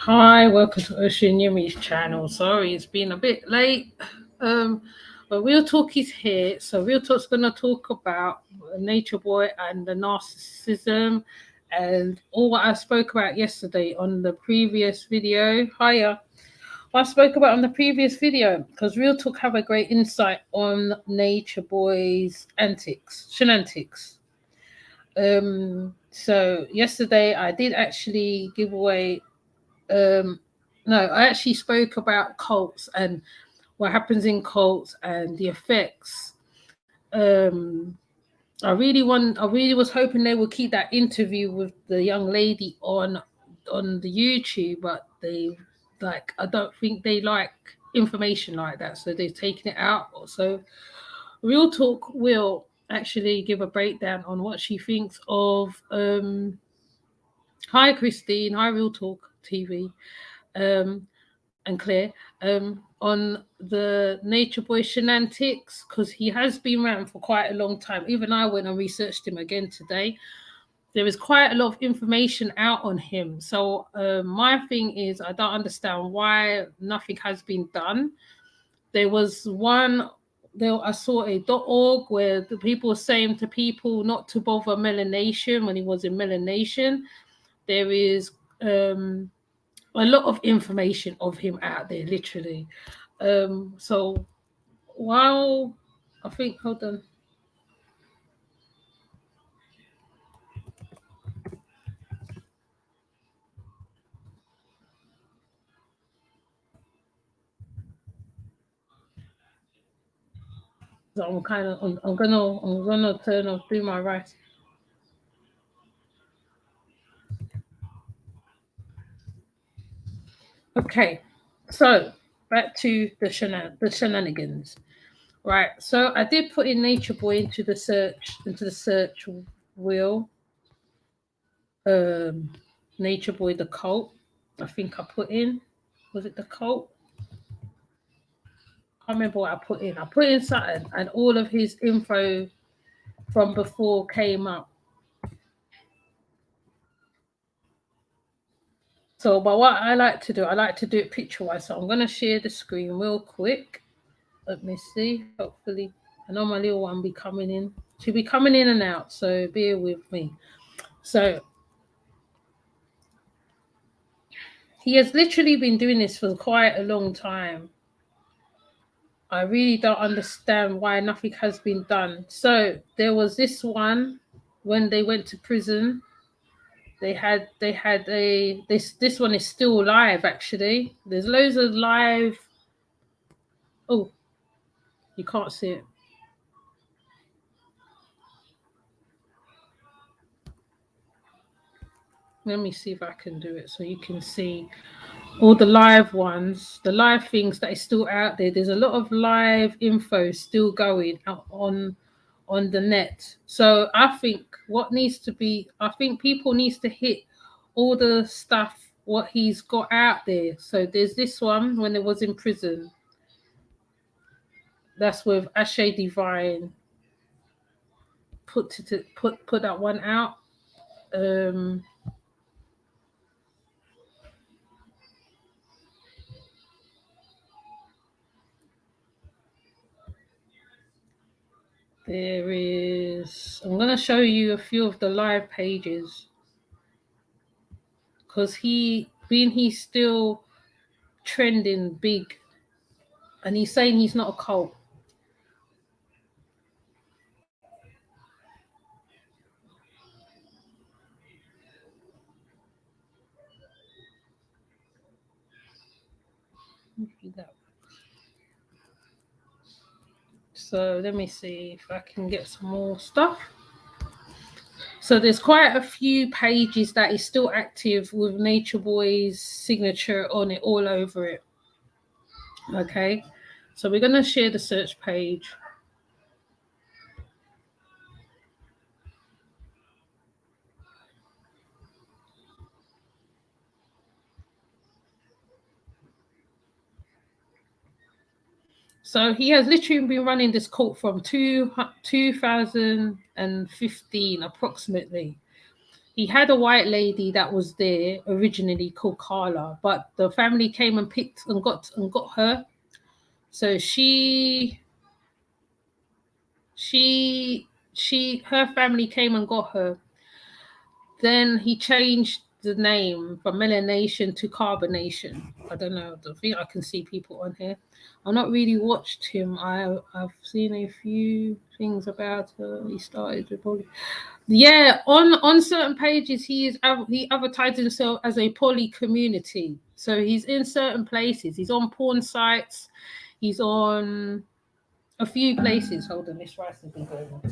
Hi, welcome to Ocean Yumi's channel. Sorry, it's been a bit late. Um, but Real Talk is here. So Real Talk's gonna talk about Nature Boy and the narcissism and all what I spoke about yesterday on the previous video. Hiya. What I spoke about on the previous video, because Real Talk have a great insight on Nature Boy's antics, shenanigans. So yesterday I did actually give away no, I actually spoke about cults and what happens in cults and the effects. Um, I really was hoping they would keep that interview with the young lady on the YouTube, but I don't think they like information like that, so they've taken it out. So Real Talk will actually give a breakdown on what she thinks of. Hi Christine, hi Real Talk TV. Um, and Claire on the Nature Boy shenanigans, because he has been around for quite a long time. Even I went and researched him again today. There is quite a lot of information out on him. So my thing is, I don't understand why nothing has been done. There was one. There, I saw a .org where the people were saying to people not to bother melanation when he was in melanation. There is a lot of information of him out there, literally. So while I think, hold on. So I'm gonna turn off, do my rice. Okay, so back to the shenanigans. Right. So I did put in Nature Boy into the search wheel. Um, Nature Boy the cult. I think I put in. Was it the cult? I can't remember what I put in. I put in something, and all of his info from before came up. So, but what I like to do, I like to do it picture wise. So I'm going to share the screen real quick. Let me see. Hopefully, I know my little one be coming in. She'll be coming in and out. So bear with me. So he has literally been doing this for quite a long time. I really don't understand why nothing has been done. So there was this one when they went to prison. They had a this one is still live actually. There's loads of live. Oh, you can't see it. Let me see if I can do it so you can see all the live ones, the live things that is still out there. There's a lot of live info still going out on the net. So I think I think people needs to hit all the stuff what he's got out there. So there's this one when it was in prison. That's with Ashay Divine. Put that one out. Um There is. I'm gonna show you a few of the live pages because he's still trending big, and he's saying he's not a cult. So let me see if I can get some more stuff. So there's quite a few pages that is still active with Nature Boy's signature on it all over it. Okay, so we're gonna share the search page. So he has literally been running this cult from 2015 approximately. he had a white lady that was there originally called Carla, but the family came and picked and got her. So her family came and got her. Then he changed the name from Melanation to Carbonation. I don't know. I think I can see people on here. I've not really watched him. I've seen a few things about he started with poly. Yeah, on certain pages he advertised himself as a poly community. So he's in certain places. He's on porn sites. He's on a few places. Hold on, this rice has been going on.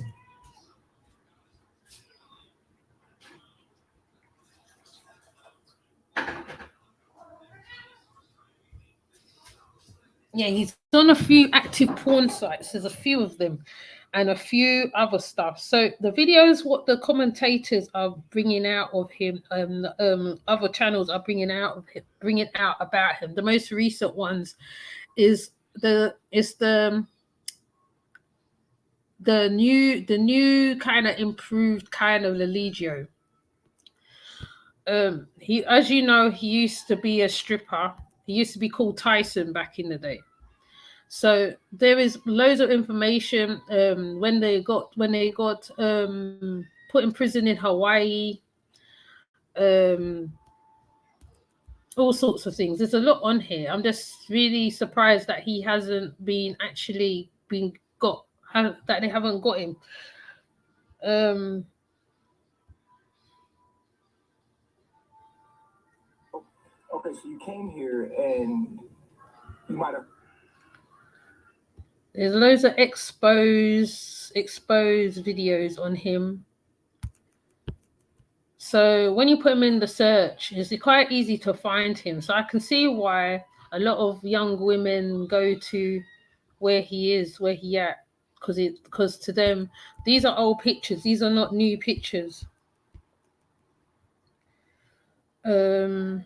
Yeah, he's on a few active porn sites. There's a few of them, and a few other stuff. So the videos, what the commentators are bringing out of him, other channels are bringing out of him, bringing out about him. The most recent ones is the new kind of improved kind of Religio. He, as you know, he used to be a stripper. He used to be called Tyson back in the day. So there is loads of information when they got put in prison in Hawaii, all sorts of things. There's a lot on here. I'm just really surprised that he hasn't been actually been got, that they haven't got him. Okay, so you came here and you might have. There's loads of exposed videos on him. So when you put him in the search, it's quite easy to find him. So I can see why a lot of young women go to where he at, because to them these are old pictures. These are not new pictures. The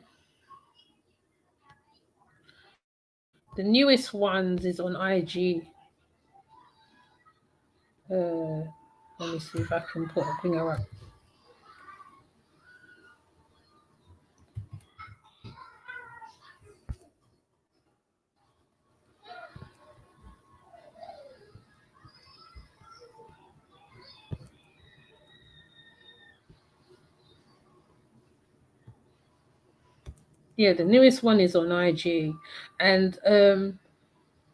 newest ones is on IG. Let me see if I can bring her up. Yeah, the newest one is on IG, and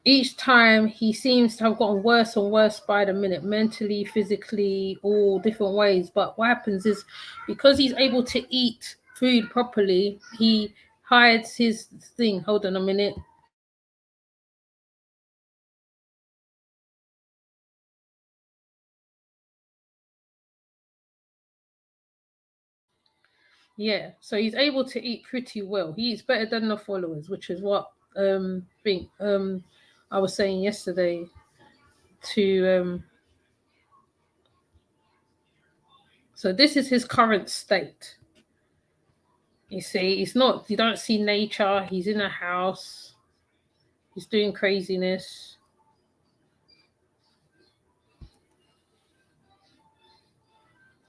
each time he seems to have gotten worse and worse by the minute, mentally, physically, all different ways. But what happens is, because he's able to eat food properly, he hides his thing. Hold on a minute. Yeah, so he's able to eat pretty well. He eats better than the followers, which is what I was saying yesterday to so this is his current state. You see, it's not, you don't see nature, he's in a house, he's doing craziness.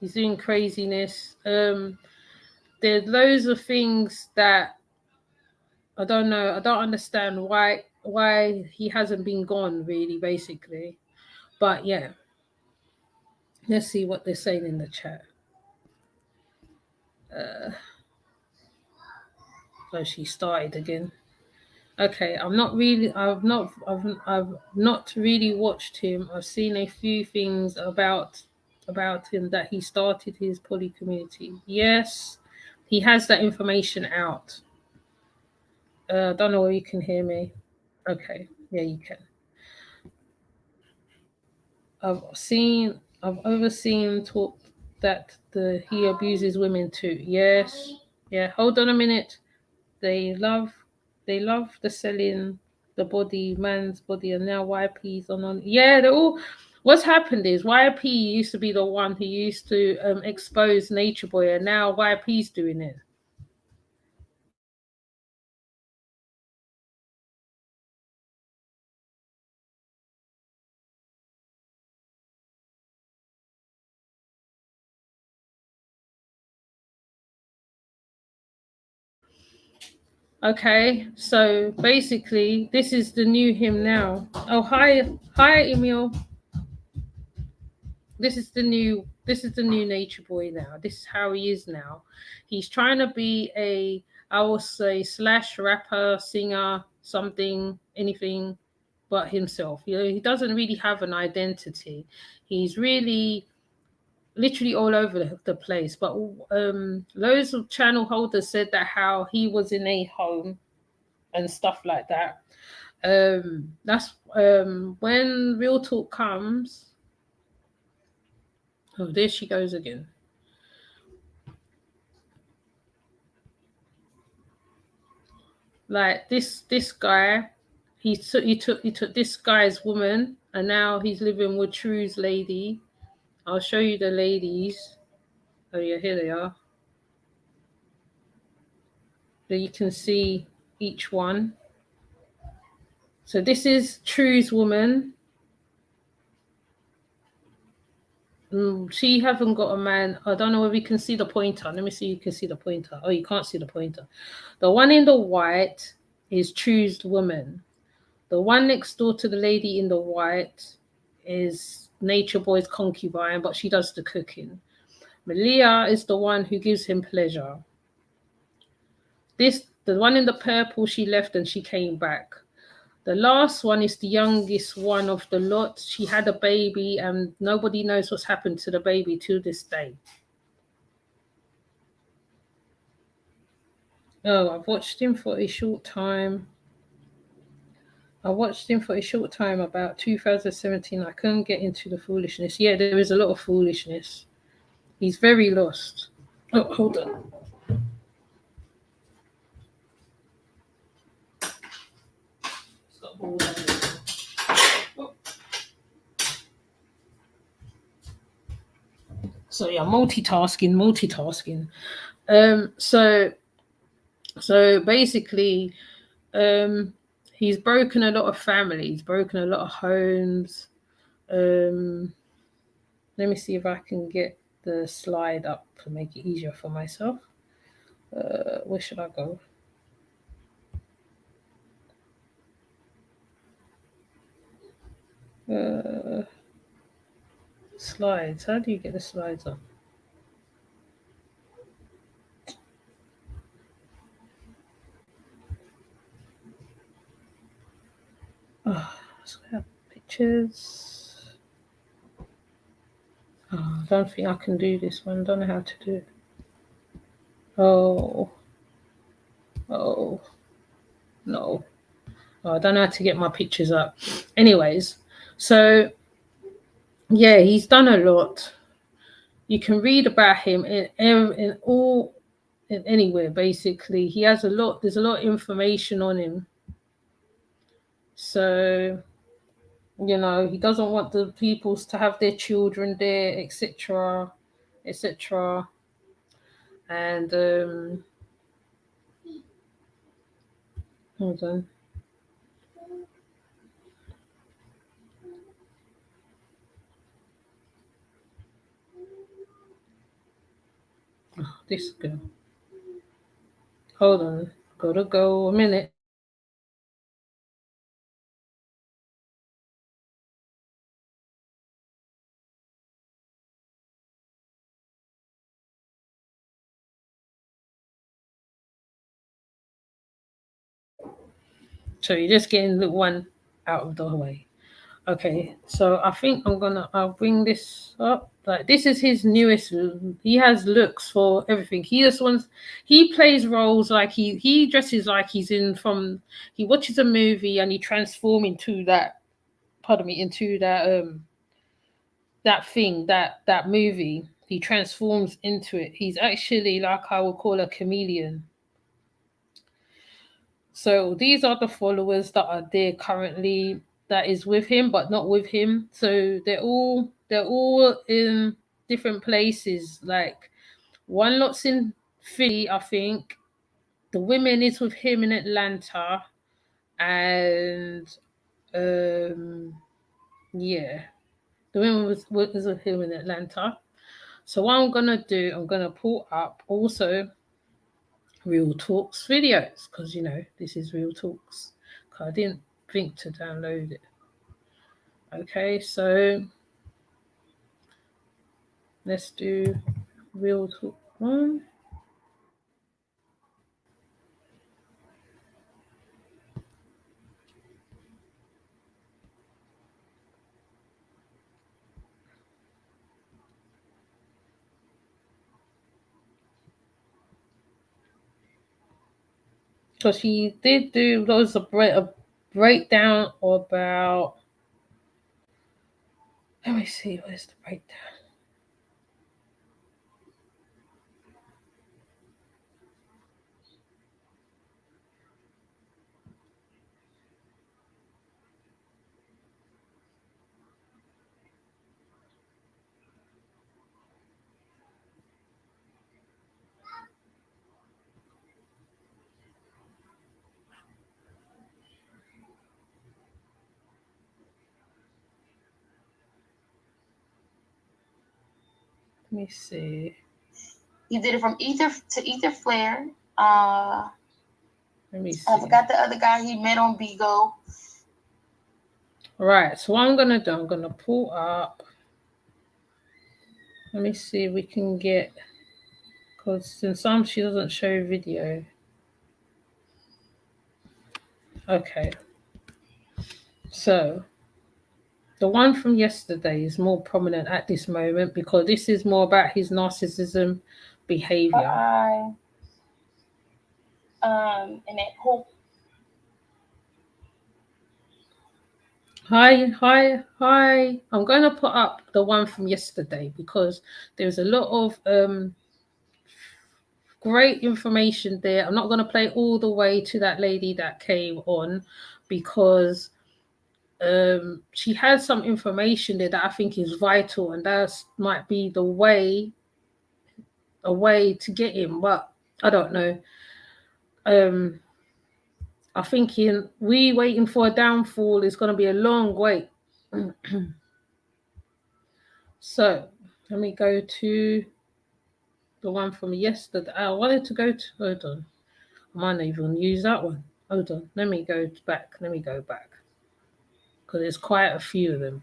He's doing craziness. There's loads of things that I don't know. I don't understand why he hasn't been gone, really, basically. But yeah, let's see what they're saying in the chat. So she started again. Okay, I've not really watched him. I've seen a few things about him, that he started his poly community. Yes, he has that information out. I don't know whether you can hear me. Okay, yeah, you can. I've overseen talk that he abuses women too. Yes, yeah. Hold on a minute. They love the selling the body, man's body, and now YP's on. Yeah, they're all. What's happened is YP used to be the one who used to expose Nature Boy, and now YP's doing it. Okay, so basically, this is the new him now. Oh, hi, Emil. This is the new nature boy now. This is how he is now. He's trying to be I will say slash rapper, singer, something, anything but himself. He doesn't really have an identity. He's really literally all over the place. But loads of channel holders said that how he was in a home and stuff like that. That's when real talk comes. Oh, there she goes again. Like this guy, he took this guy's woman, and now he's living with True's lady. I'll show you the ladies. Oh yeah, here they are. There you can see each one. So this is True's woman. She haven't got a man. I don't know if you can see the pointer. Let me see. You can see the pointer. Oh, you can't see the pointer. The one in the white is True's woman. The one next door to the lady in the white is Nature Boy's concubine, but she does the cooking. Malia is the one who gives him pleasure. The one in the purple, she left and she came back. The last one is the youngest one of the lot. She had a baby and nobody knows what's happened to the baby to this day. Oh, I've watched him for a short time. About 2017. I couldn't get into the foolishness. Yeah, there is a lot of foolishness. He's very lost. Oh, hold on. So yeah, multitasking. So basically, he's broken a lot of families, broken a lot of homes. Let me see if I can get the slide up to make it easier for myself. Where should I go? Slides. How do you get the slides up? Oh, so I have pictures. Oh, I don't think I can do this one. Don't know how to do it. Oh, no. Oh, I don't know how to get my pictures up. Anyways, so yeah, he's done a lot. You can read about him in anywhere basically. He has a lot. There's a lot of information on him. So he doesn't want the peoples to have their children there, etc., etc. And hold on. Oh, this girl. Hold on. Gotta go a minute. So you're just getting the one out of the way. Okay, so I think I'll bring this up. Like this is his newest. He has looks for everything. He plays roles like he dresses like he's he watches a movie and he transforms into that. Pardon me, into that movie. He transforms into it. He's actually like I would call a chameleon. So these are the followers that are there currently that is with him but not with him. So they're all in different places. Like one lot's in Philly, I think. The women is with him in Atlanta. And yeah. The women was with him in Atlanta. So what I'm gonna do, I'm gonna pull up also Real Talks videos, because you know this is Real Talks. I didn't think to download it. Okay, so let's do Real Talk 1. So she did do those a breakdown about. Let me see, where's the breakdown? Let me see. He did it from ether to ether flare. Let me see. I forgot the other guy he met on Bigo. Right, so what I'm gonna do, I'm gonna pull up. Let me see if we can get, because in some she doesn't show video. Okay. So the one from yesterday is more prominent at this moment because this is more about his narcissism behavior. And that whole. Hi. I'm going to put up the one from yesterday because there's a lot of great information there. I'm not going to play all the way to that lady that came on because she has some information there that I think is vital, and that might be a way to get him, but I don't know. I'm thinking we waiting for a downfall is going to be a long wait. So let me go to the one from yesterday. I wanted to go to, hold on, I might not even use that one. Hold on, let me go back because there's quite a few of them.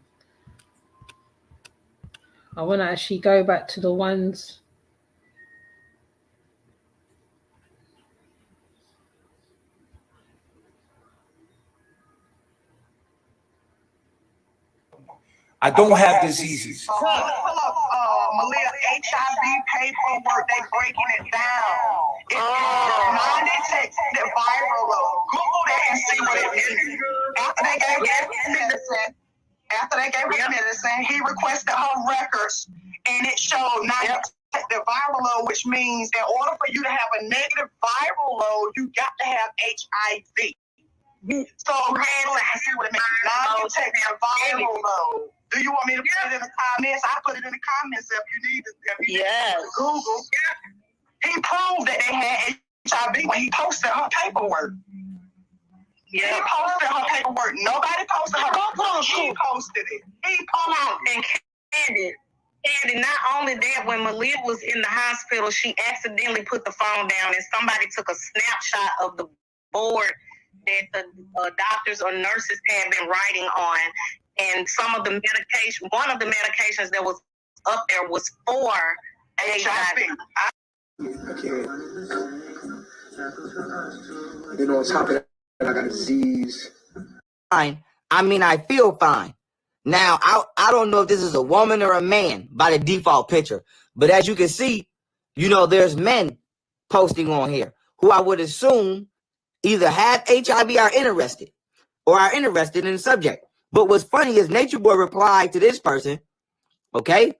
I want to actually go back to the ones. I don't have diseases. Pull up Malia HIV paperwork. They breaking it down. It's 96 the viral load. Google that and see what it means. After they gave him medicine, he requested her records, and it showed 96 the viral load, which means in order for you to have a negative viral load, you got to have HIV. So let's see what it means. Non-detected viral load. Do you want me to put it in the comments? I put it in the comments if you need it. Yes. Google. He proved that they had HIV when he posted her paperwork. Yeah. He posted her paperwork. Nobody posted her. He posted it. He posted it. And not only that, when Malia was in the hospital, she accidentally put the phone down and somebody took a snapshot of the board that the doctors or nurses had been writing on. And some of the medication, one of the medications that was up there was for HIV. You know, on top of that, I got a disease. Fine. I mean, I feel fine. Now, I don't know if this is a woman or a man by the default picture, but as you can see, you know, there's men posting on here who I would assume either have HIV or are interested in the subject. But what's funny is Nature Boy replied to this person, okay?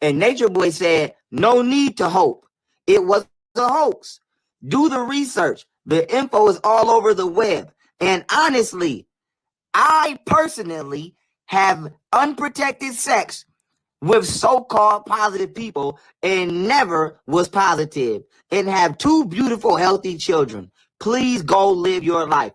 And Nature Boy said, no need to hope. It was a hoax. Do the research. The info is all over the web. And honestly, I personally have unprotected sex with so-called positive people and never was positive and have 2 beautiful, healthy children. Please go live your life.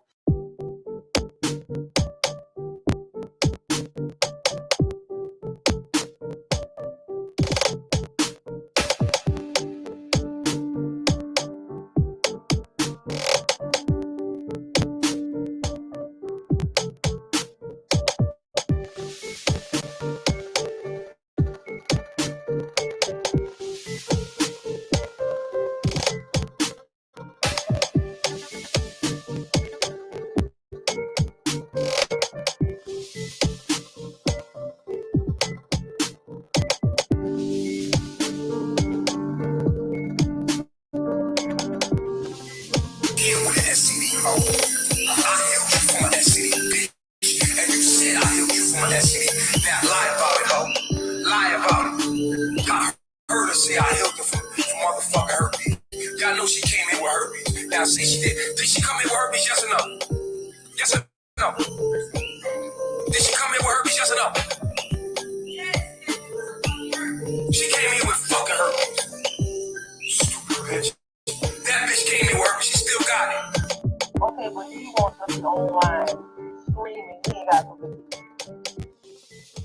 No. Did she come in with herpes? Yes or no? She came in with fucking herpes. Stupid bitch. That bitch came in with herpes. She still got it. Okay, but he wants us to go online screaming. He ain't got no business.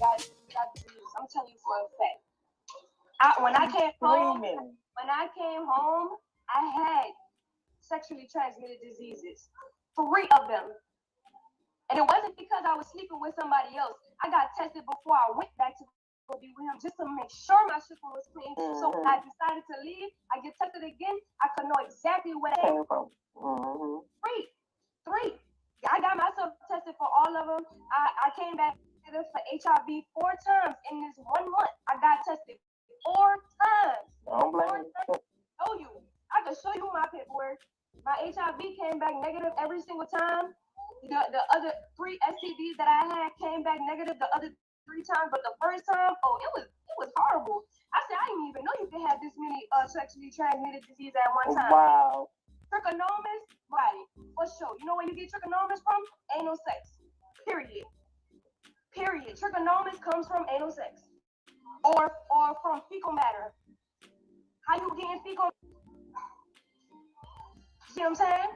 Guys, I'm telling you for a fact. When I came home, I had sexually transmitted diseases, 3 of them, and it wasn't because I was sleeping with somebody else. I got tested before I went back to go be with him just to make sure my shit was clean. So when I decided to leave, I get tested again. I could know exactly where it came from. 3. I got myself tested for all of them. I came back for HIV 4 times in this 1 month. I got tested 4 times. Don't blame me. I can show you my paperwork. My HIV came back negative every single time. The other 3 STDs that I had came back negative the other 3 times, but the first time, it was horrible. I said I didn't even know you could have this many sexually transmitted diseases at one time. Wow. Trichomonas, right? For sure. You know where you get trichomonas from? Anal sex. Period. Trichomonas comes from anal sex, or from fecal matter. How you getting fecal? See what I'm saying?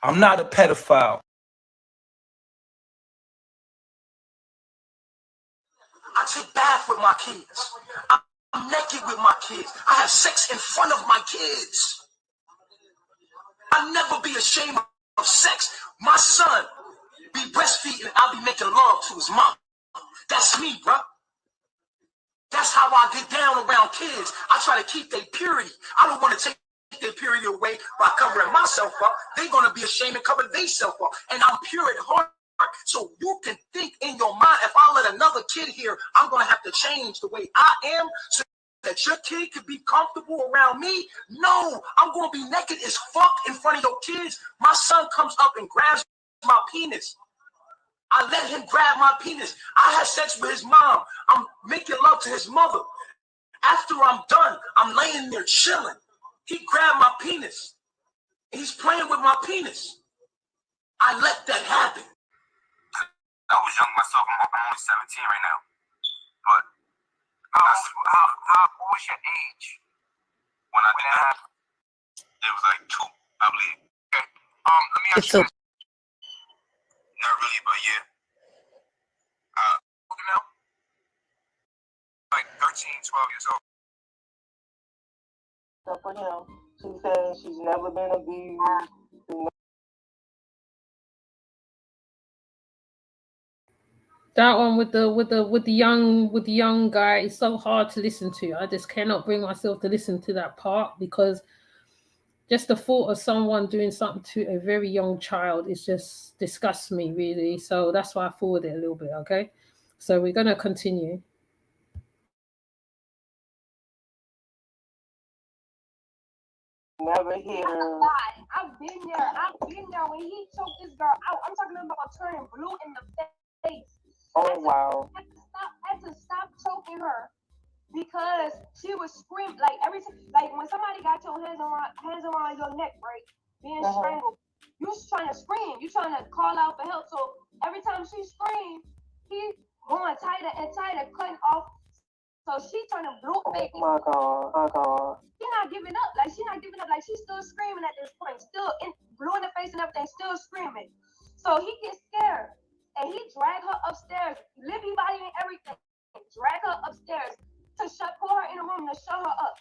I'm not a pedophile. I take bath with my kids. I'm naked with my kids. I have sex in front of my kids. I'll never be ashamed of sex. My son be breastfeeding, I'll be making love to his mom. That's me, bro. That's how I get down around kids. I try to keep their purity. I don't want to take their purity away by covering myself up. They're going to be ashamed and cover themselves up. And I'm pure at heart. So you can think in your mind, if I let another kid here, I'm going to have to change the way I am so that your kid could be comfortable around me. No, I'm going to be naked as fuck in front of your kids. My son comes up and grabs my penis. I let him grab my penis. I had sex with his mom. I'm making love to his mother. After I'm done, I'm laying there chilling. He grabbed my penis. He's playing with my penis. I let that happen. I was young myself. I'm only 17 right now. But what was your age when I did that happen? It was like 2, I believe. Okay. Let me ask you this. Not really, but yeah. Now, like 13, 12 years old. So for him, she says she's never been abused. That one with the young guy is so hard to listen to. I just cannot bring myself to listen to that part, because just the thought of someone doing something to a very young child is just disgusts me, really. So that's why I forward it a little bit, okay? So we're gonna continue. Never hit her. I've been there when he choked this girl out. I'm talking about turning blue in the face. Oh wow. I had to stop choking her because she was screaming like every time. Like when somebody got your hands around your neck, right, being strangled, you was trying to scream. You trying to call out for help. So every time she screamed, he going tighter and tighter, cutting off. So she turning blue. Oh my God. She's not giving up. Like she's still screaming at this point, still blue in the face and everything, still screaming. So he gets scared. And he dragged her upstairs, Libby body and everything, drag her upstairs to pull her in the room to shut her up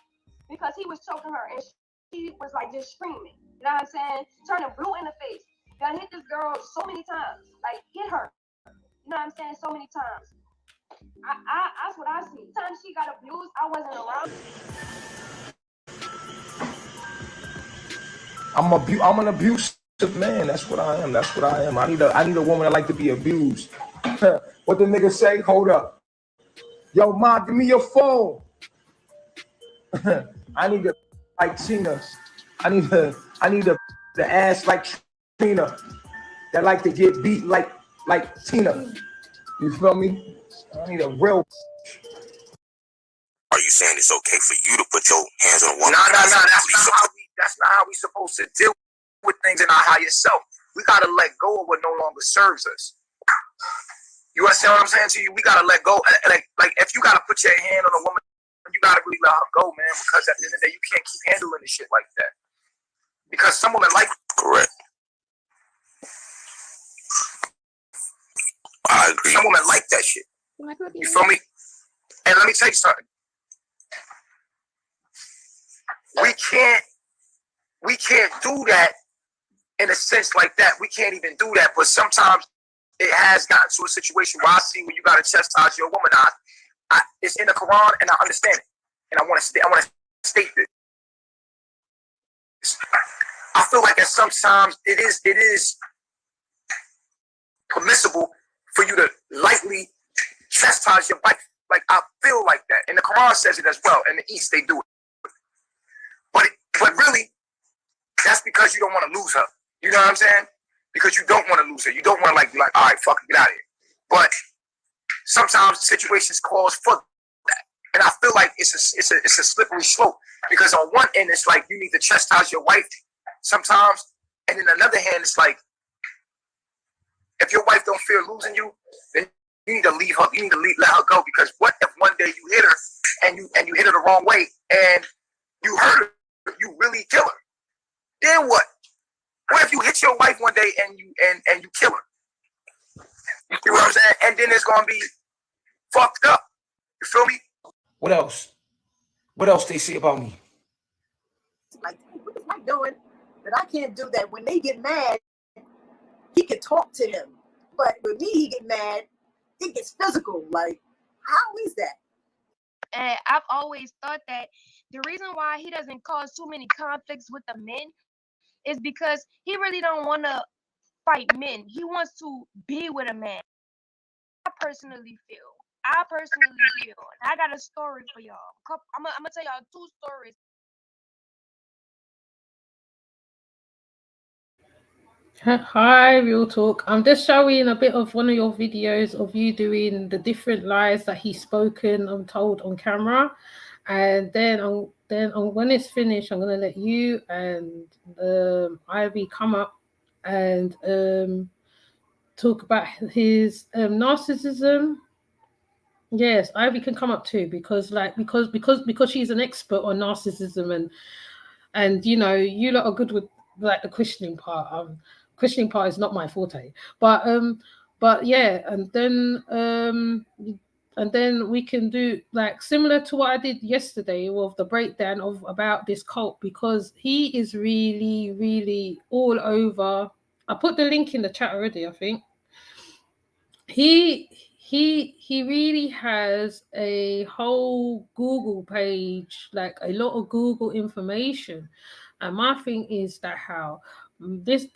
because he was choking her and she was like just screaming. You know what I'm saying? Turning blue in the face. Done hit this girl so many times, like hit her. You know what I'm saying? So many times. That's what I see. Time she got abused, I wasn't around. I'm an abusive man. That's what I am. I need a woman that like to be abused. What the nigga say? Hold up. Yo, Ma, give me your phone. I need to like Tina. I need the ass like Tina that like to get beat like Tina. You feel me? I need a real. Are you saying it's okay for you to put your hands on a woman? No. That's not how we supposed to deal with things in our higher self. We gotta let go of what no longer serves us. You understand what I'm saying to you? We gotta let go. Like if you gotta put your hand on a woman, you gotta really let her go, man. Because at the end of the day, you can't keep handling this shit like that. Because some women like correct. I agree. Some women like that shit. You feel me? And let me tell you something. We can't do that in a sense like that. We can't even do that. But sometimes it has gotten to a situation where I see when you gotta chastise your woman. It's in the Quran, and I understand it. And I want to state this. I feel like at sometimes it is permissible for you to lightly chastise your wife. Like I feel like that, and the Quran says it as well. In the East, they do it. But really, that's because you don't want to lose her. You know what I'm saying? Because you don't want to lose her. You don't want to like all right, fuck it, get out of here. But sometimes situations calls for that, and I feel like it's a slippery slope. Because on one end, it's like you need to chastise your wife sometimes, and then another hand, it's like if your wife don't fear losing you, then you need to leave her. You need to let her go. Because what if one day you hit her and you hit her the wrong way and you hurt her, you really kill her? Then what? What if you hit your wife one day and you kill her? You see what I'm saying? And then it's gonna be fucked up. You feel me? What else? What else they say about me? Like, what is Mike doing that I can't do that? When they get mad, he can talk to them. But with me, he get mad, it gets physical. Like, how is that? And I've always thought that the reason why he doesn't cause too many conflicts with the men is because he really don't want to fight men. He wants to be with a man. I personally feel. And I got a story for y'all. I'm gonna tell y'all 2 stories. Hi, Real Talk. I'm just showing a bit of one of your videos of you doing the different lies that he's spoken and told on camera, and then when it's finished, I'm gonna let you and Ivy come up and talk about his narcissism. Yes, Ivy can come up too because she's an expert on narcissism and you know you lot are good with like the questioning part. Questioning part is not my forte, but yeah, and then we can do like similar to what I did yesterday with the breakdown of about this cult, because he is really all over. I put the link in the chat already. I think he really has a whole Google page, like a lot of Google information. And my thing is that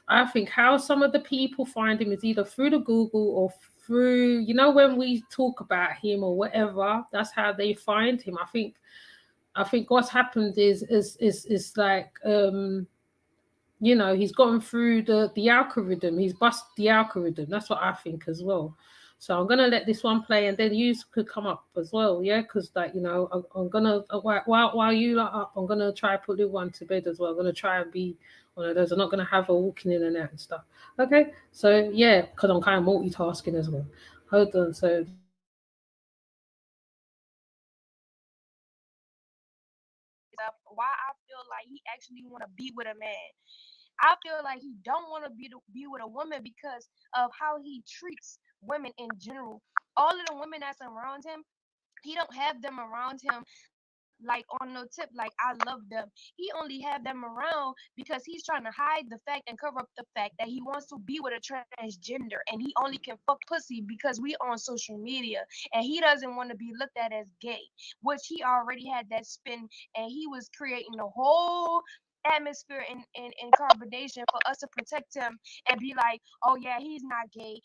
I think how some of the people find him is either through the Google or through, you know, when we talk about him or whatever, that's how they find him. I think what's happened is like you know, he's gotten through the algorithm. He's busted the algorithm. That's what I think as well. So I'm gonna let this one play, and then you could come up as well, yeah. Because like, you know, I'm gonna while you are up, I'm gonna try put the one to bed as well. I'm gonna try and be one of those. I'm not gonna have her walking in and out and stuff. Okay, so yeah, because I'm kind of multitasking as well. Hold on, so. Why I feel like he actually want to be with a man. I feel like he don't want to be with a woman because of how he treats women in general. All of the women that's around him, he don't have them around him like on no tip, like I love them. He only have them around because he's trying to hide the fact and cover up the fact that he wants to be with a transgender, and he only can fuck pussy because we on social media, and he doesn't want to be looked at as gay, which he already had that spin, and he was creating a whole atmosphere and carbonation for us to protect him and be like, oh yeah, he's not gay,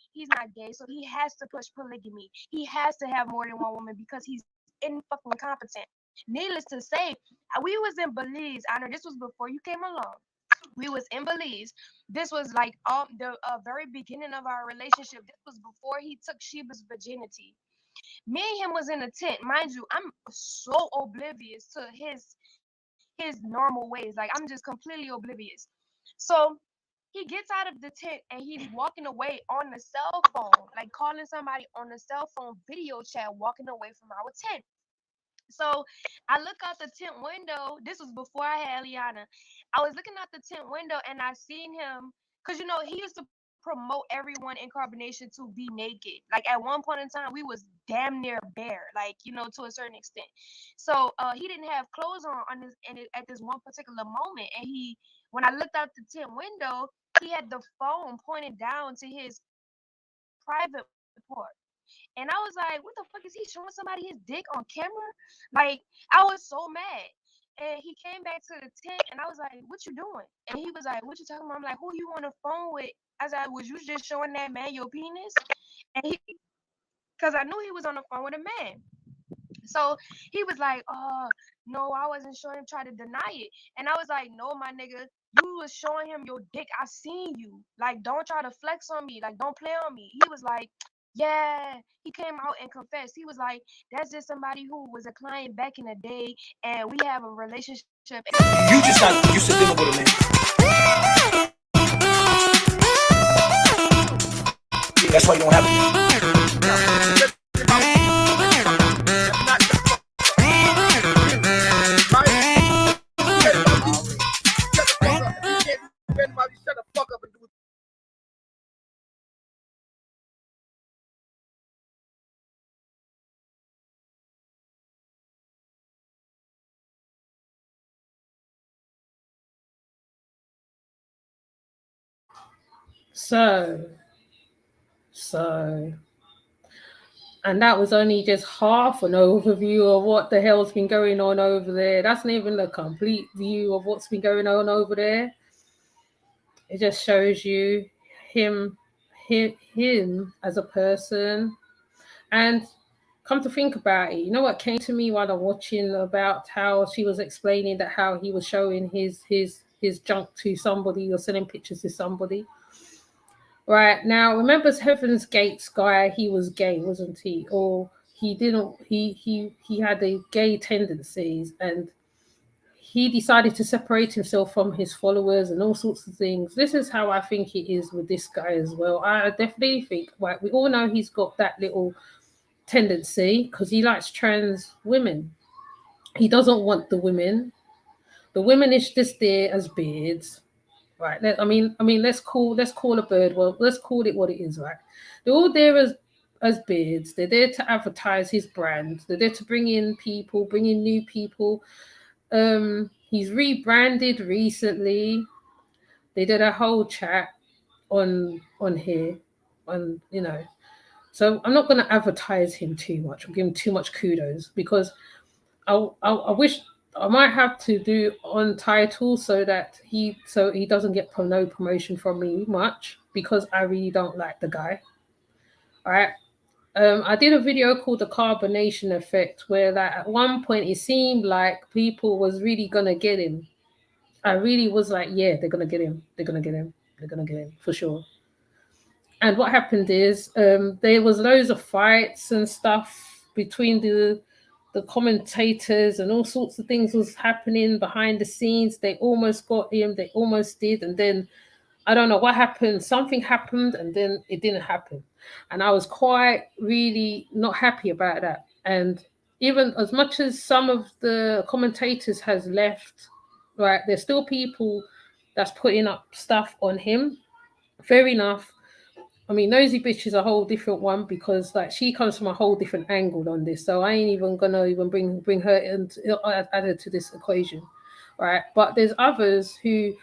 so he has to push polygamy, he has to have more than one woman because he's in fucking competent. Needless to say, we was in Belize. I know this was before you came along. We was in Belize. This was like the very beginning of our relationship. This was before he took Sheba's virginity. Me and him was in a tent. Mind you, I'm so oblivious to his normal ways. Like, I'm just completely oblivious. So He gets out of the tent and he's walking away on the cell phone, like calling somebody on the cell phone video chat, walking away from our tent. So I look out the tent window. This was before I had Eliana. I was looking out the tent window and I seen him, because he used to promote everyone in Carbonation to be naked. Like at one point in time, we was damn near bare, like to a certain extent. So he didn't have clothes on this at this one particular moment, and when I looked out the tent window, he had the phone pointed down to his private part. And I was like, what the fuck is he showing somebody his dick on camera? Like, I was so mad. And he came back to the tent and I was like, what you doing? And he was like, what you talking about? I'm like, who you on the phone with? I was like, was you just showing that man your penis? And because I knew he was on the phone with a man. So he was like, no, I wasn't showing him, try to deny it. And I was like, no, my nigga, you was showing him your dick. I seen you. Like, don't try to flex on me. Like, don't play on me. He was like, yeah. He came out and confessed. He was like, that's just somebody who was a client back in the day, and we have a relationship. You just not used to dealing with a man. Yeah, that's why you don't have it. Shut the fuck up and do it. So, and that was only just half an overview of what the hell's been going on over there. That's not even the complete view of what's been going on over there. It just shows you him as a person. And come to think about it, you know what came to me while I'm watching about how she was explaining that how he was showing his junk to somebody or sending pictures to somebody. Right, now remember Heaven's Gates guy, he was gay, wasn't he? Or he didn't, he had a gay tendencies, and he decided to separate himself from his followers and all sorts of things. This is how I think it is with this guy as well. I definitely think, right, we all know he's got that little tendency because he likes trans women. He doesn't want the women. The women is just there as beards. Right. I mean, let's call a bird. Well, let's call it what it is, right? They're all there as beards. They're there to advertise his brand. They're there to bring in people, bring in new people. He's rebranded recently. They did a whole chat on here, So I'm not going to advertise him too much or give him too much kudos because I wish. I might have to do Untitled so he doesn't get no promotion from me much because I really don't like the guy. All right. I did a video called The Carbonation Effect where at one point it seemed like people was really gonna get him. I really was like, yeah, they're gonna get him. They're gonna get him. They're gonna get him for sure. And what happened is there was loads of fights and stuff between the commentators and all sorts of things was happening behind the scenes. They almost got him. They almost did. And then I don't know what happened. Something happened and then it didn't happen. And I was quite really not happy about that. And even as much as some of the commentators has left, right, there's still people that's putting up stuff on him. Fair enough. I mean, Nosy Bitch is a whole different one because she comes from a whole different angle on this. So I ain't even gonna bring her and add her to this equation, right? But there's others who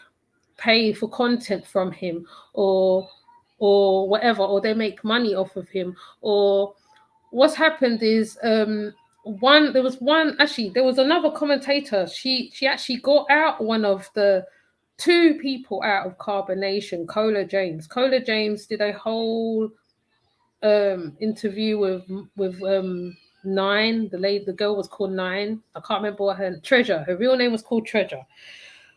pay for content from him or whatever, or they make money off of him. Or what's happened is there was another commentator. She actually got out one of the two people out of Carbonation, Cola James. Cola James did a whole interview with Nine. The girl was called Nine. I can't remember what her Treasure. Her real name was called Treasure.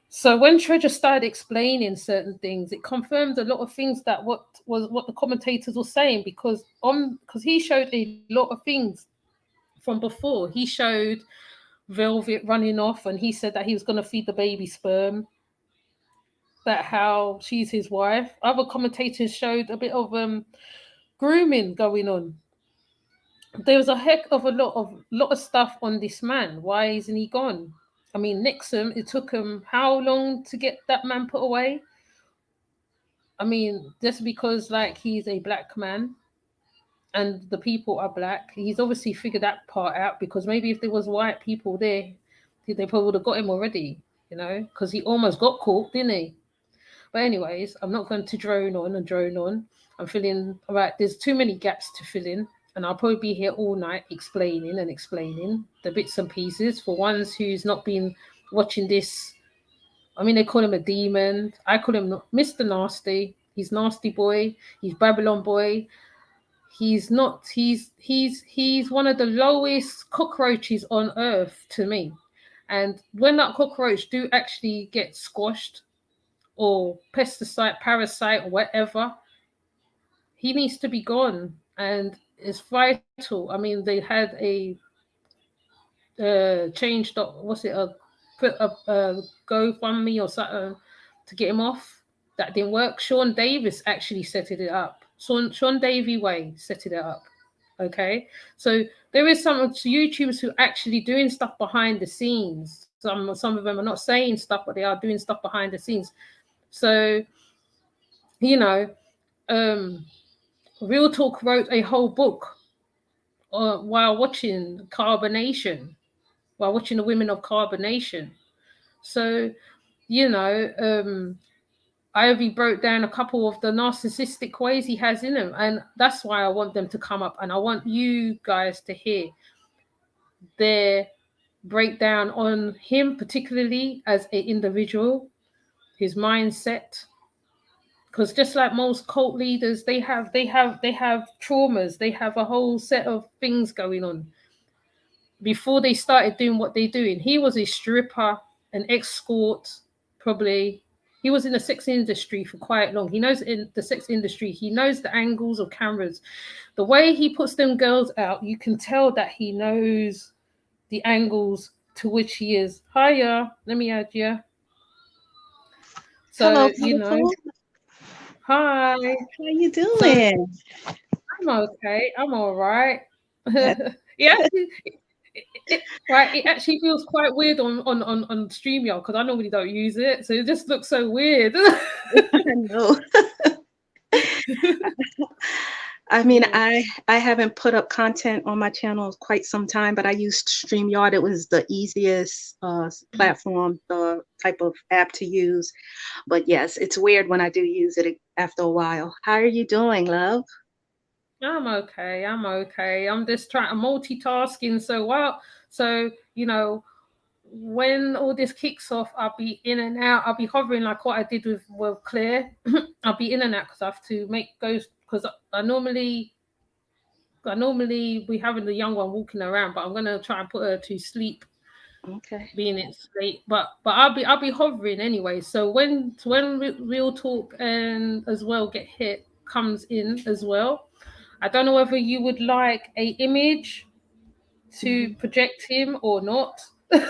So when Treasure started explaining certain things, it confirmed a lot of things that what the commentators were saying because he showed a lot of things from before. He showed Velvet running off, and he said that he was going to feed the baby sperm. that how she's his wife. Other commentators showed a bit of grooming going on. There was a heck of a lot of stuff on this man. Why isn't he gone? I mean, Nixon, it took him how long to get that man put away? I mean, just because like he's a black man and the people are black, he's obviously figured that part out, because maybe if there was white people there, they probably would have got him already, you know, because he almost got caught, didn't he? But anyways, I'm not going to drone on and drone on. I'm feeling all right. There's too many gaps to fill in, and I'll probably be here all night explaining the bits and pieces for ones who's not been watching this. I mean, they call him a demon. I call him Mr. Nasty. He's nasty boy. He's Babylon boy. He's not. He's one of the lowest cockroaches on earth to me. And when that cockroach do actually get squashed, or pesticide, parasite, or whatever, he needs to be gone. And it's vital. I mean, they had a changed, what's it, put a GoFundMe or something to get him off. That didn't work. Sean Davis actually set it up. Sean Davy Way set it up. Okay, so there is some YouTubers who are actually doing stuff behind the scenes. Some of them are not saying stuff, but they are doing stuff behind the scenes. So, you know, Real Talk wrote a whole book while watching Carbonation, while watching the Women of Carbonation. So, you know, Ivy broke down a couple of the narcissistic ways he has in him. And that's why I want them to come up. And I want you guys to hear their breakdown on him, particularly as an individual, his mindset. Because just like most cult leaders, they have traumas. They have a whole set of things going on before they started doing what they're doing. He was a stripper, an escort, probably. He was in the sex industry for quite long. He knows in the sex industry, he knows the angles of cameras. The way he puts them girls out, you can tell that he knows the angles to which he is. Hiya, let me add you. So, Hello, you know. Hi. How you doing? So, I'm okay. I'm all right. Yeah. Right, it actually feels quite weird on StreamYard because I normally don't use it, so it just looks so weird. I know. I mean, I haven't put up content on my channel quite some time, but I used StreamYard. It was the easiest platform, the type of app to use. But yes, it's weird when I do use it after a while. How are you doing, love? I'm okay. I'm just trying to multitasking. So you know, when all this kicks off, I'll be in and out. I'll be hovering like what I did with Claire. I'll be in and out because I have to make goes because I normally be having the young one walking around, but I'm gonna try and put her to sleep. Okay. Being it's late, but I'll be hovering anyway. So when Real Talk and as well get hit comes in as well. I don't know whether you would like a image to project him or not. Do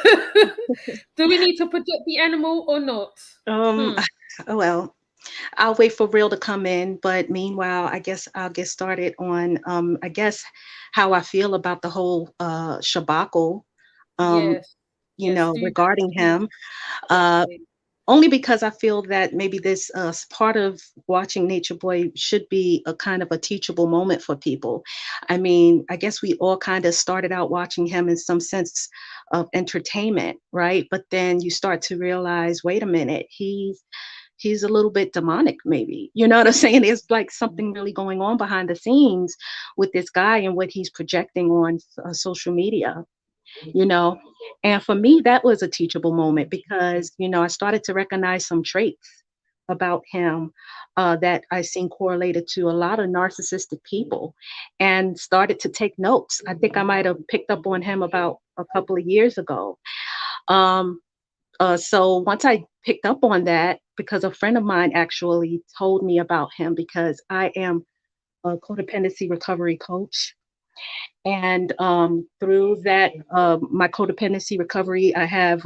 we need to project the animal or not? Well, I'll wait for Real to come in, but meanwhile, I guess I'll get started on I guess how I feel about the whole Shabacle, Yes. you know, regarding him. Only because I feel that maybe this part of watching Nature Boy should be a kind of a teachable moment for people. I mean, I guess we all kind of started out watching him in some sense of entertainment, right? But then you start to realize, wait a minute, he's a little bit demonic, maybe. You know what I'm saying? There's like something really going on behind the scenes with this guy and what he's projecting on social media. You know, and for me that was a teachable moment because, you know, I started to recognize some traits about him that I seen correlated to a lot of narcissistic people and started to take notes. I think I might have picked up on him about a couple of years ago. So once I picked up on that, because a friend of mine actually told me about him, because I am a codependency recovery coach. And through that, my codependency recovery, I have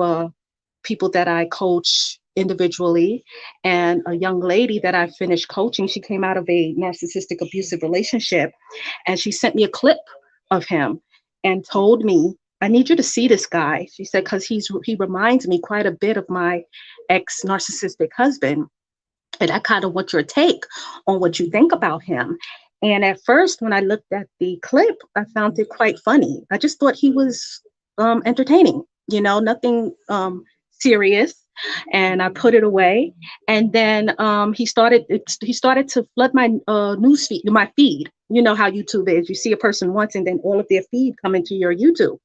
people that I coach individually. And a young lady that I finished coaching, she came out of a narcissistic abusive relationship, and she sent me a clip of him and told me, I need you to see this guy. She said, because he reminds me quite a bit of my ex-narcissistic husband. And I kind of want your take on what you think about him. And at first, when I looked at the clip, I found it quite funny. I just thought he was entertaining, nothing serious. And I put it away. And then he started to flood my news feed, my feed. You know how YouTube is. You see a person once, and then all of their feed come into your YouTube.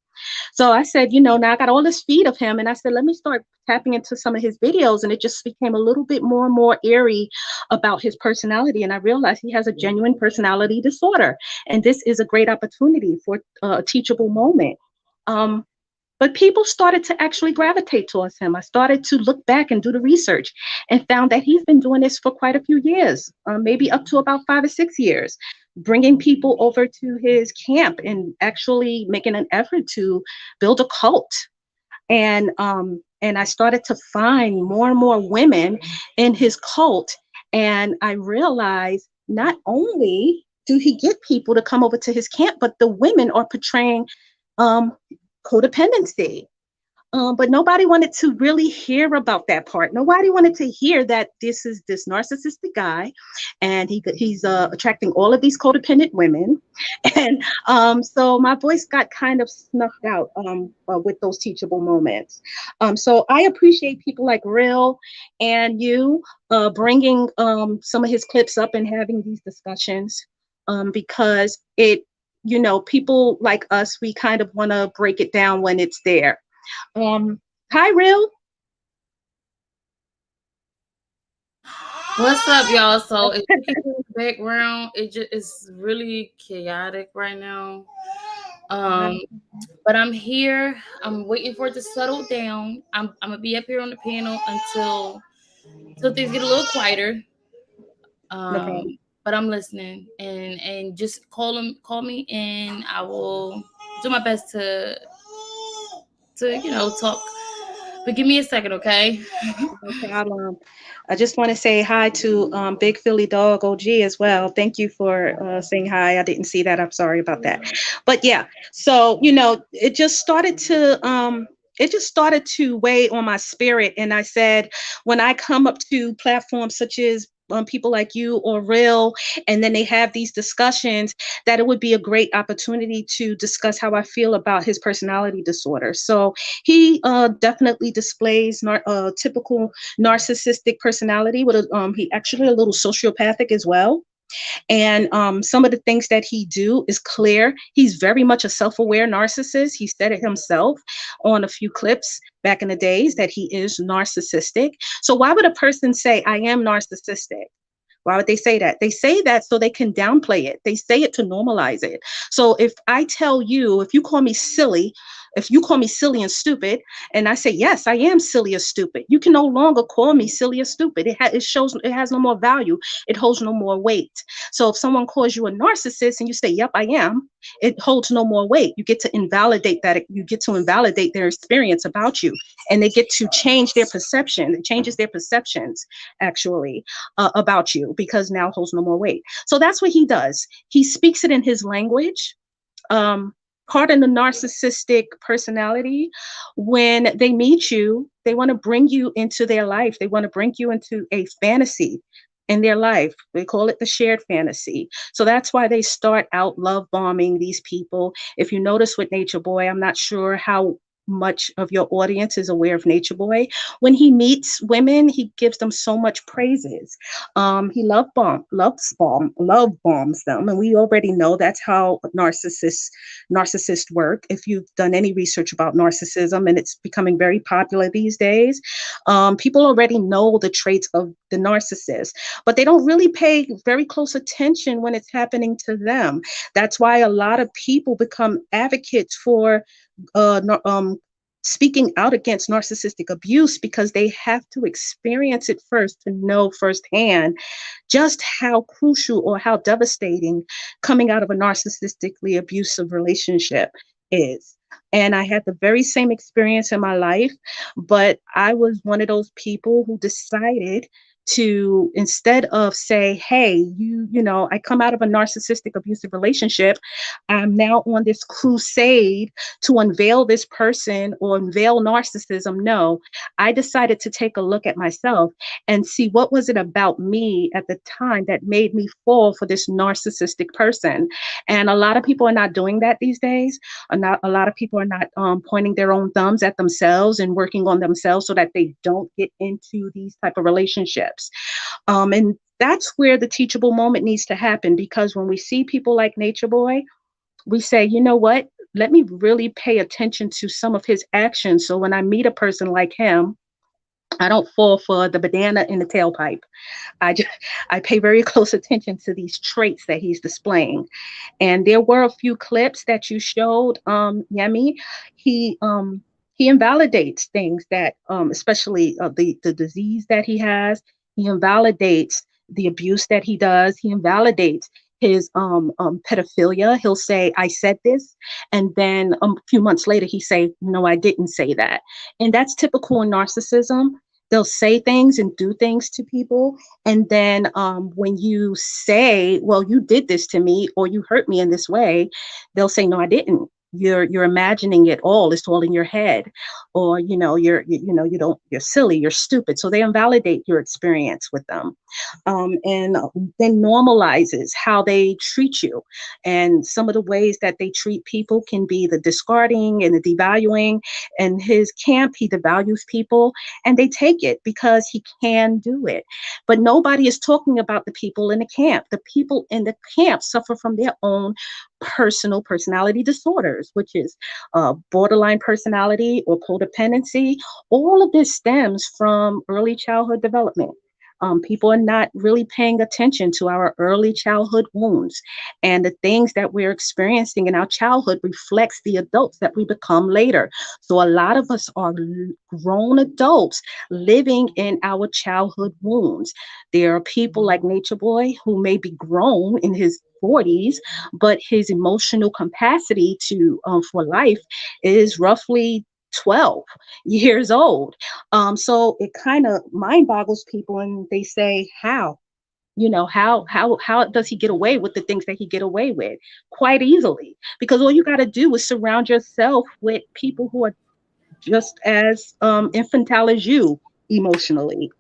So I said, now I got all this feed of him, and I said, let me start tapping into some of his videos. And it just became a little bit more and more eerie about his personality. And I realized he has a genuine personality disorder. And this is a great opportunity for a teachable moment. But people started to actually gravitate towards him. I started to look back and do the research and found that he's been doing this for quite a few years, maybe up to about 5 or 6 years, bringing people over to his camp and actually making an effort to build a cult. And I started to find more and more women in his cult. And I realized not only do he get people to come over to his camp, but the women are portraying codependency. But nobody wanted to really hear about that part. Nobody wanted to hear that this is this narcissistic guy, and he's attracting all of these codependent women. And so my voice got kind of snuffed out with those teachable moments. So I appreciate people like Real and you bringing some of his clips up and having these discussions because it, people like us, we kind of want to break it down when it's there. Hi, Real. What's up, y'all? So if you can hear the background, it's really chaotic right now. But I'm here. I'm waiting for it to settle down. I'm gonna be up here on the panel until things get a little quieter. But I'm listening, and just call me, and I will do my best to talk. But give me a second, okay? No problem. I just want to say hi to Big Philly Dog OG as well. Thank you for saying hi. I didn't see that. I'm sorry about that. But yeah, so it just started to weigh on my spirit. And I said, when I come up to platforms such as people like you or Real, and then they have these discussions, that it would be a great opportunity to discuss how I feel about his personality disorder. So he definitely displays typical narcissistic personality with he actually a little sociopathic as well. And some of the things that he do is clear. He's very much a self-aware narcissist. He said it himself on a few clips back in the days that he is narcissistic. So why would a person say, I am narcissistic? Why would they say that? They say that so they can downplay it. They say it to normalize it. So if I tell you, if you call me silly and stupid, and I say, yes, I am silly or stupid, you can no longer call me silly or stupid. It has no more value. It holds no more weight. So if someone calls you a narcissist and you say, yep, I am, it holds no more weight. You get to invalidate that. You get to invalidate their experience about you, and they get to change their perception. It changes their perceptions actually about you, because now it holds no more weight. So that's what he does. He speaks it in his language. Part of the narcissistic personality, when they meet you, they want to bring you into their life. They want to bring you into a fantasy in their life. They call it the shared fantasy. So that's why they start out love bombing these people. If you notice with Nature Boy, I'm not sure how much of your audience is aware of Nature Boy. When he meets women, he gives them so much praises. He love bombs them, and we already know that's how narcissists work. If you've done any research about narcissism, and it's becoming very popular these days, people already know the traits of the narcissist, but they don't really pay very close attention when it's happening to them. That's why a lot of people become advocates for speaking out against narcissistic abuse, because they have to experience it first to know firsthand just how crucial or how devastating coming out of a narcissistically abusive relationship is. And I had the very same experience in my life, but I was one of those people who decided to, instead of say, hey, you know, I come out of a narcissistic abusive relationship, I'm now on this crusade to unveil this person or unveil narcissism. No, I decided to take a look at myself and see what was it about me at the time that made me fall for this narcissistic person. And a lot of people are not doing that these days. A lot of people are not pointing their own thumbs at themselves and working on themselves so that they don't get into these type of relationships. And that's where the teachable moment needs to happen, because when we see people like Nature Boy, we say, you know what? Let me really pay attention to some of his actions. So when I meet a person like him, I don't fall for the banana in the tailpipe. I just, I pay very close attention to these traits that he's displaying. And there were a few clips that you showed, Yemi. He um he invalidates things that, especially the disease that he has. He invalidates the abuse that he does. He invalidates his pedophilia. He'll say, "I said this," and then a few months later he say, "No, I didn't say that." And that's typical in narcissism. They'll say things and do things to people, and then when you say, well, you did this to me or you hurt me in this way, they'll say, no, I didn't. You're imagining it all. It's all in your head. Or, you know, you're silly, you're stupid. So they invalidate your experience with them. And then normalizes how they treat you. And some of the ways that they treat people can be the discarding and the devaluing. In his camp, he devalues people and they take it because he can do it. But nobody is talking about the people in the camp. The people in the camp suffer from their own personal personality disorders, which is borderline personality or codependency. All of this stems from early childhood development. People are not really paying attention to our early childhood wounds, and the things that we're experiencing in our childhood reflects the adults that we become later. So a lot of us are grown adults living in our childhood wounds. There are people like Nature Boy who may be grown in his 40s, but his emotional capacity to for life is roughly 12 years old. So it kind of mind boggles people, and they say, how? You know, how does he get away with the things that he get away with? Quite easily, because all you got to do is surround yourself with people who are just as infantile as you emotionally.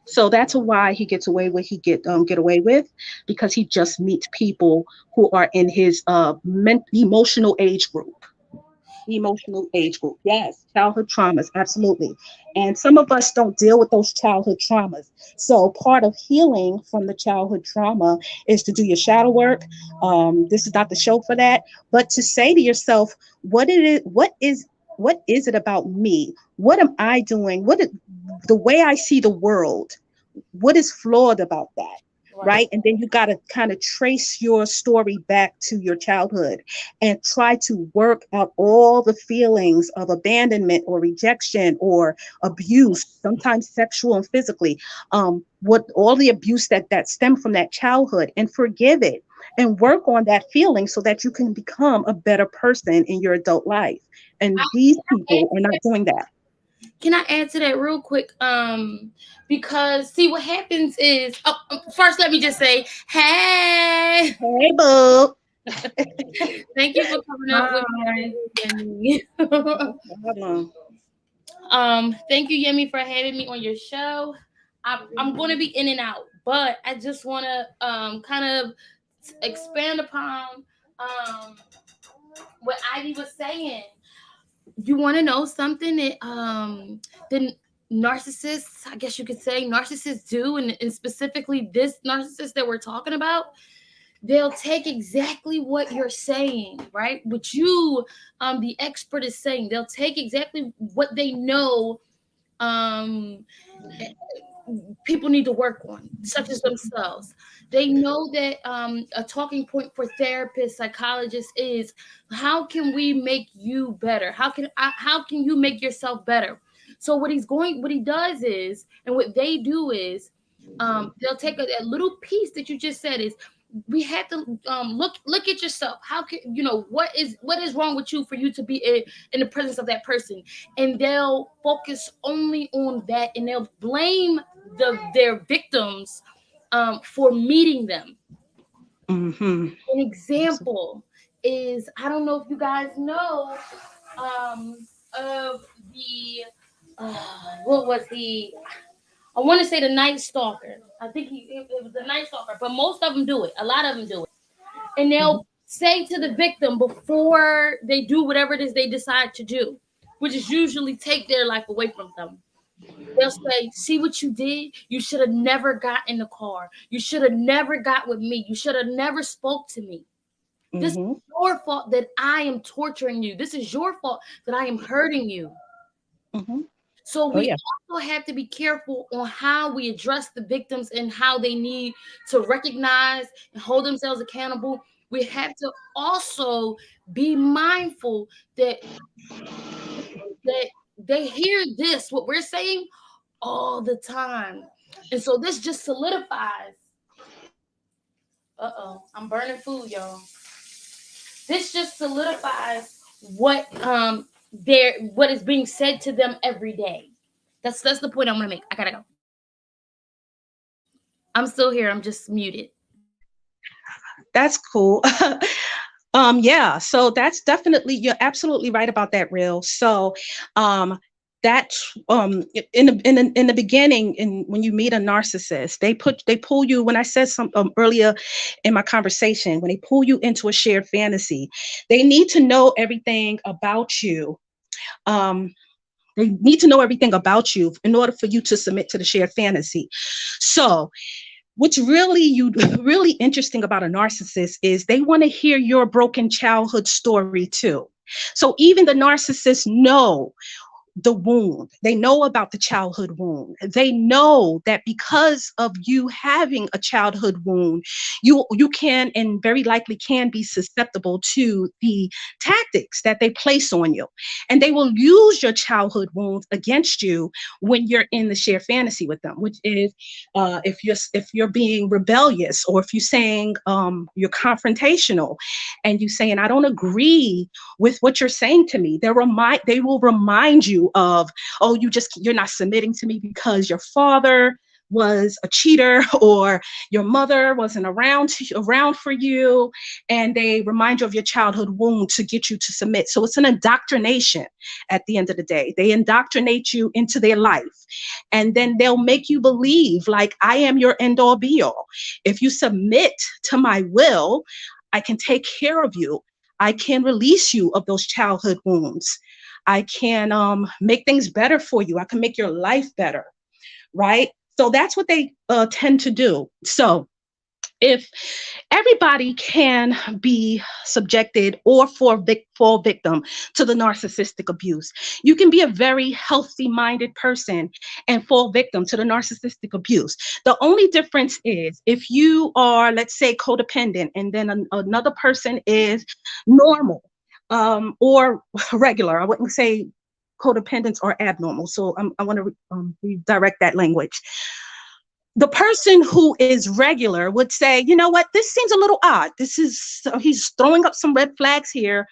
So that's why he gets away with get away with, because he just meets people who are in his emotional age group. Emotional age group. Yes, childhood traumas, absolutely. And some of us don't deal with those childhood traumas. So part of healing from the childhood trauma is to do your shadow work. This is not the show for that, but to say to yourself, what is it about me? What am I doing? The way I see the world? What is flawed about that? Right. And then you got to kind of trace your story back to your childhood and try to work out all the feelings of abandonment or rejection or abuse, sometimes sexual and physically, what all the abuse that stemmed from that childhood, and forgive it and work on that feeling so that you can become a better person in your adult life. And these people are not doing that. Can I add to that real quick? Because see, what happens is, first let me just say, hey, boo. Thank you for coming up with me. Thank you, Yemi, for having me on your show. I'm going to be in and out, but I just want to kind of expand upon what Ivy was saying. You want to know something that the narcissists, I guess you could say, narcissists do, and specifically this narcissist that we're talking about, they'll take exactly what you're saying, right? What you, the expert, is saying. They'll take exactly what they know people need to work on, such as themselves. They know that a talking point for therapists, psychologists is, how can we make you better? How can you make yourself better? So what he does is, and what they do is, they'll take that little piece that you just said is, we have to look at yourself. How can you know what is wrong with you for you to be in the presence of that person? And they'll focus only on that, and they'll blame their victims for meeting them. Mm-hmm. An example is, I don't know if you guys know of the what was the, I want to say the Night Stalker. I think it was the Night Stalker, but most of them do it. A lot of them do it. And they'll say to the victim before they do whatever it is they decide to do, which is usually take their life away from them. They'll say, see what you did? You should have never got in the car. You should have never got with me. You should have never spoke to me. This is your fault that I am torturing you. This is your fault that I am hurting you. So we also have to be careful on how we address the victims and how they need to recognize and hold themselves accountable. We have to also be mindful that they hear this, what we're saying, all the time. And so this just solidifies. I'm burning food, y'all. This just solidifies what is being said to them every day. That's the point I'm gonna make. I gotta go. I'm still here. I'm just muted. That's cool. Yeah, so that's definitely, you're absolutely right about that, Real. So that's in the beginning, when you meet a narcissist, they pull you, when I said some earlier in my conversation, when they pull you into a shared fantasy, they need to know everything about you. They need to know everything about you in order for you to submit to the shared fantasy. So what's really interesting about a narcissist is they want to hear your broken childhood story too. So even the narcissists know the wound. They know about the childhood wound. They know that because of you having a childhood wound, you can and very likely can be susceptible to the tactics that they place on you. And they will use your childhood wounds against you when you're in the shared fantasy with them, which is if you're being rebellious, or if you're saying you're confrontational and you saying, I don't agree with what you're saying to me, they will remind you of, oh, you're not submitting to me because your father was a cheater or your mother wasn't around for you, and they remind you of your childhood wound to get you to submit. So it's an indoctrination at the end of the day. They indoctrinate you into their life, and then they'll make you believe like, I am your end all be all. If you submit to my will, I can take care of you. I can release you of those childhood wounds. I can make things better for you. I can make your life better, right? So that's what they tend to do. So if everybody can be subjected or fall victim to the narcissistic abuse, you can be a very healthy-minded person and fall victim to the narcissistic abuse. The only difference is if you are, let's say, codependent, and then another person is normal or regular. I wouldn't say codependents are abnormal. So I want to redirect that language. The person who is regular would say, you know what, this seems a little odd. He's throwing up some red flags here.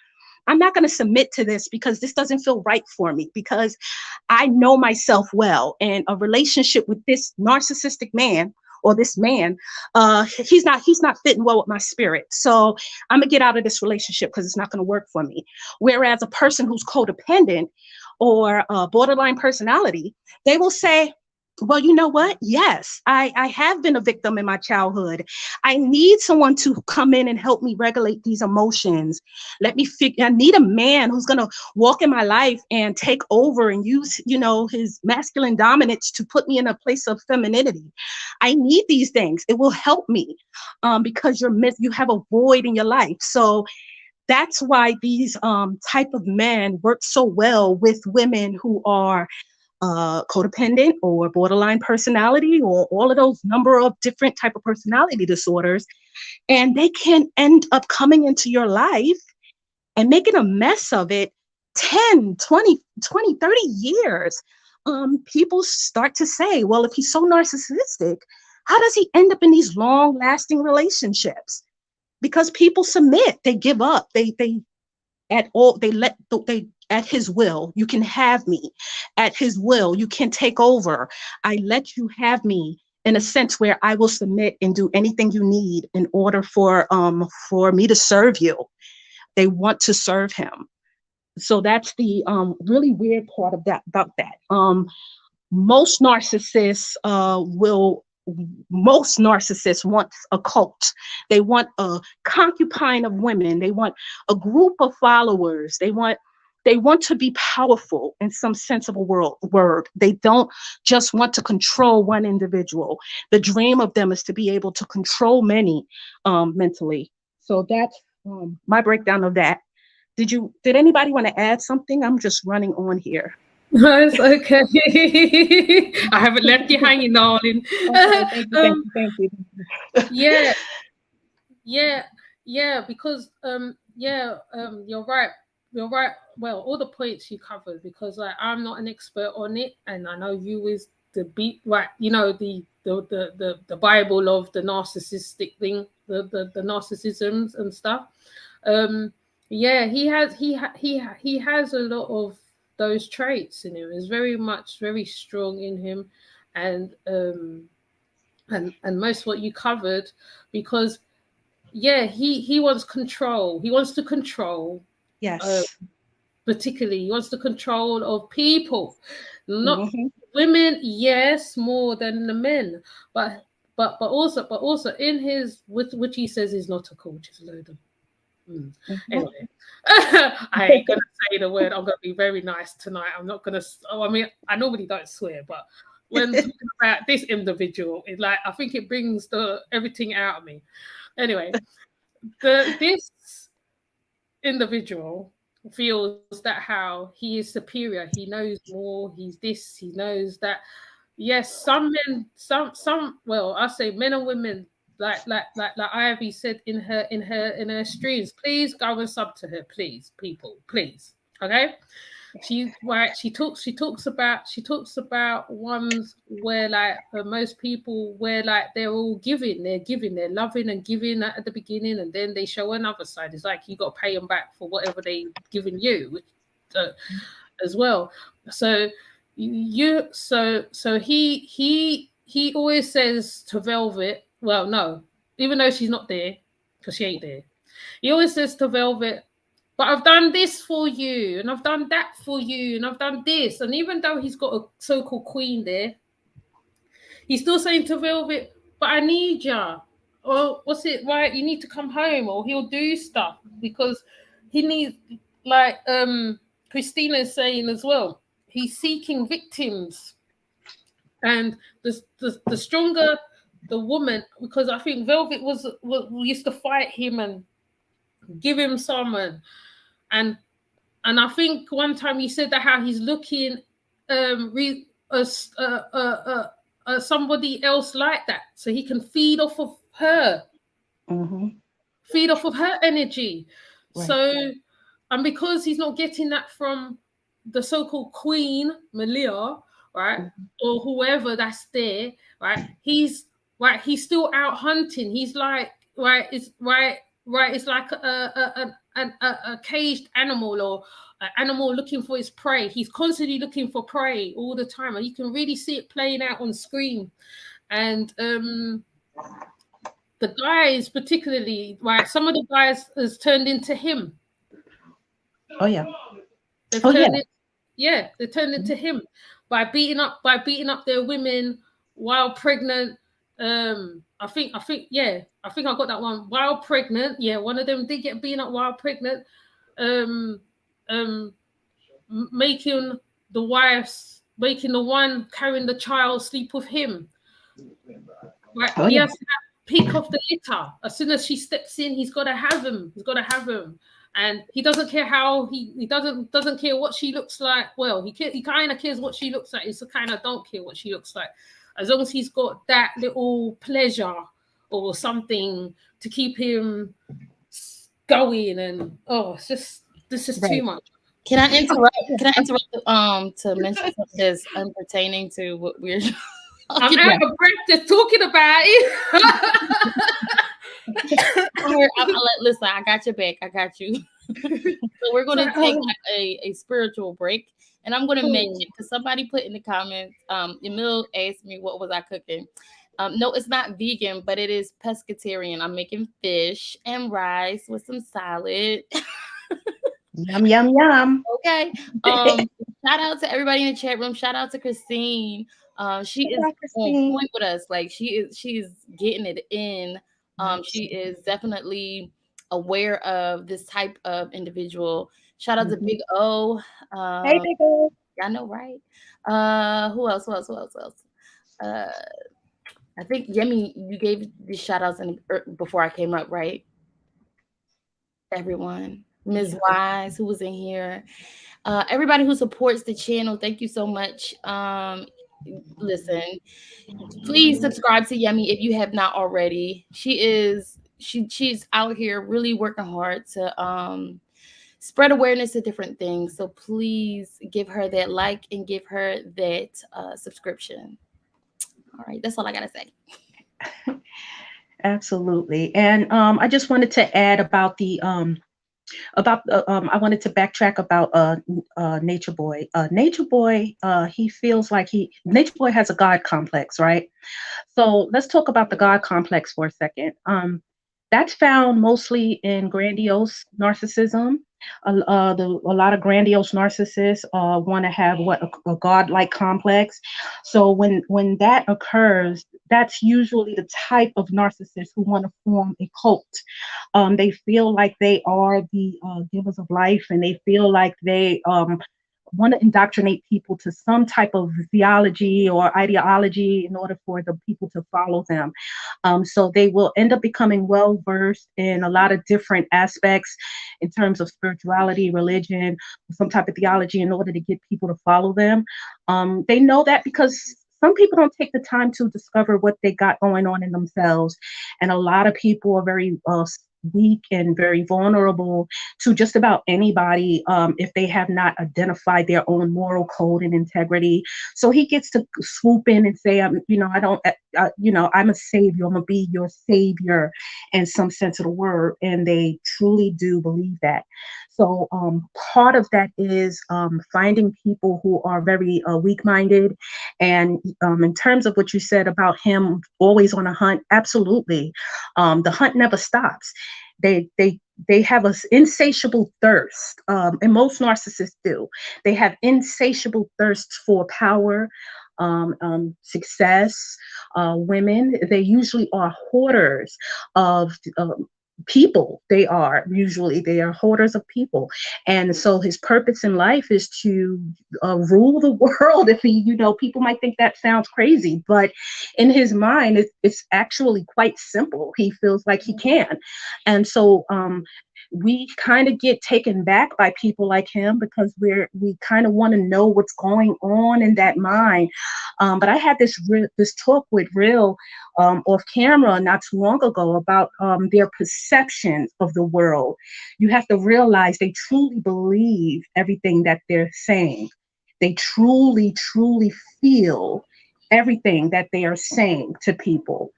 I'm not going to submit to this because this doesn't feel right for me, because I know myself well. And a relationship with this narcissistic man or this man, he's not fitting well with my spirit. So I'm gonna get out of this relationship because it's not going to work for me. Whereas a person who's codependent or borderline personality, they will say, well, you know what? Yes, I have been a victim in my childhood. I need someone to come in and help me regulate these emotions. I need a man who's going to walk in my life and take over and use, his masculine dominance to put me in a place of femininity. I need these things. It will help me because you have a void in your life. So that's why these type of men work so well with women who are codependent or borderline personality or all of those number of different type of personality disorders. And they can end up coming into your life and making a mess of it 10, 20, 30 years. People start to say, well, if he's so narcissistic, How does he end up in these long lasting relationships? Because people submit, they give up, they at his will, you can have me. At his will, you can take over. I let you have me in a sense where I will submit and do anything you need in order for me to serve you. They want to serve him. So that's the really weird part of that about that. Most narcissists want a cult. They want a concubine of women. They want a group of followers. They want to be powerful in some sensible word. They don't just want to control one individual. The dream of them is to be able to control many mentally. So that's my breakdown of that. Did anybody want to add something? I'm just running on here. No, it's okay. I haven't left you hanging, darling. Okay, thank you. Yeah, because you're right. Well, all the points you covered, because I'm not an expert on it, and I know you is the right. You know the Bible of the narcissistic thing, the narcissisms and stuff. Yeah, he has a lot of those traits in him. Is very strong in him, and most what you covered, because he wants control. He wants to control. Yes. Particularly, he wants the control of people, not women. Yes, more than the men, but also in his, which he says is not a culture, is a load of. Anyway, I ain't gonna say the word. I'm gonna be very nice tonight. I'm not gonna. I mean, I normally don't swear, but when talking about this individual, it I think it brings everything out of me. Anyway, this individual feels that how he is superior. He knows more. He's this. He knows that. Yes, some men, some. Well, I say men and women. Like Ivy said in her streams, please go and sub to her, please, people, please. Okay, she talks about ones where most people where they're all they're loving and giving at the beginning, and then they show another side. It's like you got to pay them back for whatever they've given you, as well. So he always says to Velvet. Well, no, even though she's not there, because she ain't there. He always says to Velvet, but I've done this for you, and I've done that for you, and I've done this. And even though he's got a so-called queen there, he's still saying to Velvet, but I need ya. Or what's it, right? You need to come home, or he'll do stuff because he needs, Christina is saying as well, he's seeking victims. And the stronger the woman, because I think Velvet was used to fight him and give him some, and I think one time he said that how he's looking somebody else like that, so he can feed off of her, feed off of her energy. Right. So, and because he's not getting that from the so-called queen Malia, right, or whoever that's there, right, he's still out hunting. He's like, it's like a caged animal, or an animal looking for its prey. He's constantly looking for prey all the time, and you can really see it playing out on screen. And the guys, particularly, right, some of the guys has turned into him. Oh yeah. They've turned into him by beating up their women while pregnant. I think I got that one. While pregnant, one of them did get beaten up while pregnant. Making the one carrying the child sleep with him. Right, he has to pick off the litter. As soon as she steps in, he's got to have him. And he doesn't care how he doesn't care what she looks like. Well, he kind of cares what she looks like. It's kind of don't care what she looks like. As long as he's got that little pleasure or something to keep him going, and this is too much. Can I interrupt? To mention something that's unpertaining to what we're I'm out of breath just talking about it. Listen, I got your back. I got you. So we're going to take like a spiritual break. And I'm going to mention, because somebody put in the comments, Emil asked me what was I cooking. No, it's not vegan, but it is pescatarian. I'm making fish and rice with some salad. Yum, yum, yum. Okay. Shout out to everybody in the chat room. Shout out to Christine. She is on point with us. Like she is getting it in. She is definitely aware of this type of individual. Shout out to Big O. Hey, Big O. I know, right? Who else? I think Yemi, you gave the shout outs before I came up, right? Everyone. Ms. Wise, who was in here. Everybody who supports the channel, thank you so much. Listen, please subscribe to Yemi if you have not already. She's out here really working hard to spread awareness to different things. So please give her that like and give her that subscription. All right, that's all I gotta say. Absolutely. And I just wanted to add about the I wanted to backtrack about Nature Boy. Nature Boy, he feels like Nature Boy has a God complex, right? So let's talk about the God complex for a second. That's found mostly in grandiose narcissism. A lot of grandiose narcissists want to have a godlike complex. So when that occurs, that's usually the type of narcissist who want to form a cult. They feel like they are the givers of life, and they feel like they want to indoctrinate people to some type of theology or ideology in order for the people to follow them. So they will end up becoming well versed in a lot of different aspects in terms of spirituality, religion, some type of theology in order to get people to follow them. They know that because some people don't take the time to discover what they got going on in themselves. And a lot of people are very weak and very vulnerable to just about anybody if they have not identified their own moral code and integrity. So he gets to swoop in and say, I'm a savior. I'm gonna be your savior in some sense of the word, and they truly do believe that. So part of that is finding people who are very weak-minded. And in terms of what you said about him always on a hunt, absolutely. The hunt never stops. They have an insatiable thirst, and most narcissists do. They have insatiable thirst for power, success, women. They usually are hoarders of people. They are hoarders of people. And so his purpose in life is to rule the world. If he, people might think that sounds crazy, but in his mind, it's actually quite simple. He feels like he can. And so we kind of get taken back by people like him because we kind of want to know what's going on in that mind. But I had this talk with Real off camera not too long ago about their perceptions of the world. You have to realize they truly believe everything that they're saying. They truly, truly feel everything that they are saying to people.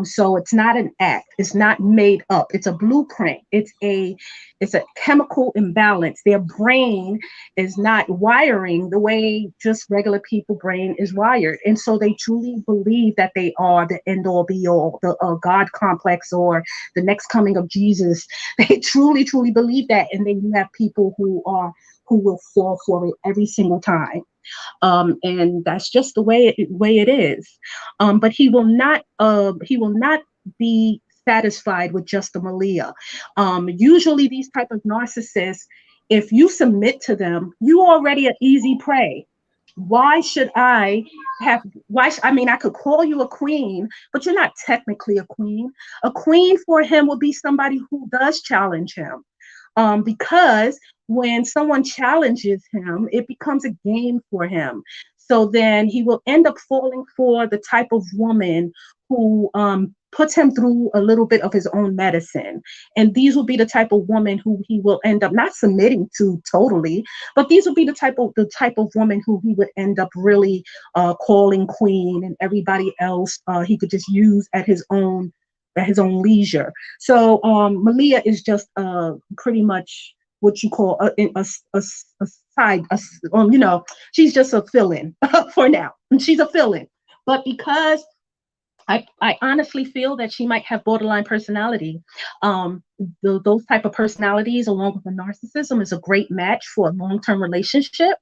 So it's not an act. It's not made up. It's a blueprint. It's a chemical imbalance. Their brain is not wiring the way just regular people brain is wired. And so they truly believe that they are the end all be all, the God complex or the next coming of Jesus. They truly, truly believe that. And then you have people who will fall for it every single time. And that's just the way it is. But he will not be satisfied with just the Malia. Usually these type of narcissists, if you submit to them, you already an easy prey. I could call you a queen, but you're not technically a queen. A queen for him would be somebody who does challenge him. Because when someone challenges him, it becomes a game for him. So then he will end up falling for the type of woman who puts him through a little bit of his own medicine. And these will be the type of woman who he will end up not submitting to totally, but these will be the type of woman who he would end up really calling queen, and everybody else he could just use at his own leisure. So Malia is just pretty much what you call a side, she's just a fill-in for now. She's a fill-in. But because I honestly feel that she might have borderline personality. Those type of personalities, along with the narcissism, is a great match for a long-term relationship,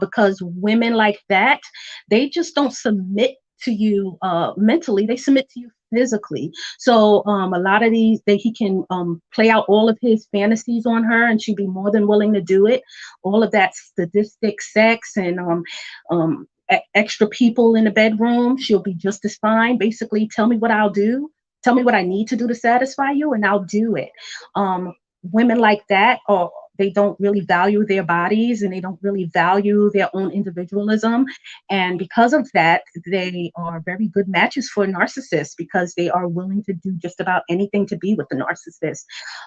because women like that, they just don't submit to you mentally; they submit to you physically. So a lot of these, he can play out all of his fantasies on her, and she'd be more than willing to do it. All of that sadistic sex and extra people in the bedroom, she'll be just as fine. Basically, tell me what I'll do, tell me what I need to do to satisfy you, and I'll do it. Women like that, they don't really value their bodies, and they don't really value their own individualism. And because of that, they are very good matches for narcissists, because they are willing to do just about anything to be with the narcissist,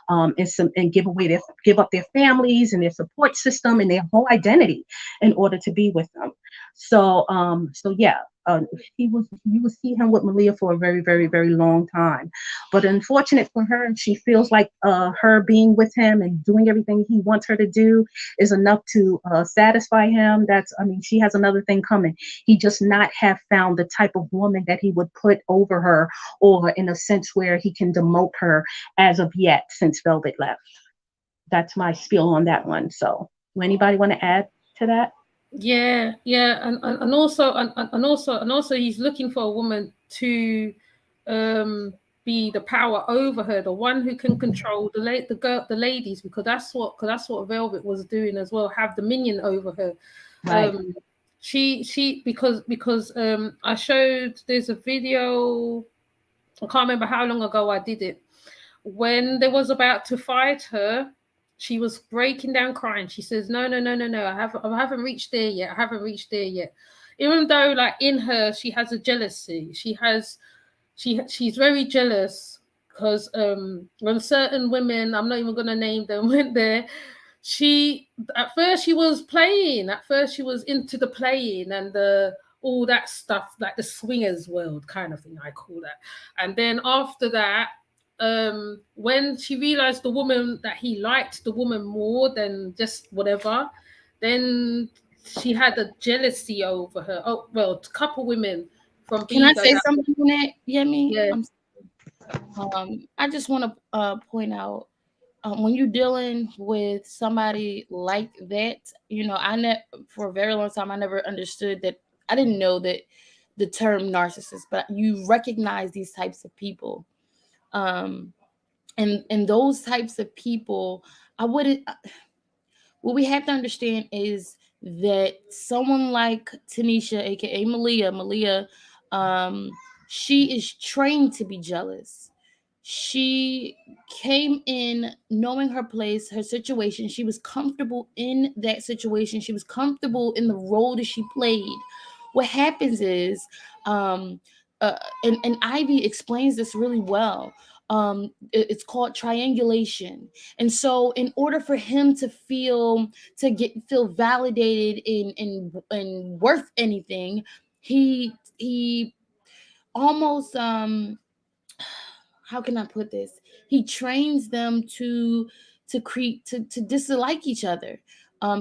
and give up their families and their support system and their whole identity in order to be with them. So yeah, you will see him with Malia for a very, very, very long time. But unfortunate for her, she feels like her being with him and doing everything he wants her to do is enough to satisfy him. She has another thing coming. He just not have found the type of woman that he would put over her, or in a sense where he can demote her as of yet, since Velvet left. That's my spiel on that one. So anybody want to add to that? Yeah, and also he's looking for a woman to be the power over her, the one who can control the ladies, because that's what Velvet was doing as well, have dominion over her. Right. Because I showed, there's a video, I can't remember how long ago I did it, when they was about to fight her. She was breaking down crying. She says, no, I haven't reached there yet. I haven't reached there yet. Even though, like, in her, she has a jealousy. She's very jealous, because when certain women, I'm not even going to name them, went there, at first she was playing. At first she was into the playing and all that stuff, like the swingers world kind of thing, I call that. And then after that, when she realized the woman that he liked, the woman more than just whatever, then she had a jealousy over her. Oh, well, a couple women from Can I Bigo. say something on that, Yemi? Yeah. I just want to point out, when you're dealing with somebody like that, for a very long time, I never understood that. I didn't know that the term narcissist, but you recognize these types of people. And those types of people, what we have to understand is that someone like Tanisha, aka Malia, she is trained to be jealous. She came in knowing her place, her situation. She was comfortable in that situation. She was comfortable in the role that she played. What happens is, and Ivy explains this really well. It's called triangulation. And so in order for him to feel validated in worth anything, he almost how can I put this? He trains them to dislike each other.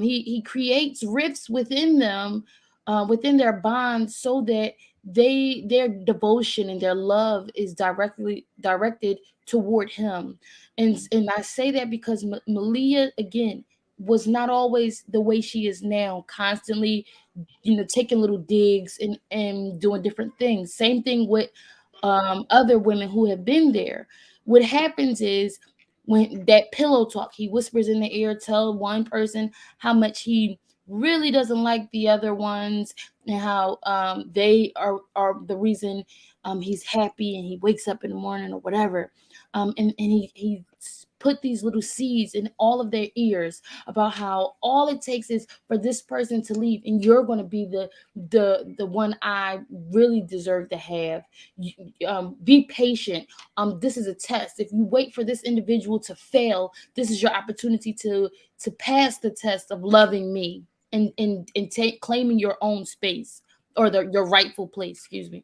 He creates rifts within them, within their bonds, so that their devotion and their love is directed toward him. And I say that because Malia, again, was not always the way she is now, constantly, taking little digs and doing different things. Same thing with other women who have been there. What happens is, when that pillow talk, he whispers in the ear, tell one person how much he really doesn't like the other ones, and how they are the reason he's happy and he wakes up in the morning or whatever. And he put these little seeds in all of their ears about how all it takes is for this person to leave, and you're going to be the one I really deserve to have. Be patient. This is a test. If you wait for this individual to fail, this is your opportunity to pass the test of loving me and claiming your own space, or your rightful place. Excuse me.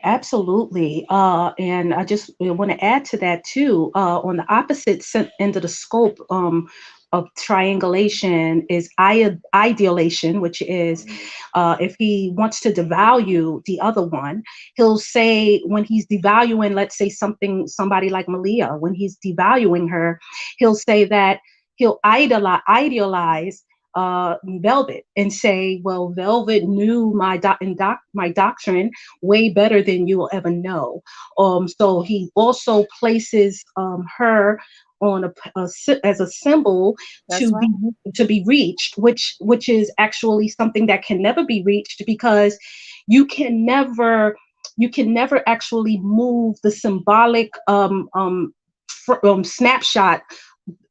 Absolutely. And I just want to add to that too. On the opposite end of the scope of triangulation is idealation, which is if he wants to devalue the other one, he'll say, when he's devaluing, let's say somebody like Malia, when he's devaluing her, he'll say that he'll idealize Velvet and say, well, Velvet knew my doctrine way better than you will ever know. So he also places her on as a symbol to be reached, which is actually something that can never be reached, because you can never actually move the symbolic snapshot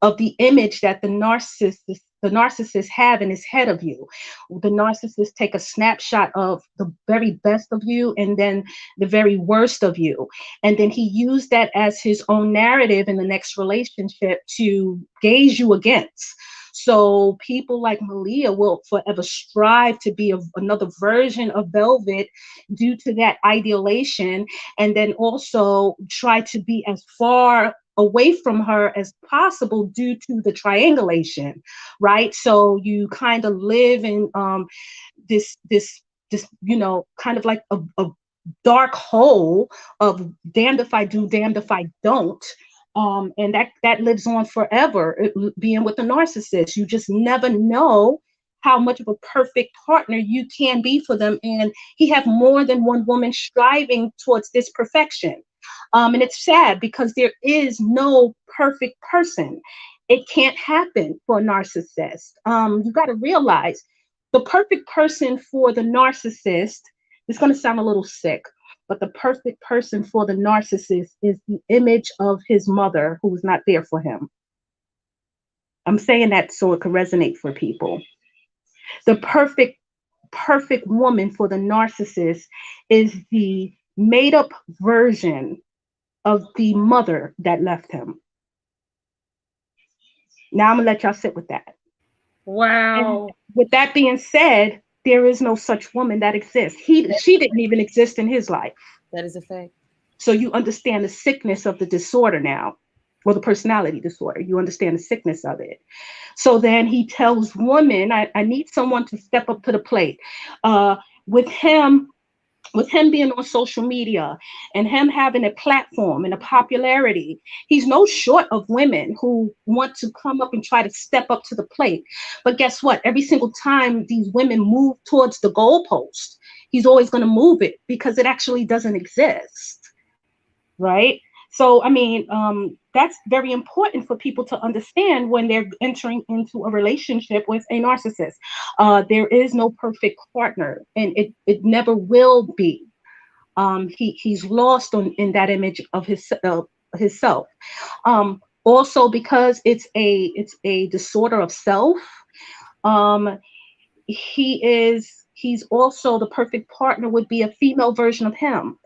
of the image that the narcissist have in his head of you. The narcissist take a snapshot of the very best of you and then the very worst of you. And then he used that as his own narrative in the next relationship to gauge you against. So people like Malia will forever strive to be another version of Velvet due to that idealization, and then also try to be as far away from her as possible due to the triangulation, right? So you kind of live in this kind of like a dark hole of damned if I do, damned if I don't. And that lives on forever, being with a narcissist. You just never know how much of a perfect partner you can be for them. And he have more than one woman striving towards this perfection. And it's sad because there is no perfect person. It can't happen for a narcissist. You got to realize the perfect person for the narcissist, it's going to sound a little sick, but the perfect person for the narcissist is the image of his mother who was not there for him. I'm saying that so it can resonate for people. The perfect woman for the narcissist is the made up version of the mother that left him. Now I'm gonna let y'all sit with that. Wow. And with that being said, there is no such woman that exists. She didn't even exist in his life. That is a fact. So you understand the sickness of the disorder now, or the personality disorder. You understand the sickness of it. So then he tells women, I need someone to step up to the plate. With him being on social media and him having a platform and a popularity, he's no short of women who want to come up and try to step up to the plate. But guess what? Every single time these women move towards the goalpost, he's always going to move it because it actually doesn't exist, right? So, I mean, that's very important for people to understand when they're entering into a relationship with a narcissist. There is no perfect partner, and it never will be. He's lost in that image of himself. Also, because it's a disorder of self. He's also the perfect partner would be a female version of him.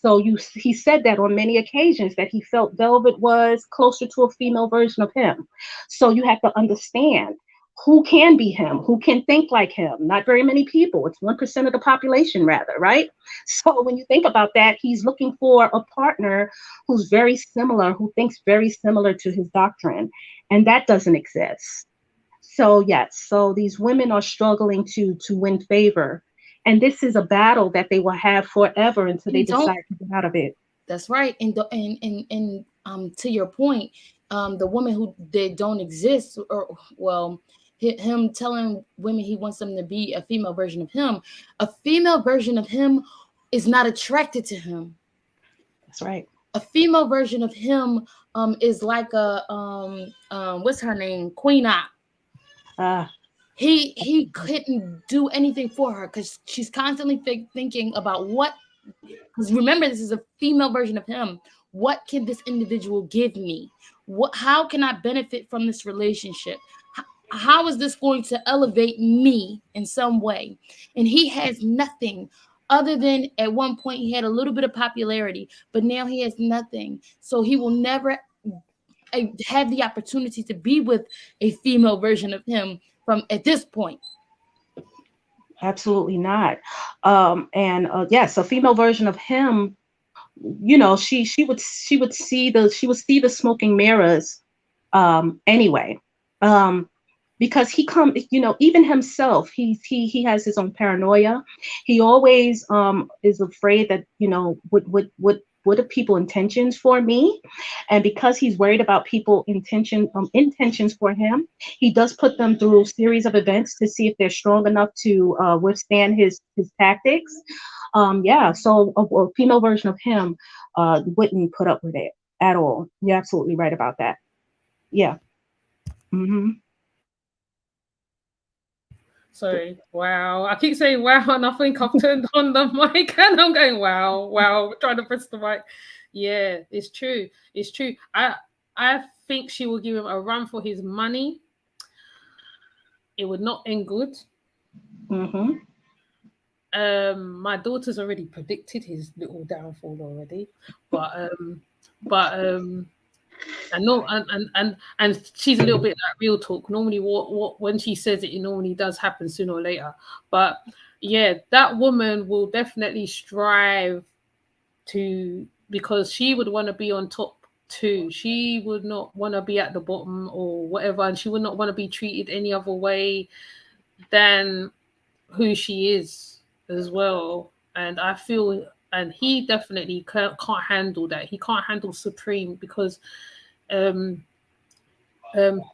So he said that on many occasions that he felt Velvet was closer to a female version of him. So you have to understand who can be him, who can think like him. Not very many people. It's 1% of the population, rather, right? So when you think about that, he's looking for a partner who's very similar, who thinks very similar to his doctrine, and that doesn't exist. So yes, so these women are struggling to win favor. And this is a battle that they will have forever until they decide to get out of it. That's right. And to your point, the women who they don't exist, or well, him telling women he wants them to be a female version of him. A female version of him is not attracted to him. That's right. A female version of him is like a what's her name? Queen Eye. He couldn't do anything for her because she's constantly thinking about what, because remember, this is a female version of him. what can this individual give me? How can I benefit from this relationship? How is this going to elevate me in some way? And he has nothing other than at one point he had a little bit of popularity, but now he has nothing. So he will never have the opportunity to be with a female version of him from at this point. Absolutely not. Yes, a female version of him, she would see the smoking mirrors anyway. Because he even himself, he has his own paranoia. He always is afraid that, what are people intentions for me? And because he's worried about people intentions for him, he does put them through a series of events to see if they're strong enough to withstand his tactics. So a female version of him wouldn't put up with it at all. You're absolutely right about that. Yeah. Mm-hmm. Sorry, wow. I keep saying wow, and I think I've turned on the mic and I'm going, wow, trying to press the mic. Yeah, it's true. It's true. I think she will give him a run for his money. It would not end good. Mm-hmm. My daughter's already predicted his little downfall already, and she's a little bit like real talk. Normally, what when she says it normally does happen sooner or later. But yeah, that woman will definitely strive to, because she would want to be on top too. She would not want to be at the bottom or whatever, and she would not want to be treated any other way than who she is as well. And I feel, and he definitely can't handle that. He can't handle Supreme because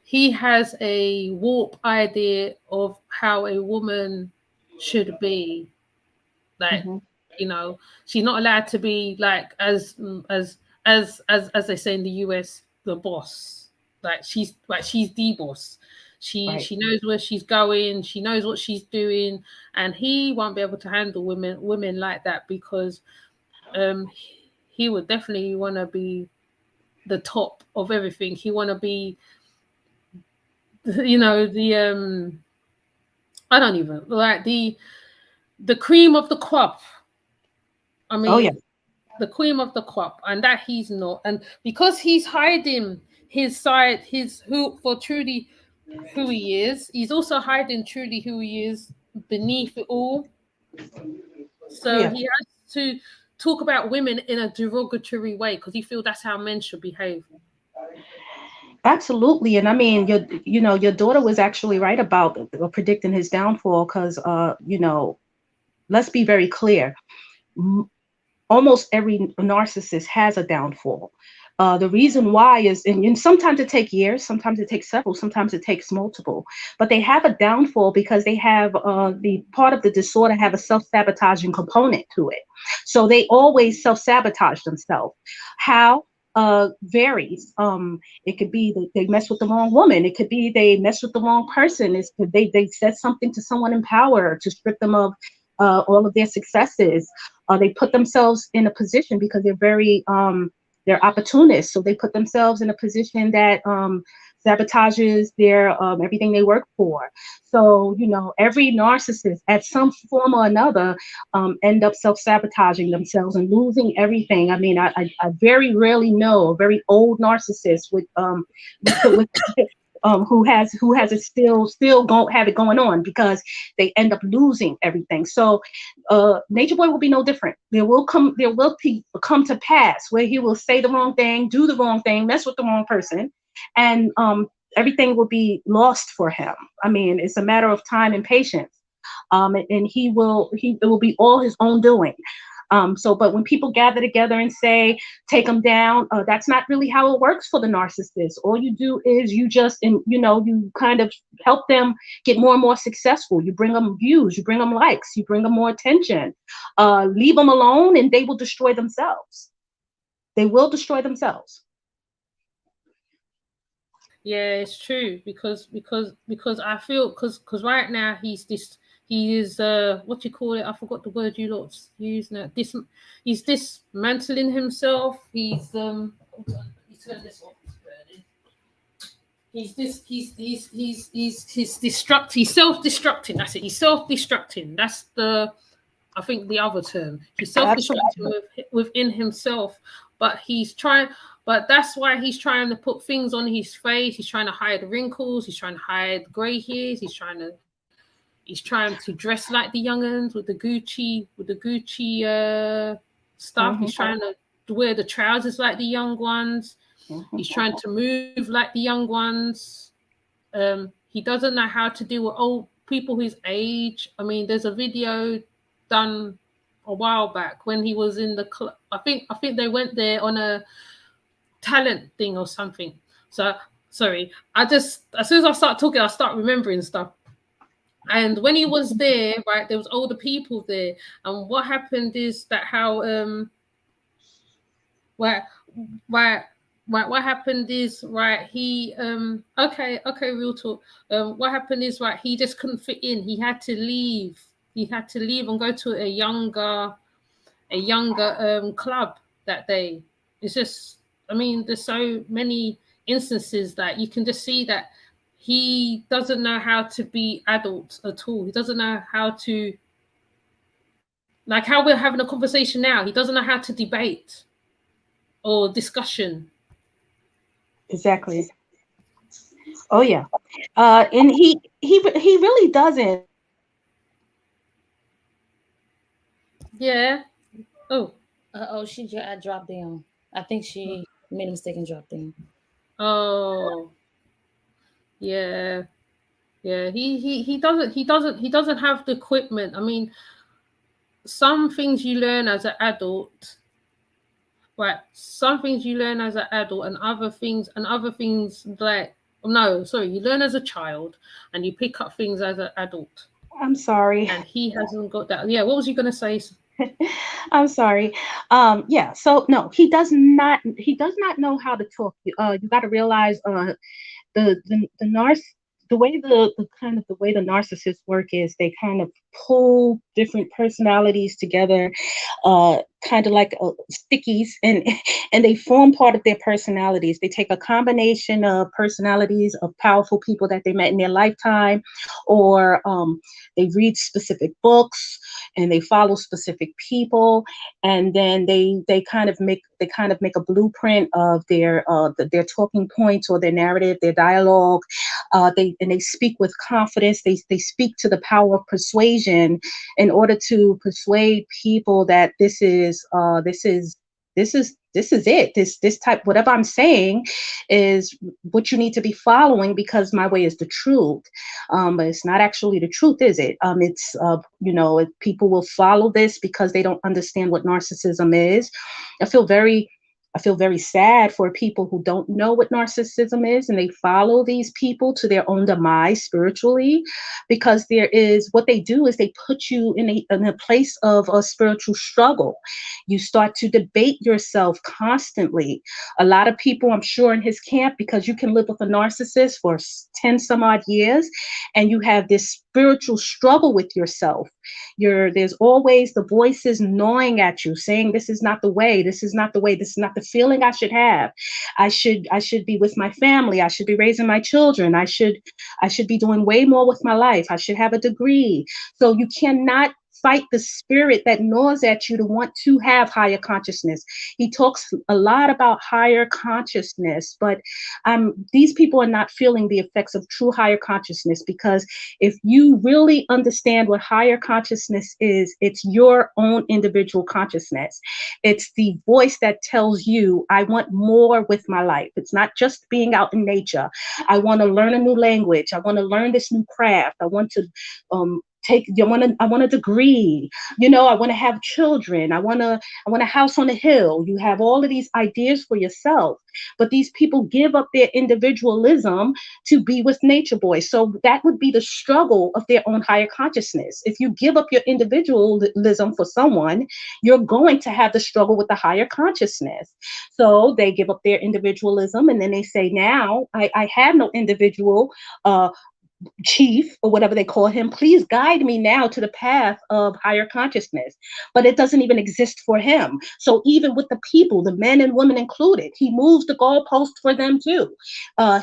he has a warped idea of how a woman should be. Like, she's not allowed to be like as they say in the US, the boss. Like she's the boss. She knows where she's going. She knows what she's doing, and he won't be able to handle women like that because he would definitely want to be the top of everything. He want to be, I don't even like the cream of the crop. I mean, the cream of the crop, and that he's not, and because he's hiding his side, who he is, he's also hiding truly who he is beneath it all. So he has to talk about women in a derogatory way because he feels that's how men should behave. Absolutely. And I mean, your daughter was actually right about predicting his downfall because, let's be very clear. Almost every narcissist has a downfall. The reason why is, and sometimes it takes years, sometimes it takes several, sometimes it takes multiple, but they have a downfall because they have the part of the disorder have a self-sabotaging component to it. So they always self-sabotage themselves. How? Varies. It could be that they mess with the wrong woman. It could be they mess with the wrong person. It's they said something to someone in power to strip them of all of their successes. They put themselves in a position because they're very they're opportunists. So they put themselves in a position that sabotages their everything they work for. So, every narcissist at some form or another end up self-sabotaging themselves and losing everything. I mean, I very rarely know a very old narcissist with who has it still have it going on because they end up losing everything. So Nature Boy will be no different. There will come to pass where he will say the wrong thing, do the wrong thing, mess with the wrong person, and everything will be lost for him. I mean, it's a matter of time and patience. And it will be all his own doing. But when people gather together and say, take them down, that's not really how it works for the narcissist. All you do is you kind of help them get more and more successful. You bring them views, you bring them likes, you bring them more attention. Leave them alone and they will destroy themselves. They will destroy themselves. Yeah, it's true because I feel because right now he's he is what do you call it? I forgot the word you lot use now. He's dismantling himself. He's hold on, let me turn this off. He's self-destructing. That's it. He's self-destructing. That's I think the other term. He's self-destructing within himself, but that's why he's trying to put things on his face. He's trying to hide wrinkles. He's trying to hide grey hairs. He's trying to dress like the young'uns with the Gucci stuff. Mm-hmm. He's trying to wear the trousers like the young ones. Mm-hmm. He's trying to move like the young ones. He doesn't know how to deal with old people his age. I mean, there's a video done a while back when he was in the club. I think they went there on a talent thing or something. So sorry, as soon as I start talking, I start remembering stuff. And when he was there, right, there was older people there, and what happened is that what happened is, right, he okay, real talk. What happened is, right, he just couldn't fit in. He had to leave and go to a younger club that day. It's just, I mean, there's so many instances that you can just see that he doesn't know how to be adult at all. He doesn't know how to, like how we're having a conversation now, he doesn't know how to debate or discussion. Exactly. Oh yeah. And he really doesn't. Yeah. Oh. She dropped down. I think she made a mistake and dropped down. Oh. Yeah. Yeah. He doesn't have the equipment. I mean, some things you learn as an adult. Right. Some things you learn as an adult, and other things like, no, sorry, you learn as a child and you pick up things as an adult. I'm sorry. And he hasn't got that. Yeah, what was you going to say? I'm sorry. Yeah, so no, he does not know how to talk. You got to realize the way the narcissists work is they kind of pull different personalities together, kind of like stickies, and they form part of their personalities. They take a combination of personalities of powerful people that they met in their lifetime, or they read specific books and they follow specific people, and then they kind of make a blueprint of their talking points or their narrative, their dialogue. They speak with confidence. They speak to the power of persuasion in order to persuade people that this is it. This type, whatever I'm saying is what you need to be following because my way is the truth. But it's not actually the truth, is it? It's people will follow this because they don't understand what narcissism is. I feel very sad for people who don't know what narcissism is, and they follow these people to their own demise spiritually, because what they do is they put you in a place of a spiritual struggle. You start to debate yourself constantly. A lot of people, I'm sure, in his camp, because you can live with a narcissist for 10 some odd years, and you have this spiritual struggle with yourself. There's always the voices gnawing at you, saying, this is not the way, this is not the way, this is not the feeling I should have. I should be with my family. I should be raising my children. I should be doing way more with my life. I should have a degree. So you cannot fight the spirit that gnaws at you to want to have higher consciousness. He talks a lot about higher consciousness, but these people are not feeling the effects of true higher consciousness, because if you really understand what higher consciousness is, it's your own individual consciousness. It's the voice that tells you, I want more with my life. It's not just being out in nature. I want to learn a new language. I want to learn this new craft. I want to I want a degree, I want to have children. I want a house on a hill. You have all of these ideas for yourself, but these people give up their individualism to be with Nature Boy. So that would be the struggle of their own higher consciousness. If you give up your individualism for someone, you're going to have the struggle with the higher consciousness. So they give up their individualism, and then they say, now I have no individual chief, or whatever they call him, please guide me now to the path of higher consciousness. But it doesn't even exist for him. So even with the people, the men and women included, he moves the goalpost for them too.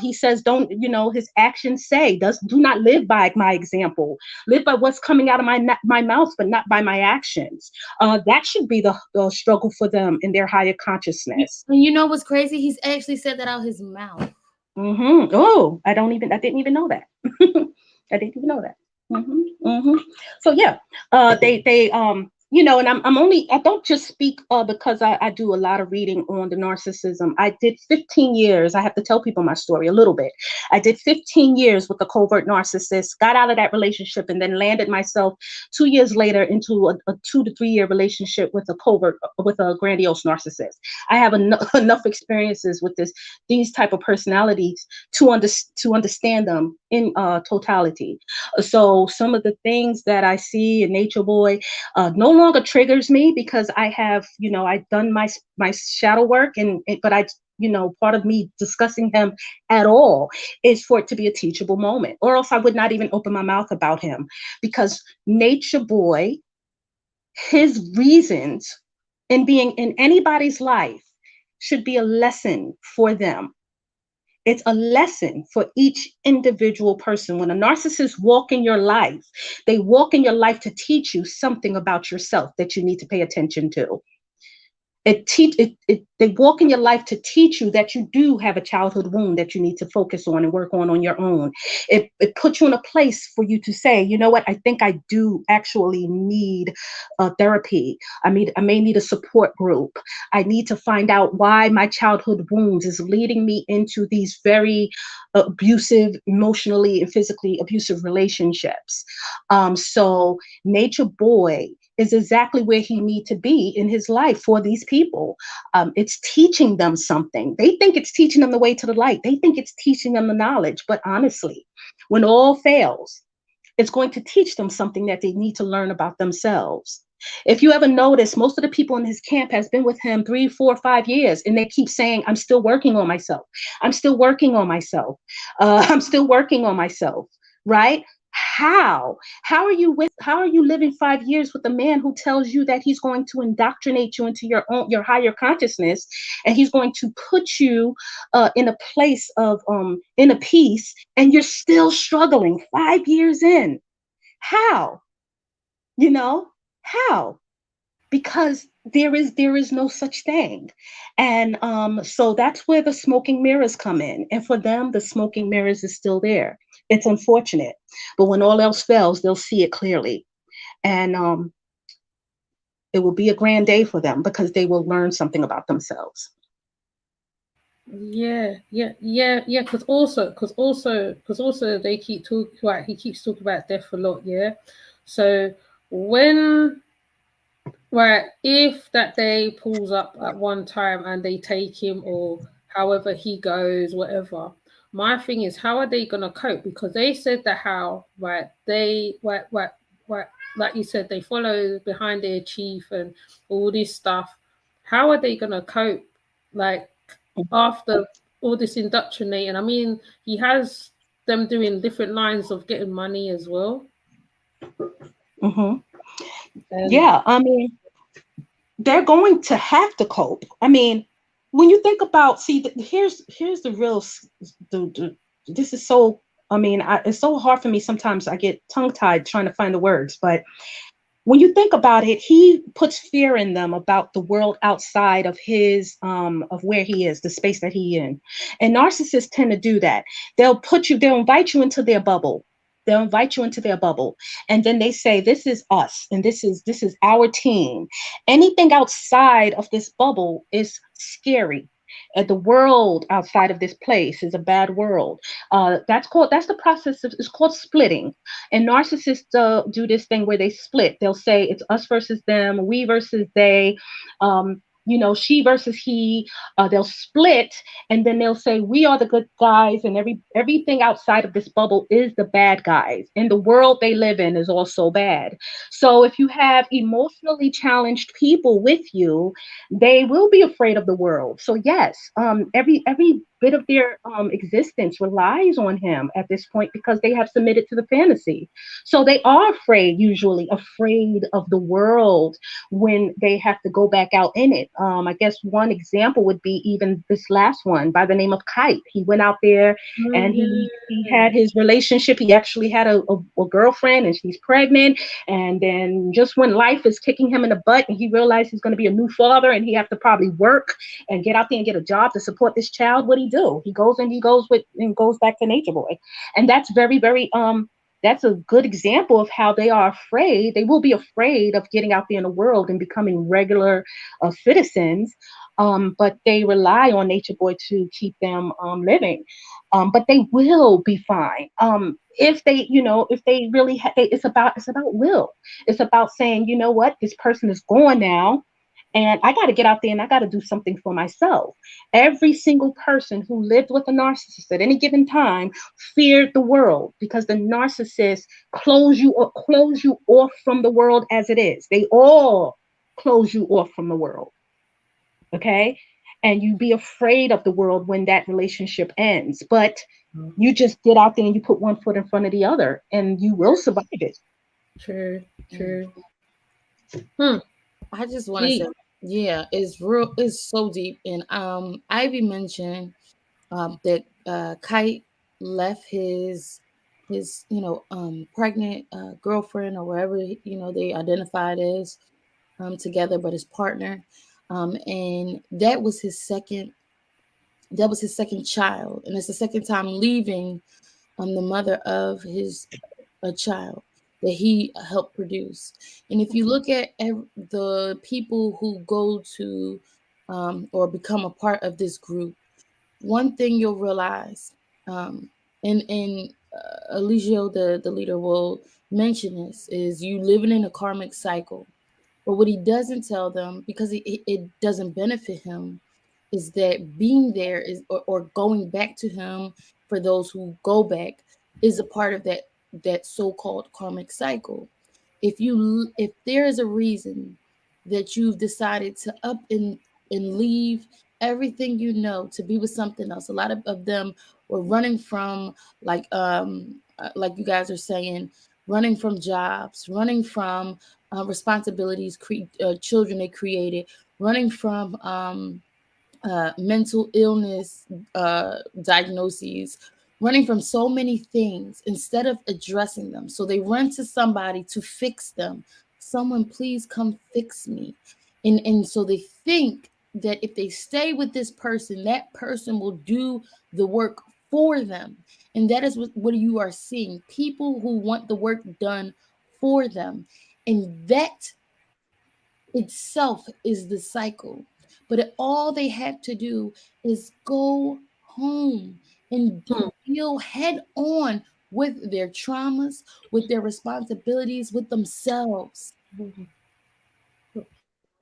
He says, don't, his actions say, do not live by my example. Live by what's coming out of my mouth, but not by my actions. That should be the struggle for them in their higher consciousness. And you know what's crazy? He's actually said that out his mouth. Oh, I didn't even know that. I didn't even know that. So yeah, they and I don't just speak because I do a lot of reading on the narcissism. I did 15 years. I have to tell people my story a little bit. I did 15 years with a covert narcissist, got out of that relationship, and then landed myself 2 years later into a 2 to 3 year relationship with a grandiose narcissist. I have enough experiences with these type of personalities to understand them in totality. So some of the things that I see in Nature Boy no longer triggers me, because I have, I've done my shadow work, but part of me discussing him at all is for it to be a teachable moment, or else I would not even open my mouth about him, because Nature Boy, his reasons in being in anybody's life should be a lesson for them. It's a lesson for each individual person. When a narcissist walk in your life, they walk in your life to teach you something about yourself that you need to pay attention to. They walk in your life to teach you that you do have a childhood wound that you need to focus on and work on your own. It puts you in a place for you to say, you know what, I think I do actually need therapy. I may need a support group. I need to find out why my childhood wounds is leading me into these very abusive, emotionally and physically abusive relationships. So Nature Boy is exactly where he needs to be in his life for these people. It's teaching them something. They think it's teaching them the way to the light. They think it's teaching them the knowledge. But honestly, when all fails, it's going to teach them something that they need to learn about themselves. If you ever notice, most of the people in his camp has been with him 3, 4, 5 years, and they keep saying, I'm still working on myself. I'm still working on myself. I'm still working on myself, right? How are you living 5 years with a man who tells you that he's going to indoctrinate you into your higher consciousness, and he's going to put you in a place of inner peace, and you're still struggling 5 years in? How? How? Because there is no such thing. And so that's where the smoking mirrors come in. And for them, the smoking mirrors is still there. It's unfortunate. But when all else fails, they'll see it clearly. And it will be a grand day for them, because they will learn something about themselves. Yeah. Because also they keep talking. Right, he keeps talking about death a lot. Yeah. So if that day pulls up at one time and they take him, or however he goes, whatever. My thing is, how are they gonna cope? Because they said that like you said, they follow behind their chief and all this stuff. How are they gonna cope? Like after all this indoctrinating, I mean, he has them doing different lines of getting money as well. Yeah, I mean, they're going to have to cope. I mean, when you think about, here's the real, this is so, I mean, it's so hard for me sometimes. I get tongue-tied trying to find the words, but when you think about it, he puts fear in them about the world outside of his, of where he is, the space that he in. And narcissists tend to do that. They'll invite you into their bubble. They'll invite you into their bubble. And then they say, this is us, and this is our team. Anything outside of this bubble is scary. The world outside of this place is a bad world. That's the process it's called splitting. And narcissists do this thing where they split. They'll say it's us versus them, we versus they, she versus he. They'll split, and then they'll say we are the good guys, and everything outside of this bubble is the bad guys, and the world they live in is also bad. So if you have emotionally challenged people with you, they will be afraid of the world. So yes, every bit of their existence relies on him at this point because they have submitted to the fantasy. So they are usually afraid of the world when they have to go back out in it. I guess one example would be even this last one by the name of Kite. He went out there and he had his relationship. He actually had a girlfriend and she's pregnant. And then just when life is kicking him in the butt and he realized he's going to be a new father and he have to probably work and get out there and get a job to support this child, what he do? He goes back to Nature Boy. And that's very, very that's a good example of how they are afraid. They will be afraid of getting out there in the world and becoming regular citizens. But they rely on Nature Boy to keep them living. But they will be fine. If they really, it's about will. It's about saying, you know what, this person is gone now. And I got to get out there and I got to do something for myself. Every single person who lived with a narcissist at any given time feared the world because the narcissist close you off from the world as it is. They all close you off from the world. Okay. And you be afraid of the world when that relationship ends. But you just get out there and you put one foot in front of the other and you will survive it. True. I just want to say, yeah, it's so deep. And Ivy mentioned that Kite left his pregnant girlfriend or wherever they identified as together, but his partner, and that was his second child, and it's the second time leaving the mother of his child that he helped produce. And if you look at the people who go to or become a part of this group, one thing you'll realize, and Eligio, the leader, will mention this, is you living in a karmic cycle. But what he doesn't tell them, because it doesn't benefit him, is that being there is or going back to him, for those who go back, is a part of that so-called karmic cycle. If there is a reason that you've decided to up and leave everything to be with something else, a lot of them were running from like you guys are saying, running from jobs, running from responsibilities, children they created, running from mental illness diagnoses, running from so many things instead of addressing them. So they run to somebody to fix them. Someone, please come fix me. And so they think that if they stay with this person, that person will do the work for them. And that is what you are seeing. People who want the work done for them. And that itself is the cycle. But all they have to do is go home and deal head on with their traumas, with their responsibilities, with themselves.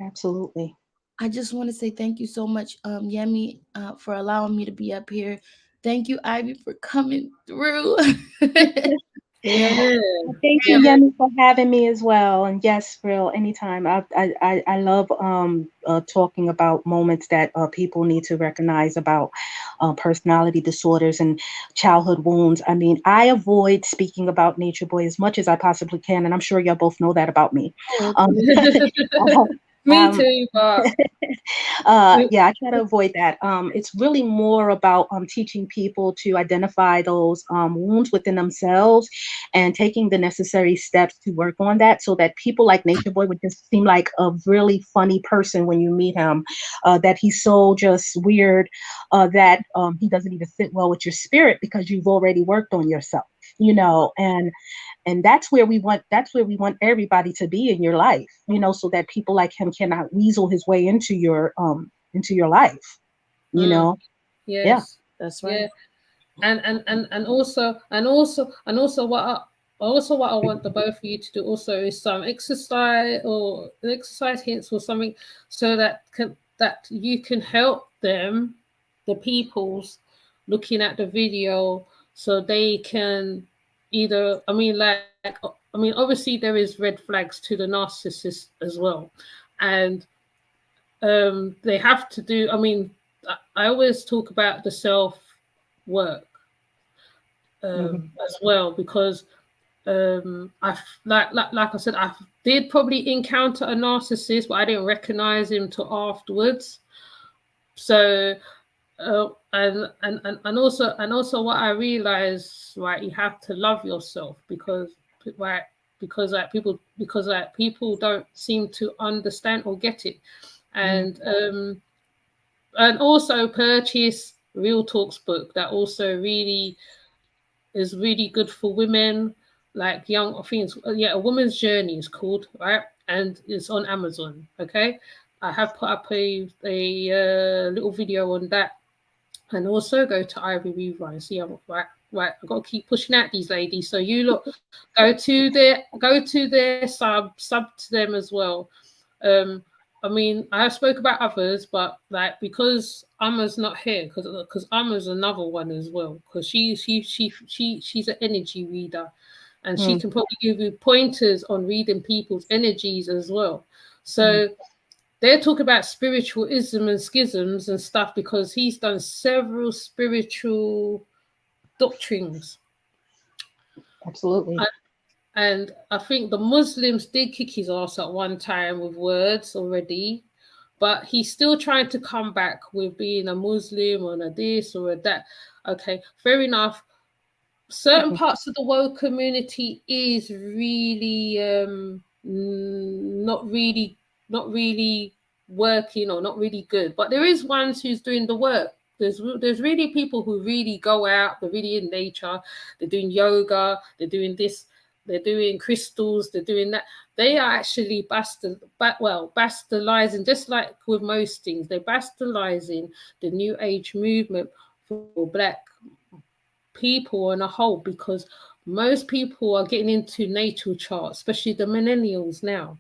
Absolutely. I just want to say thank you so much, Yemi, for allowing me to be up here. Thank you, Ivy, for coming through. Yeah. Thank you, Yemi, for having me as well. And yes, real anytime. I love talking about moments that people need to recognize about personality disorders and childhood wounds. I mean, I avoid speaking about Nature Boy as much as I possibly can, and I'm sure y'all both know that about me. Me too, but yeah, I try to avoid that. It's really more about teaching people to identify those wounds within themselves and taking the necessary steps to work on that, so that people like Nature Boy would just seem like a really funny person when you meet him, that he's so just weird that he doesn't even sit well with your spirit because you've already worked on yourself, and that's where we want everybody to be in your life, so that people like him cannot weasel his way into your life, Yes. Yeah, that's right. Yeah. And also what I want the both of you to do also is some exercise hints or something, so that you can help them, the peoples looking at the video, so they can either, obviously there is red flags to the narcissist as well, and they have to do, I always talk about the self work as well, because I like I said, I did probably encounter a narcissist, but I didn't recognize him till afterwards. So and also what I realized, right, you have to love yourself, because people don't seem to understand or get it, and also purchase Real Talk's book, that also really is really good for women, like young, I think it's, A Woman's Journey is called, right? And it's on Amazon. Okay, I have put up a little video on that, and also go to Ivy ReVined. See, I'm right. I've got to keep pushing out these ladies. So you look, go to their sub to them as well. I mean, I have spoke about others, but like, because Emma's not here, because Emma's another one as well, because she's an energy reader, and she can probably give you pointers on reading people's energies as well. So they're talking about spiritualism and schisms and stuff, because he's done several spiritual doctrines. Absolutely. And I think the Muslims did kick his ass at one time with words already, but he's still trying to come back with being a Muslim or a this or a that. Okay, fair enough. Certain parts of the woke community is really not really working, or not really good. But there is ones who's doing the work. There's really people who really go out, they're really in nature, they're doing yoga, they're doing this, they're doing crystals, they're doing that. They are actually bastardizing, just like with most things, they're bastardizing the New Age movement for Black people on a whole, because most people are getting into natal charts, especially the millennials now.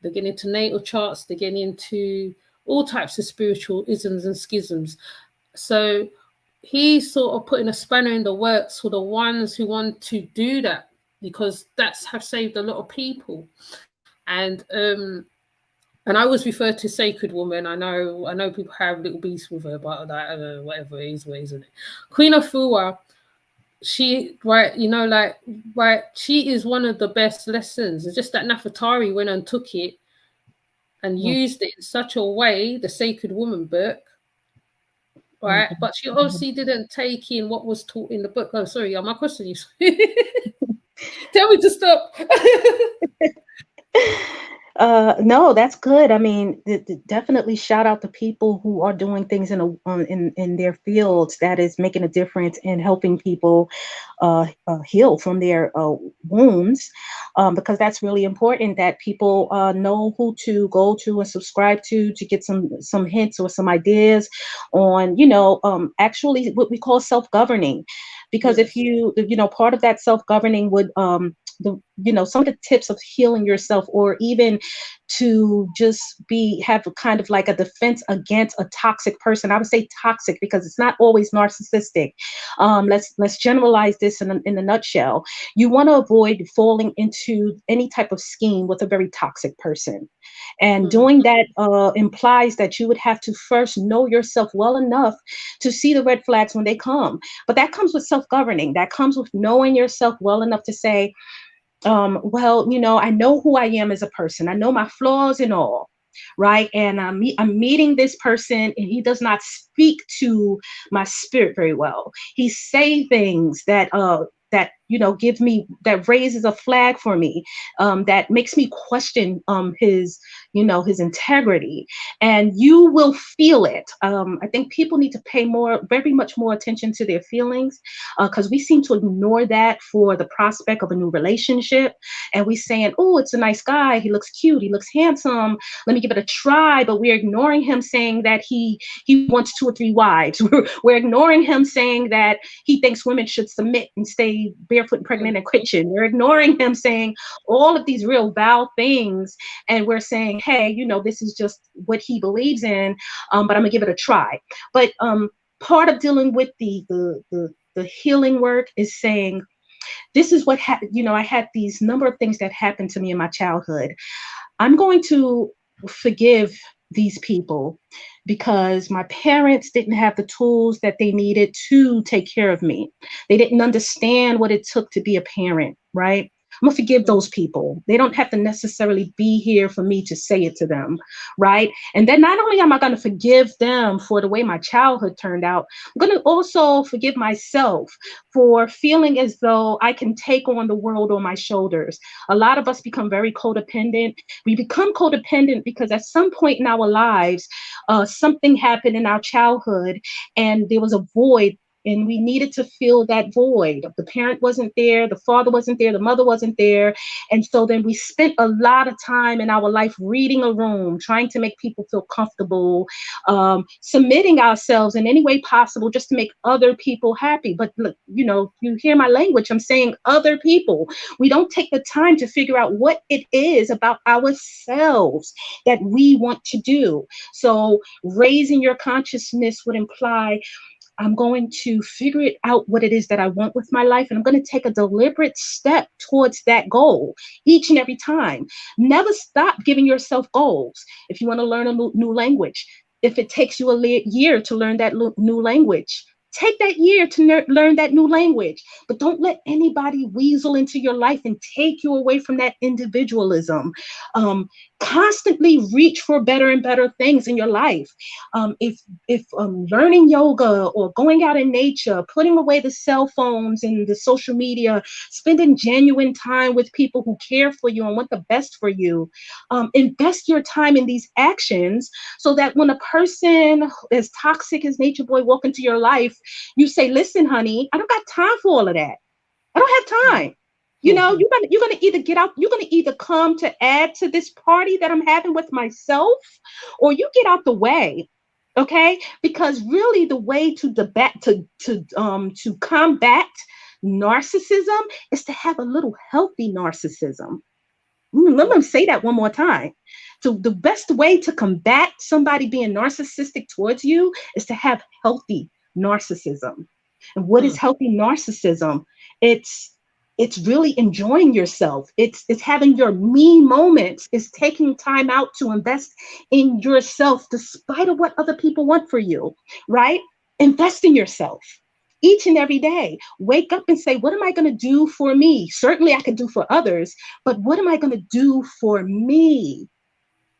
They're getting into natal charts, they're getting into all types of spiritual isms and schisms. So he's sort of putting a spanner in the works for the ones who want to do that, because that's have saved a lot of people. And I always refer to Sacred Woman. I know people have little beefs with her, but that whatever it is, isn't it? Queen Afua, she she is one of the best lessons. It's just that Nefertari went and took it and used it in such a way, the Sacred Woman book, right? But she obviously didn't take in what was taught in the book. Oh, sorry, my question is tell me to stop. No, that's good. I mean, definitely shout out to people who are doing things in their fields that is making a difference in helping people heal from their wounds, because that's really important, that people know who to go to and subscribe to get some hints or some ideas on, actually what we call self-governing. Because if you part of that self-governing would some of the tips of healing yourself, or even to just have kind of like a defense against a toxic person. I would say toxic because it's not always narcissistic. Let's generalize this in a nutshell. You want to avoid falling into any type of scheme with a very toxic person. And doing that implies that you would have to first know yourself well enough to see the red flags when they come. But that comes with self-governing. That comes with knowing yourself well enough to say, well, I know who I am as a person. I know my flaws and all, right? And I'm meeting this person, and he does not speak to my spirit very well. He say things that give me, that raises a flag for me, that makes me question his integrity, and you will feel it. I think people need to pay very much more attention to their feelings, because we seem to ignore that for the prospect of a new relationship, and we saying, oh, it's a nice guy, he looks cute, he looks handsome, let me give it a try, but we're ignoring him saying that he wants 2 or 3 wives. We're ignoring him saying that he thinks women should submit and stay barefoot and pregnant and kitchen. We're ignoring him saying all of these real vile things, and we're saying, hey, this is just what he believes in, but I'm gonna give it a try. But part of dealing with the healing work is saying, this is what happened. I had these number of things that happened to me in my childhood. I'm going to forgive these people because my parents didn't have the tools that they needed to take care of me. They didn't understand what it took to be a parent, right? I'm gonna forgive those people. They don't have to necessarily be here for me to say it to them, right? And then not only am I gonna forgive them for the way my childhood turned out, I'm gonna also forgive myself for feeling as though I can take on the world on my shoulders. A lot of us become very codependent. We become codependent because at some point in our lives, something happened in our childhood and there was a void and we needed to fill that void. The parent wasn't there, the father wasn't there, the mother wasn't there. And so then we spent a lot of time in our life reading a room, trying to make people feel comfortable, submitting ourselves in any way possible just to make other people happy. But look, you know, you hear my language, I'm saying other people. We don't take the time to figure out what it is about ourselves that we want to do. So raising your consciousness would imply I'm going to figure it out what it is that I want with my life. And I'm going to take a deliberate step towards that goal each and every time. Never stop giving yourself goals. If you want to learn a new language, if it takes you a year to learn that new language, take that year to learn that new language, but don't let anybody weasel into your life and take you away from that individualism. Constantly reach for better and better things in your life. If learning yoga or going out in nature, putting away the cell phones and the social media, spending genuine time with people who care for you and want the best for you, invest your time in these actions so that when a person as toxic as Nature Boy walk into your life, you say, listen, honey, I don't got time for all of that. I don't have time. You know, you're gonna either get out, you're gonna either come to add to this party that I'm having with myself, or you get out the way. Okay, because really the way to combat narcissism is to have a little healthy narcissism. Let me say that one more time. So the best way to combat somebody being narcissistic towards you is to have healthy narcissism. And what is healthy narcissism? It's really enjoying yourself. It's having your me moments. It's taking time out to invest in yourself despite of what other people want for you, right? Invest in yourself each and every day. Wake up and say, what am I going to do for me? Certainly I can do for others, but what am I going to do for me?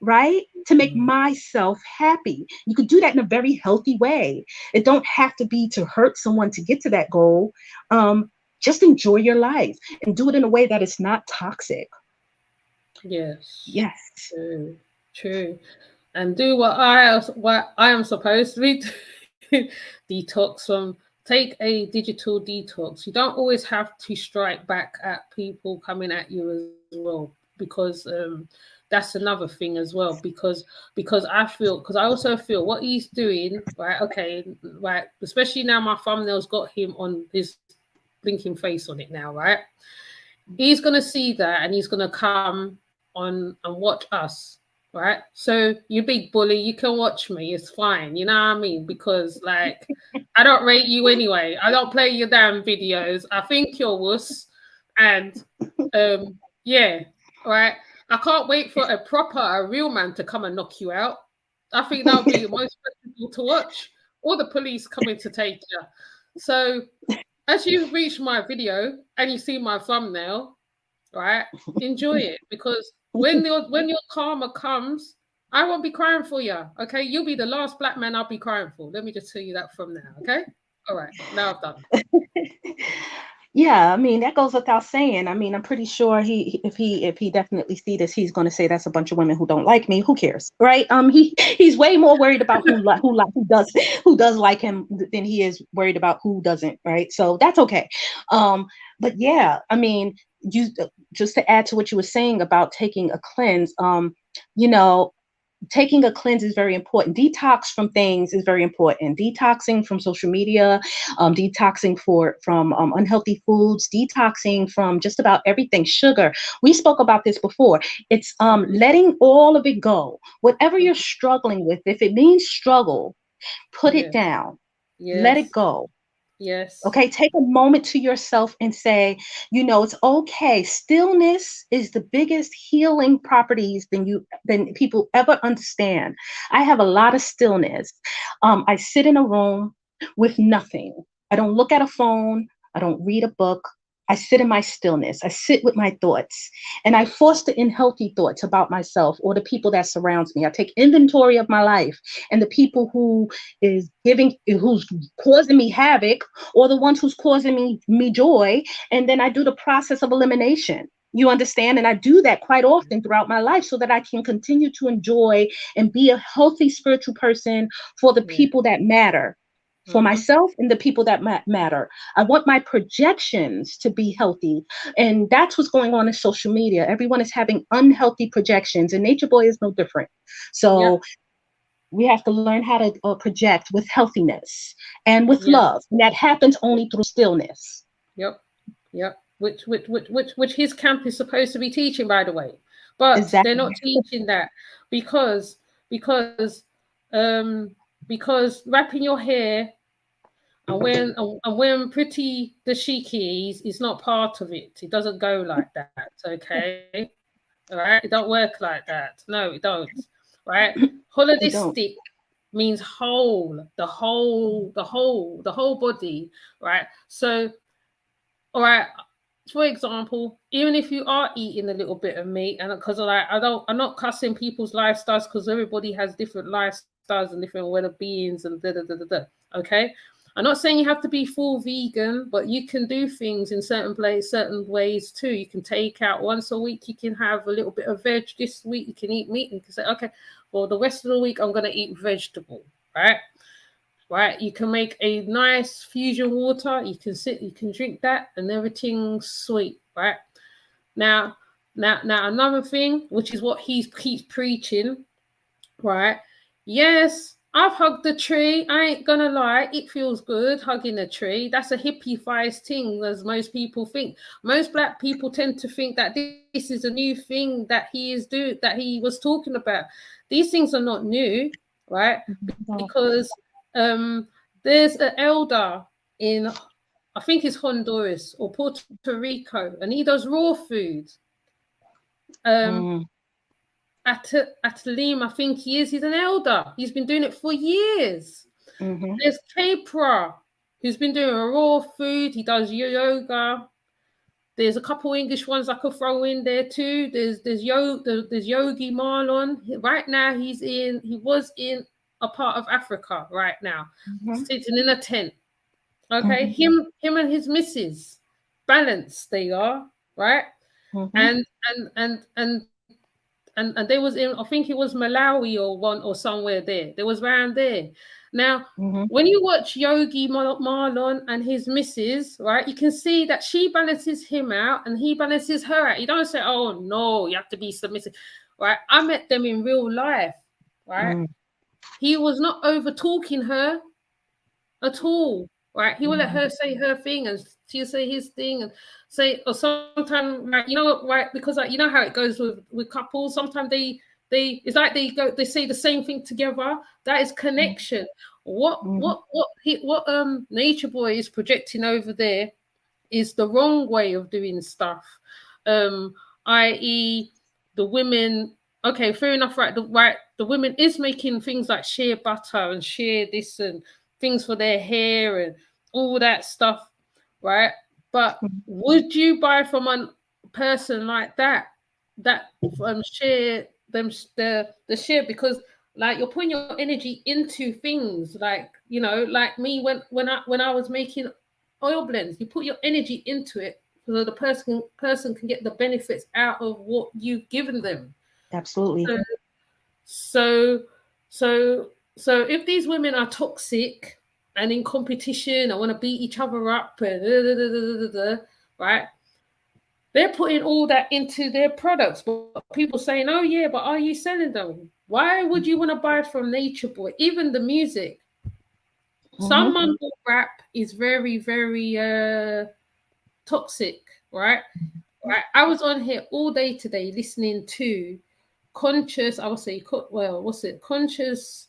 Right? To make myself happy. You could do that in a very healthy way. It don't have to be to hurt someone to get to that goal. Just enjoy your life and do it in a way that is not toxic. Yes. Yes. True. True. And do what I am supposed to be doing. Detox from. Take a digital detox. You don't always have to strike back at people coming at you as well, because that's another thing as well. Because I also feel what he's doing, right? Okay, right. Especially now, my thumbnail's got him on his blinking face on it now, right? He's gonna see that and he's gonna come on and watch us, right? So you big bully, you can watch me, it's fine, you know what I mean? Because like I don't rate you anyway. I don't play your damn videos. I think you're wuss. And yeah, right. I can't wait for a real man to come and knock you out. I think that would be the most spectacle to watch. Or the police coming to take you. So as you reach my video and you see my thumbnail, right, enjoy it, because when your karma comes, I won't be crying for you. Okay, you'll be the last black man I'll be crying for. Let me just tell you that from now. Okay, all right, now I've done. Yeah, I mean that goes without saying. I mean, I'm pretty sure if he definitely see this, he's going to say that's a bunch of women who don't like me. Who cares, right? He's way more worried about who does like him than he is worried about who doesn't, right? So that's okay. But yeah, I mean, you just to add to what you were saying about taking a cleanse, you know. Taking a cleanse is very important. Detox from things is very important. Detoxing from social media, detoxing from unhealthy foods, detoxing from just about everything. Sugar. We spoke about this before. It's letting all of it go. Whatever you're struggling with, if it means struggle, put it down. Yes. Let it go. Yes. Okay, take a moment to yourself and say, it's okay. Stillness is the biggest healing properties than people ever understand. I have a lot of stillness. I sit in a room with nothing. I don't look at a phone. I don't read a book. I sit in my stillness. I sit with my thoughts, and I foster in healthy thoughts about myself or the people that surrounds me. I take inventory of my life and the people who's causing me havoc, or the ones who's causing me joy. And then I do the process of elimination. You understand? And I do that quite often throughout my life so that I can continue to enjoy and be a healthy spiritual person for the people that matter, for myself and the people that matter. I want my projections to be healthy. And that's what's going on in social media. Everyone is having unhealthy projections, and Nature Boy is no different. So we have to learn how to project with healthiness and with love. And that happens only through stillness. Yep. Which his camp is supposed to be teaching, by the way. But they're not teaching that because wrapping your hair and wearing pretty dashikis is not part of it. It doesn't go like that. Okay. All right. It don't work like that. No, it don't. Right. Holistic means whole, the whole body. Right. So, all right. For example, even if you are eating a little bit of meat, and because I'm not cussing people's lifestyles, because everybody has different lifestyles and different well-beings and okay. I'm not saying you have to be full vegan, but you can do things in certain ways too. You can take out once a week. You can have a little bit of veg this week. You can eat meat. And you can say, okay, well, the rest of the week I'm going to eat vegetable, right? Right. You can make a nice fusion water. You can drink that, and everything's sweet, right? Now, another thing, which is what he keeps preaching, right? Yes. I've hugged the tree. I ain't gonna lie, it feels good hugging a tree. That's a hippie-fied thing, as most people think. Most Black people tend to think that this is a new thing that he was talking about. These things are not new, right? Because there's an elder in, I think it's Honduras or Puerto Rico, and he does raw food. At Lima, I think he's an elder. He's been doing it for years. There's Capra, who's been doing raw food. He does yoga. There's a couple English ones I could throw in there too. There's Yogi Marlon. Right now he was in a part of Africa right now, sitting in a tent. Okay, him and his missus, balanced they are, right? And they was in, I think it was Malawi or somewhere there. They was around there. Now, when you watch Yogi Marlon and his missus, right, you can see that she balances him out and he balances her out. You don't say, oh no, you have to be submissive, right? I met them in real life, right? He was not over talking her at all, right? He will let her say her thing and she'll say his thing and say, or sometimes, right, you know what, right? Because you know how it goes with couples. Sometimes it's like they say the same thing together. That is connection. What Nature Boy is projecting over there is the wrong way of doing stuff. I.e., the women. Okay, fair enough, right? The women is making things like shea butter and shea this and things for their hair and all that stuff, right? But would you buy from a person like that share them the share? Because like you're putting your energy into things, like, you know, like me when I was making oil blends, you put your energy into it so the person can get the benefits out of what you've given them. Absolutely. So if these women are toxic and in competition, I want to beat each other up, and right? They're putting all that into their products. But people saying, oh yeah, but are you selling them? Why would you want to buy from Nature Boy? Even the music. Some mumble rap is very, very toxic, right? Right. I was on here all day today listening to conscious, I would say, conscious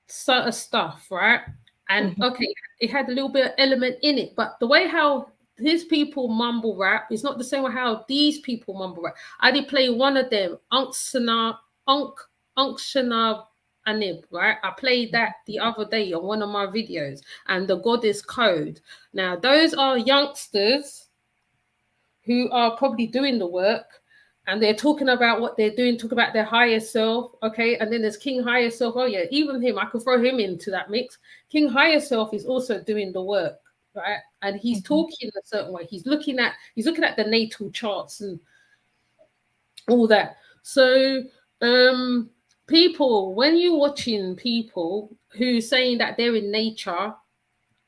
sort of stuff, right? And okay, it had a little bit of element in it, but the way how his people mumble rap is not the same way how these people mumble rap. I did play one of them, Unk Shana Anib, right? I played that the other day on one of my videos, and the Goddess Code. Now, those are youngsters who are probably doing the work, and they're talking about what they're doing, talk about their higher self, okay? And then there's King Higher Self. Oh yeah, even him, I could throw him into that mix. King Higher Self is also doing the work, right? And he's talking a certain way. He's looking at the natal charts and all that. So people, when you're watching people who saying that they're in nature,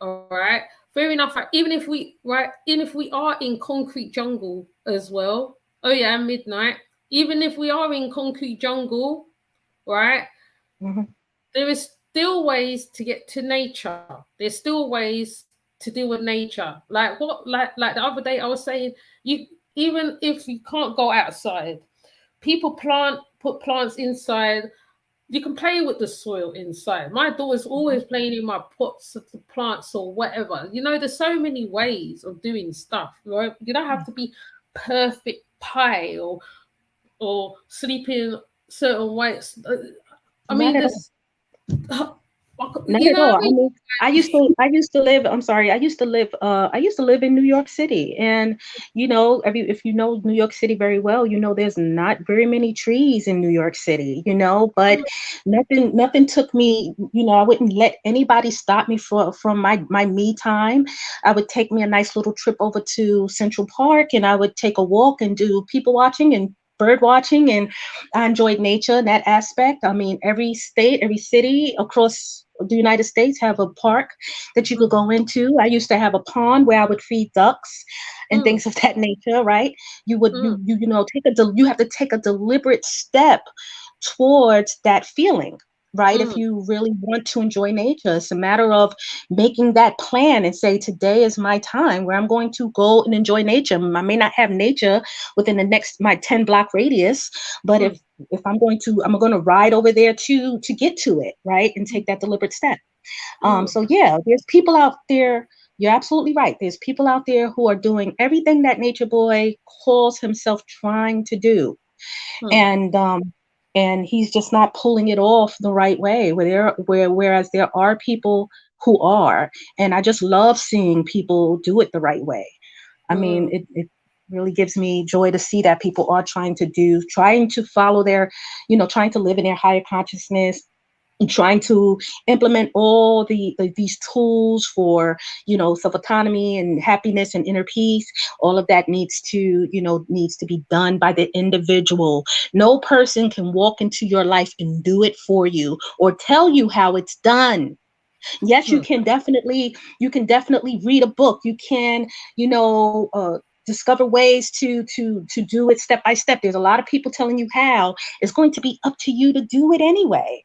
all right, fair enough. Even if we are in concrete jungle as well. Oh yeah, midnight. Even if we are in concrete jungle, right? There is still ways to get to nature. There's still ways to deal with nature. Like what? Like the other day, I was saying, even if you can't go outside, people put plants inside. You can play with the soil inside. My daughter's always playing in my pots of the plants or whatever. You know, there's so many ways of doing stuff, right? You don't have to be perfect pie or sleeping certain ways. I mean, there's Not at all. I mean, I used to live, I'm sorry, I used to live in New York City. And, you know, if you know New York City very well, you know, there's not very many trees in New York City, you know, but nothing took me, you know, I wouldn't let anybody stop me from my me time. I would take me a nice little trip over to Central Park, and I would take a walk and do people watching and bird watching, and I enjoyed nature in that aspect. I mean, every state, every city across the United States have a park that you could go into. I used to have a pond where I would feed ducks and things of that nature, right? You would you know you have to take a deliberate step towards that feeling, right? If you really want to enjoy nature, it's a matter of making that plan and say, today is my time where I'm going to go and enjoy nature. I may not have nature within my 10 block radius, but if I'm going to ride over there to get to it, right? And take that deliberate step. So yeah, there's people out there. You're absolutely right. There's people out there who are doing everything that Nature Boy calls himself trying to do. And he's just not pulling it off the right way. Whereas there are people who are, and I just love seeing people do it the right way. I mean, it really gives me joy to see that people are trying to follow their, you know, trying to live in their higher consciousness, and trying to implement all these tools for, you know, self-autonomy and happiness and inner peace. All of that needs to be done by the individual. No person can walk into your life and do it for you or tell you how it's done. Yes, you can definitely read a book. You can, you know, discover ways to do it step by step. There's a lot of people telling you how. It's going to be up to you to do it anyway.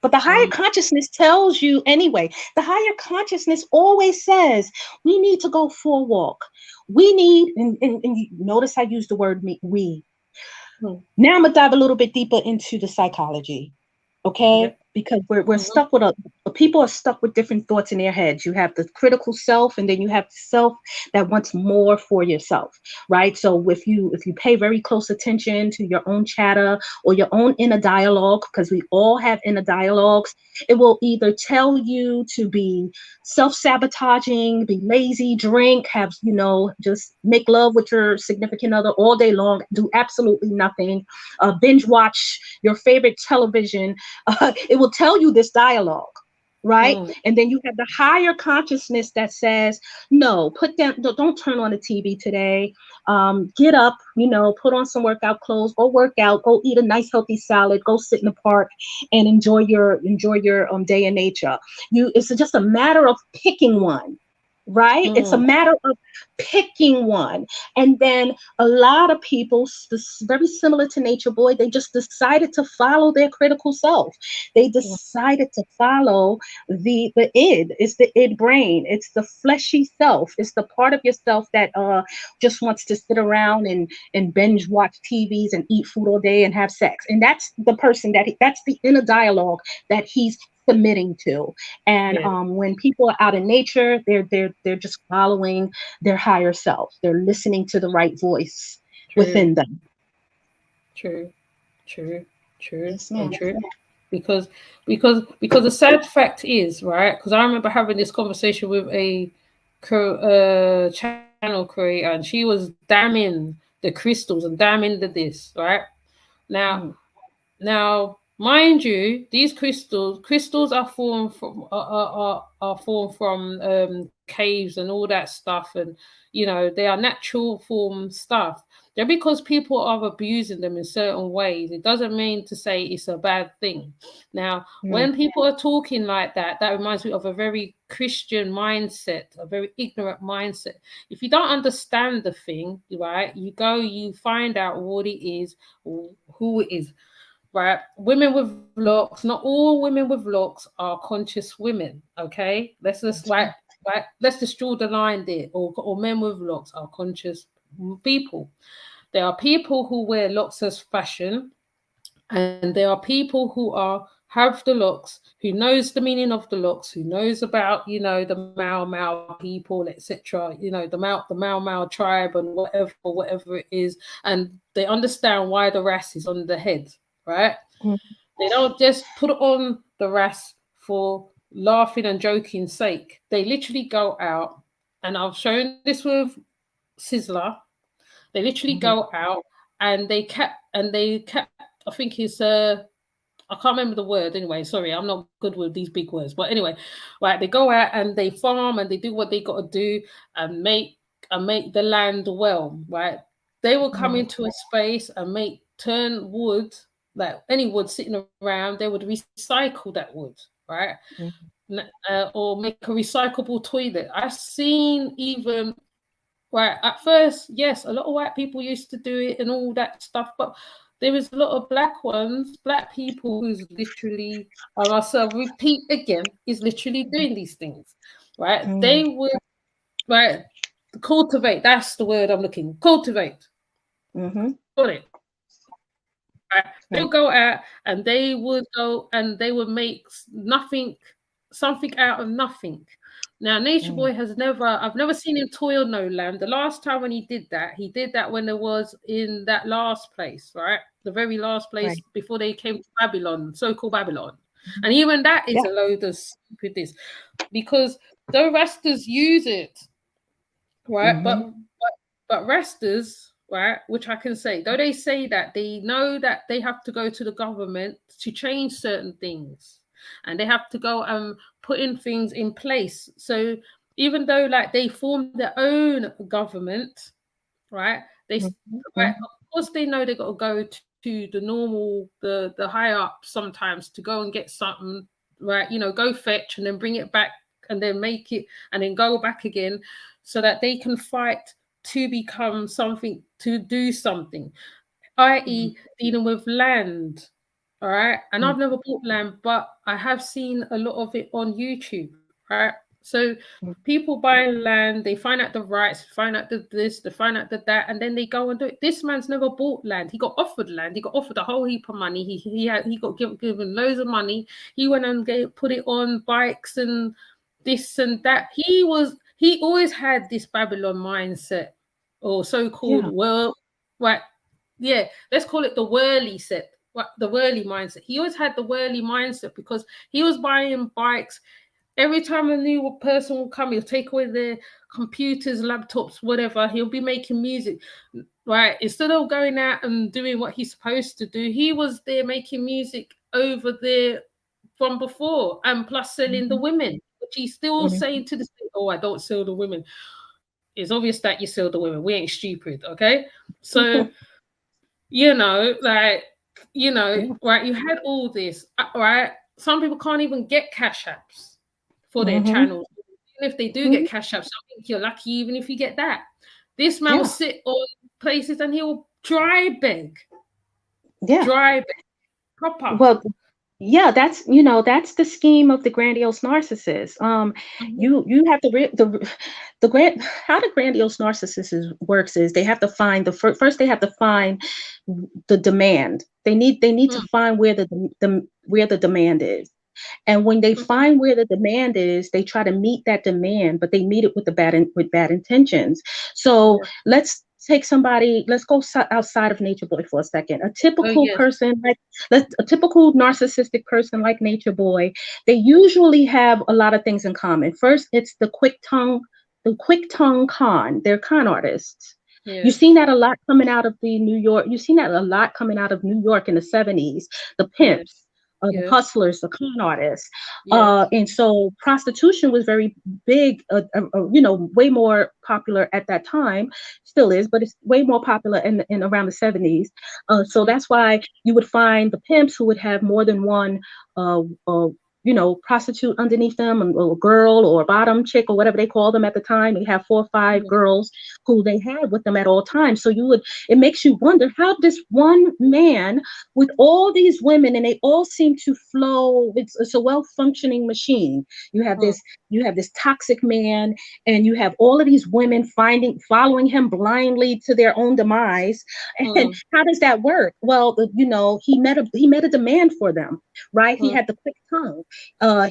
But the higher consciousness tells you anyway. The higher consciousness always says, we need to go for a walk. We need, and you notice I use the word we. Now I'm going to dive a little bit deeper into the psychology, okay? Because we're stuck with people are stuck with different thoughts in their heads. You have the critical self, and then you have the self that wants more for yourself, right? So if you pay very close attention to your own chatter or your own inner dialogue, because we all have inner dialogues, it will either tell you to be self-sabotaging, be lazy, drink, have, you know, just make love with your significant other all day long, do absolutely nothing, binge watch your favorite television. It will tell you this dialogue, right? And then you have the higher consciousness that says, no, don't turn on the TV today. Get up, you know, put on some workout clothes, go work out, go eat a nice healthy salad, go sit in the park and enjoy your day in nature. It's just a matter of picking one. Right? It's a matter of picking one. And then a lot of people, very similar to Nature Boy, they just decided to follow their critical self. They decided to follow the id. It's the id brain. It's the fleshy self. It's the part of yourself that just wants to sit around and binge watch TVs and eat food all day and have sex. And that's the person that's the inner dialogue that he's submitting to. And Yeah. when people are out in nature, they're just following their higher self. They're listening to the right voice within them. True. Yes, ma'am. True. Because the sad fact is, right? Because I remember having this conversation with a channel creator, and she was damning the crystals and damning the this, right? Now, mind you, these crystals are formed from caves and all that stuff, and they are natural form stuff. Just because people are abusing them in certain ways, it doesn't mean to say it's a bad thing. Now, when people are talking like that, that reminds me of a very Christian mindset, a very ignorant mindset. If you don't understand the thing, right, you find out what it is, who it is. Right, women with locks. Not all women with locks are conscious women. Okay, let's just let's just draw the line there. Or men with locks are conscious people. There are people who wear locks as fashion, and there are people who have the locks, who knows the meaning of the locks, who knows about the Mau people, etc. The Mau tribe and whatever it is, and they understand why the ras is on the head. Right? They don't just put on the ras for laughing and joking sake. They literally go out, and I've shown this with Sizzler. They literally go out and they kept. I think it's I can't remember the word anyway. Sorry, I'm not good with these big words. But anyway, right? They go out and they farm and they do what they got to do and make the land well. Right? They will come into a space and turn wood. Like any wood sitting around, they would recycle that wood, right? Or make a recyclable toilet. I've seen even, right, at first, yes, a lot of white people used to do it and all that stuff, but there is a lot of black people who's literally, and I'll repeat again, is literally doing these things, right? They would, right, cultivate, that's the word I'm looking, cultivate. Got it. Right. They would go out and they would make something out of nothing. Now, Nature Boy I've never seen him toil no land. The last time when he did that when there was in that last place, right? The very last place before they came to Babylon, so-called Babylon. And even that is a load of stupidness because the Rastas use it, right? But Rastas, right, which I can say, though they say that, they know that they have to go to the government to change certain things, and they have to go and put in things in place. So even though like they form their own government, right, right, of course they know they got to go to the normal, the higher up sometimes to go and get something, right, go fetch and then bring it back and then make it and then go back again so that they can fight to become something, to do something, i.e. dealing with land. All right. And I've never bought land, but I have seen a lot of it on YouTube. Right. So people buying land, they find out the rights, find out the this, they find out the that, and then they go and do it. This man's never bought land. He got offered land. He got offered a whole heap of money. He got given loads of money. He went and put it on bikes and this and that. He always had this Babylon mindset, or so-called world, right? Yeah, let's call it the whirly set, the whirly mindset. He always had the whirly mindset because he was buying bikes. Every time a new person will come, he'll take away their computers, laptops, whatever. He'll be making music, right? Instead of going out and doing what he's supposed to do, he was there making music over there from before, and plus selling the women, which he's still saying to this day, oh, I don't sell the women. It's obvious that you sell the women. We ain't stupid, okay? So, right, you had all this, right? Some people can't even get cash apps for their channels. Even if they do get cash apps, I think you're lucky even if you get that. This man will sit on places and he'll dry beg. Dry beg. Proper. Well, yeah, that's the scheme of the grandiose narcissist. You have to how the grandiose narcissist works is they have to find first they have to find the demand. They need to find where the demand is. And when they find where the demand is, they try to meet that demand, but they meet it with bad intentions. So let's take somebody, let's go outside of Nature Boy for a second. A typical person, a typical narcissistic person like Nature Boy, they usually have a lot of things in common. First, it's the quick tongue con. They're con artists. You've seen that a lot coming out of you've seen that a lot coming out of New York in the 70s, the pimps. The hustlers, the con artists. And so prostitution was very big, way more popular at that time, still is, but it's way more popular in around the 70s. So that's why you would find the pimps who would have more than one prostitute underneath them, or a girl or a bottom chick or whatever they call them at the time. They have 4 or 5 girls who they had with them at all times. So it makes you wonder how this one man with all these women, and they all seem to flow. It's a well-functioning machine. You have this toxic man, and you have all of these women following him blindly to their own demise. And how does that work? Well, he met a demand for them, right? He had the quick tongue.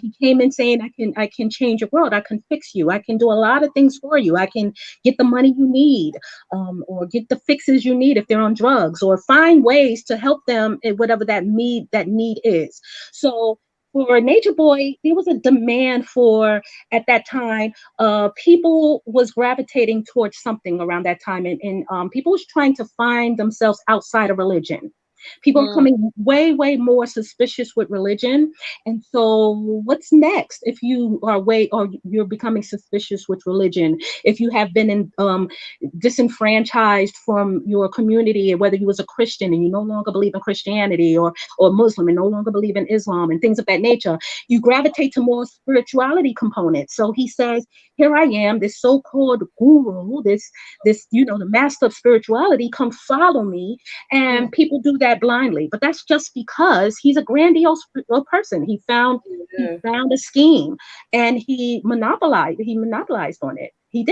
He came in saying, I can change your world. I can fix you. I can do a lot of things for you. I can get the money you need, or get the fixes you need if they're on drugs, or find ways to help them in whatever that need is. So for Nature Boy, there was a demand for, at that time, people was gravitating towards something around that time, and people was trying to find themselves outside of religion. People are coming way, way more suspicious with religion. And so what's next if you are you're becoming suspicious with religion? If you have been disenfranchised from your community, whether you was a Christian and you no longer believe in Christianity, or Muslim and no longer believe in Islam and things of that nature, you gravitate to more spirituality components. So he says, here I am, this so-called guru, this the master of spirituality, come follow me. And people do that blindly, but that's just because he's a grandiose person. He found a scheme, and he monopolized on it. He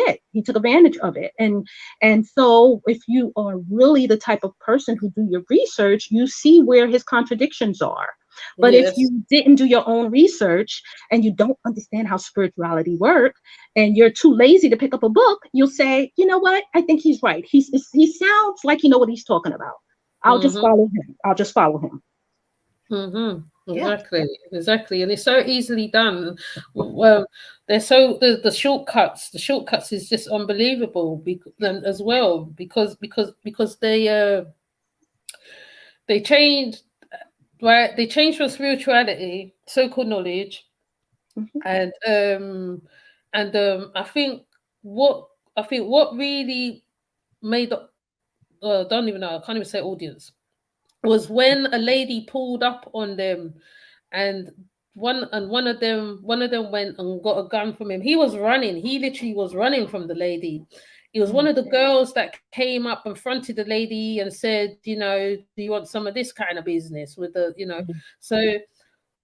took advantage of it. And so if you are really the type of person who do your research, you see where his contradictions are. But if you didn't do your own research, and you don't understand how spirituality works, and you're too lazy to pick up a book, you'll say, you know what, I think he's right. He sounds like he knows what he's talking about. I'll just follow him. Exactly. And it's so easily done. Well, the shortcuts is just unbelievable as well, because they changed, right? They changed from spirituality, so-called knowledge, and I think what really made don't even know, I can't even say audience, was when a lady pulled up on them, and one of them went and got a gun from him. He was running. He literally was running from the lady. It was one of the girls that came up and fronted the lady and said, do you want some of this kind of business with the,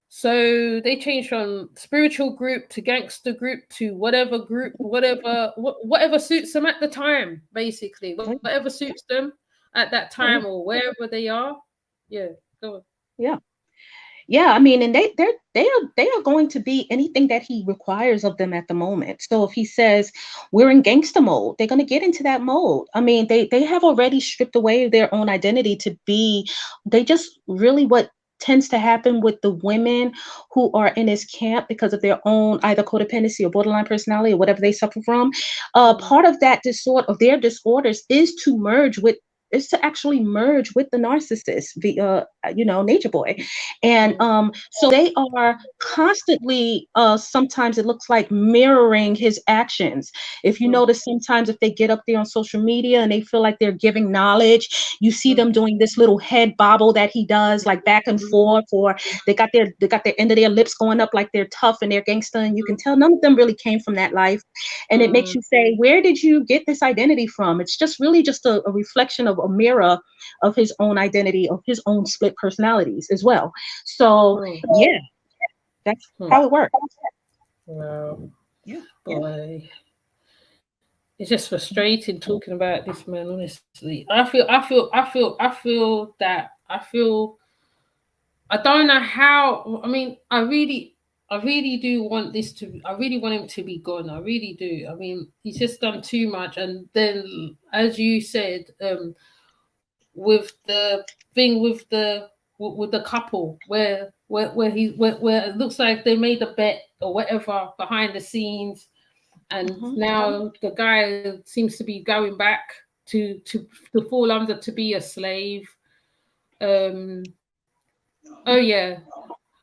So they changed from spiritual group to gangster group to whatever suits them at the time, basically. Whatever suits them at that time, or wherever they are. Yeah, go on. Yeah. I mean, and they are going to be anything that he requires of them at the moment. So if he says we're in gangster mode, they're going to get into that mode. I mean, they have already stripped away their own identity to be. They just really what tends to happen with the women who are in his camp because of their own either codependency or borderline personality or whatever they suffer from. Part of that disorder, of their disorders, is to actually merge with the narcissist, Nature Boy. And so they are constantly, sometimes it looks like mirroring his actions. If you notice, sometimes if they get up there on social media and they feel like they're giving knowledge, you see them doing this little head bobble that he does, like back and forth, or they got their end of their lips going up like they're tough and they're gangster, and you can tell none of them really came from that life. And it makes you say, where did you get this identity from? It's just really just a reflection of a mirror of his own identity, of his own split personalities as well. So that's how it works. Wow. Boy. It's just frustrating talking about this, man, honestly. I feel I don't know how. I mean, I really do want this to. I really want him to be gone. I really do. I mean, he's just done too much. And then, as you said, with the thing with the couple, where it looks like they made a bet or whatever behind the scenes, and now the guy seems to be going back to fall under to be a slave. Oh yeah.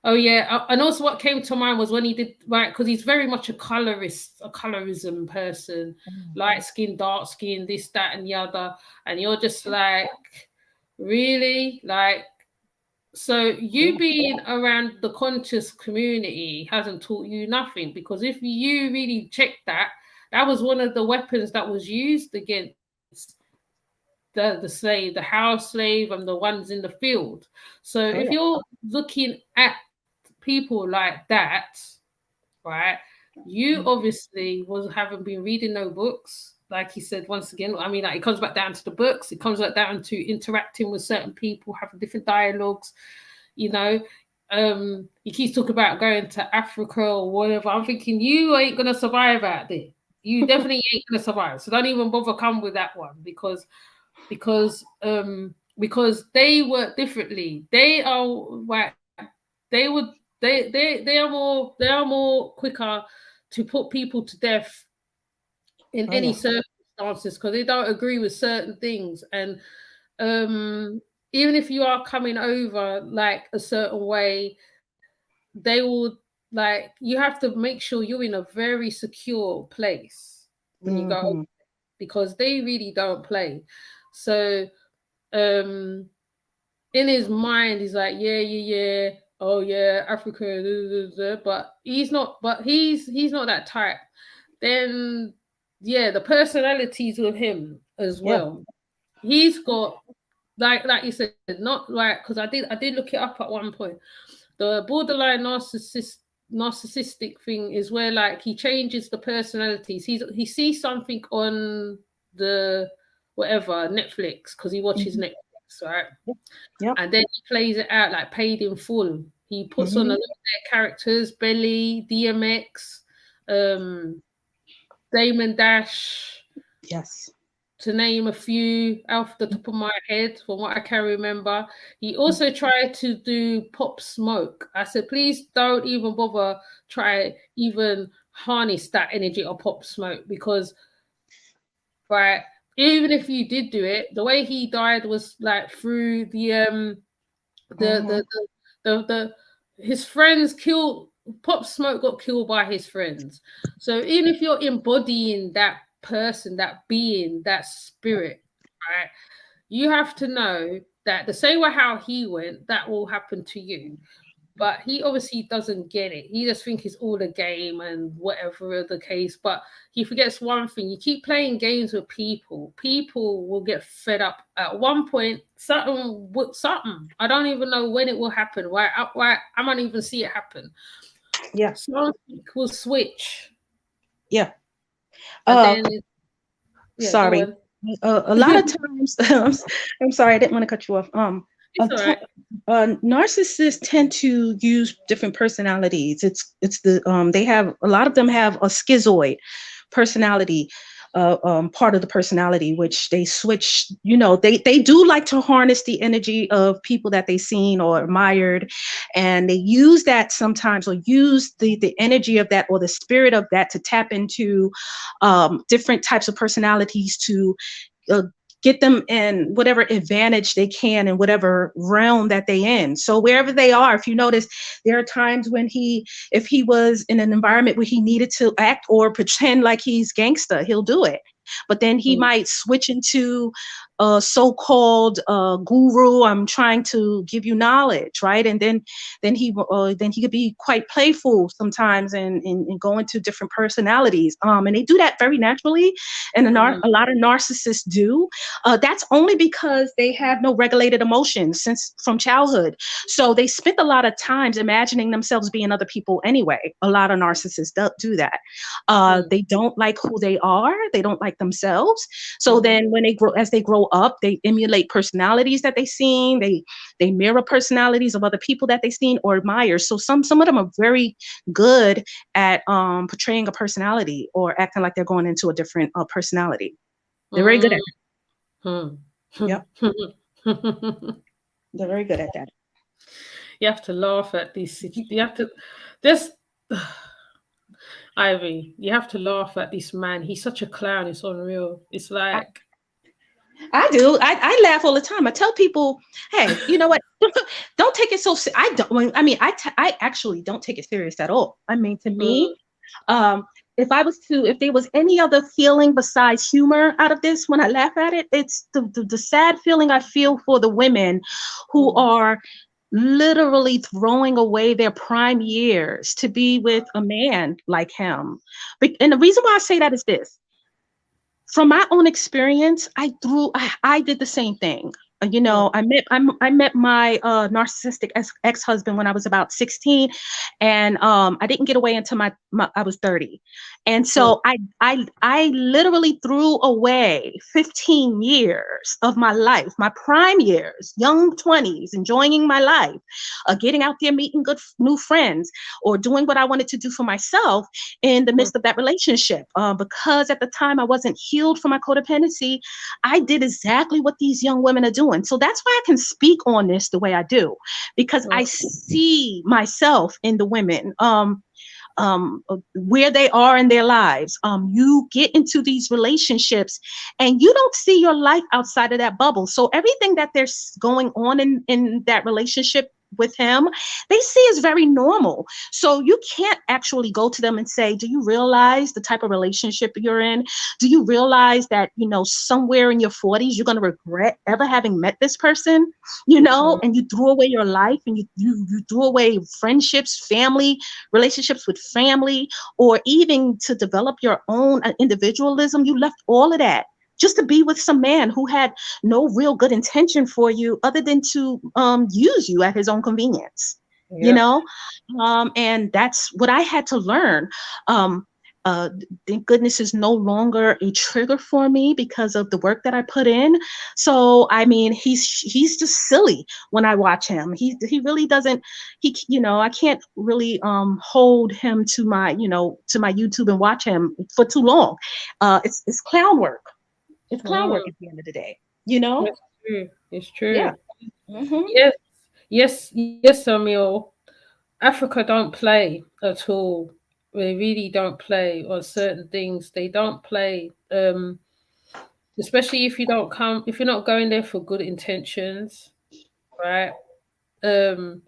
And also what came to mind was when he did, right, because he's very much a colorism person, light skin, dark skin, this, that, and the other. And you're just like, really? Like, so you being around the conscious community hasn't taught you nothing, because if you really check that, that was one of the weapons that was used against the slave, the house slave, and the ones in the field. So if you're looking at people like that, right, you obviously haven't been reading no books. Like he said, once again, I mean, like, it comes back down to the books. It comes back down to interacting with certain people, having different dialogues, you know. He keeps talking about going to Africa or whatever. I'm thinking, you ain't gonna survive out there. You definitely ain't gonna survive. So don't even bother come with that one, because they work differently. They are like, they are more quicker to put people to death in any circumstances, because they don't agree with certain things. And even if you are coming over like a certain way, they will, like, you have to make sure you're in a very secure place when you go over, because they really don't play. So in his mind, he's like, yeah, oh yeah, Africa, but he's not that type. Then the personalities with him as well. He's got, like you said, not like, because I did look it up at one point. The borderline narcissistic thing is where, like, he changes the personalities. He sees something on the whatever Netflix, because he watches Netflix, right? And then he plays it out like paid in full. He puts on a lot of their characters: Belly, DMX, Damon Dash, to name a few off the top of my head from what I can remember. He also tried to do Pop Smoke. I said, please don't even bother even harness that energy of Pop Smoke, because right, even if you did do it, the way he died was like through his friends killed. Pop Smoke got killed by his friends. So even if you're embodying that person, that being, that spirit, right, you have to know that the same way how he went, that will happen to you. But he obviously doesn't get it. He just thinks it's all a game and whatever the case. But he forgets one thing: you keep playing games with people, will get fed up at one point. Something. I don't even know when it will happen. Right? I might even see it happen. Something will switch. Sorry. A lot of times, I'm sorry, I didn't want to cut you off. Narcissists tend to use different personalities. It's the they have, a lot of them have a schizoid personality, part of the personality, which they switch. You know, they do like to harness the energy of people that they've seen or admired, and they use that sometimes, or use the energy of that or the spirit of that to tap into different types of personalities to get them in whatever advantage they can in whatever realm that they in. So wherever they are, if you notice, there are times when if he was in an environment where he needed to act or pretend like he's gangster, he'll do it. But then he might switch into a so-called guru. I'm trying to give you knowledge, right? And then he could be quite playful sometimes and go into different personalities. And they do that very naturally, and a lot of narcissists do. That's only because they have no regulated emotions from childhood. So they spent a lot of times imagining themselves being other people anyway. A lot of narcissists do that. They don't like who they are. They don't like themselves. So then when as they grow up. They emulate personalities that they've seen. They mirror personalities of other people that they've seen or admire. So some of them are very good at portraying a personality or acting like they're going into a different personality. They're very good at it. Yep. They're very good at that. You have to laugh at these. You have to just Ivy. You have to laugh at this man. He's such a clown. It's unreal. It's like I do. I laugh all the time. I tell people, hey, you know what? Don't take it so. I don't. I mean, I actually don't take it serious at all. I mean, to me, if there was any other feeling besides humor out of this when I laugh at it, it's the sad feeling I feel for the women who are literally throwing away their prime years to be with a man like him. And the reason why I say that is this. From my own experience, I did the same thing. You know, I met my narcissistic ex-husband when I was about 16, and I didn't get away until I was 30. And so I literally threw away 15 years of my life, my prime years, young 20s, enjoying my life, getting out there, meeting good new friends, or doing what I wanted to do for myself in the midst of that relationship. Because at the time I wasn't healed from my codependency, I did exactly what these young women are doing. So that's why I can speak on this the way I do, because I see myself in the women. Where they are in their lives. You get into these relationships and you don't see your life outside of that bubble. So everything that there's going on in that relationship with him, they see is very normal. So you can't actually go to them and say, do you realize the type of relationship you're in? Do you realize that, you know, somewhere in your 40s, you're going to regret ever having met this person, you know, and you threw away your life and you threw away friendships, family, relationships with family, or even to develop your own individualism. You left all of that just to be with some man who had no real good intention for you other than to use you at his own convenience, you know? And that's what I had to learn. Thank goodness is no longer a trigger for me because of the work that I put in. So, I mean, he's just silly when I watch him. He really doesn't, you know, I can't really hold him to my, you know, to my YouTube and watch him for too long. It's clown work. It's clown work at the end of the day, you know? It's true. It's true. Yeah. Yes, Samuel. Africa don't play at all. They really don't play on certain things. They don't play. Especially if you're not going there for good intentions, right? They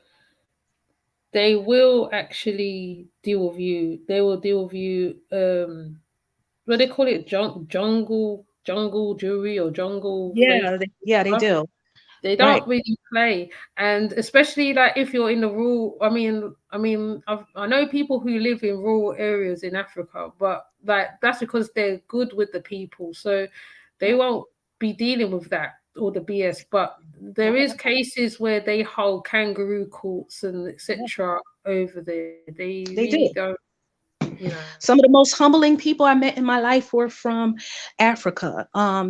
will actually deal with you. They will deal with you. What they call it, jungle jewelry or jungle. They do. They don't really play, and especially like if you're in the rural. I mean, I know people who live in rural areas in Africa, but like that's because they're good with the people, so they won't be dealing with that or the BS. But there is cases where they hold kangaroo courts and etc. over there. They really don't. You know. Some of the most humbling people I met in my life were from Africa.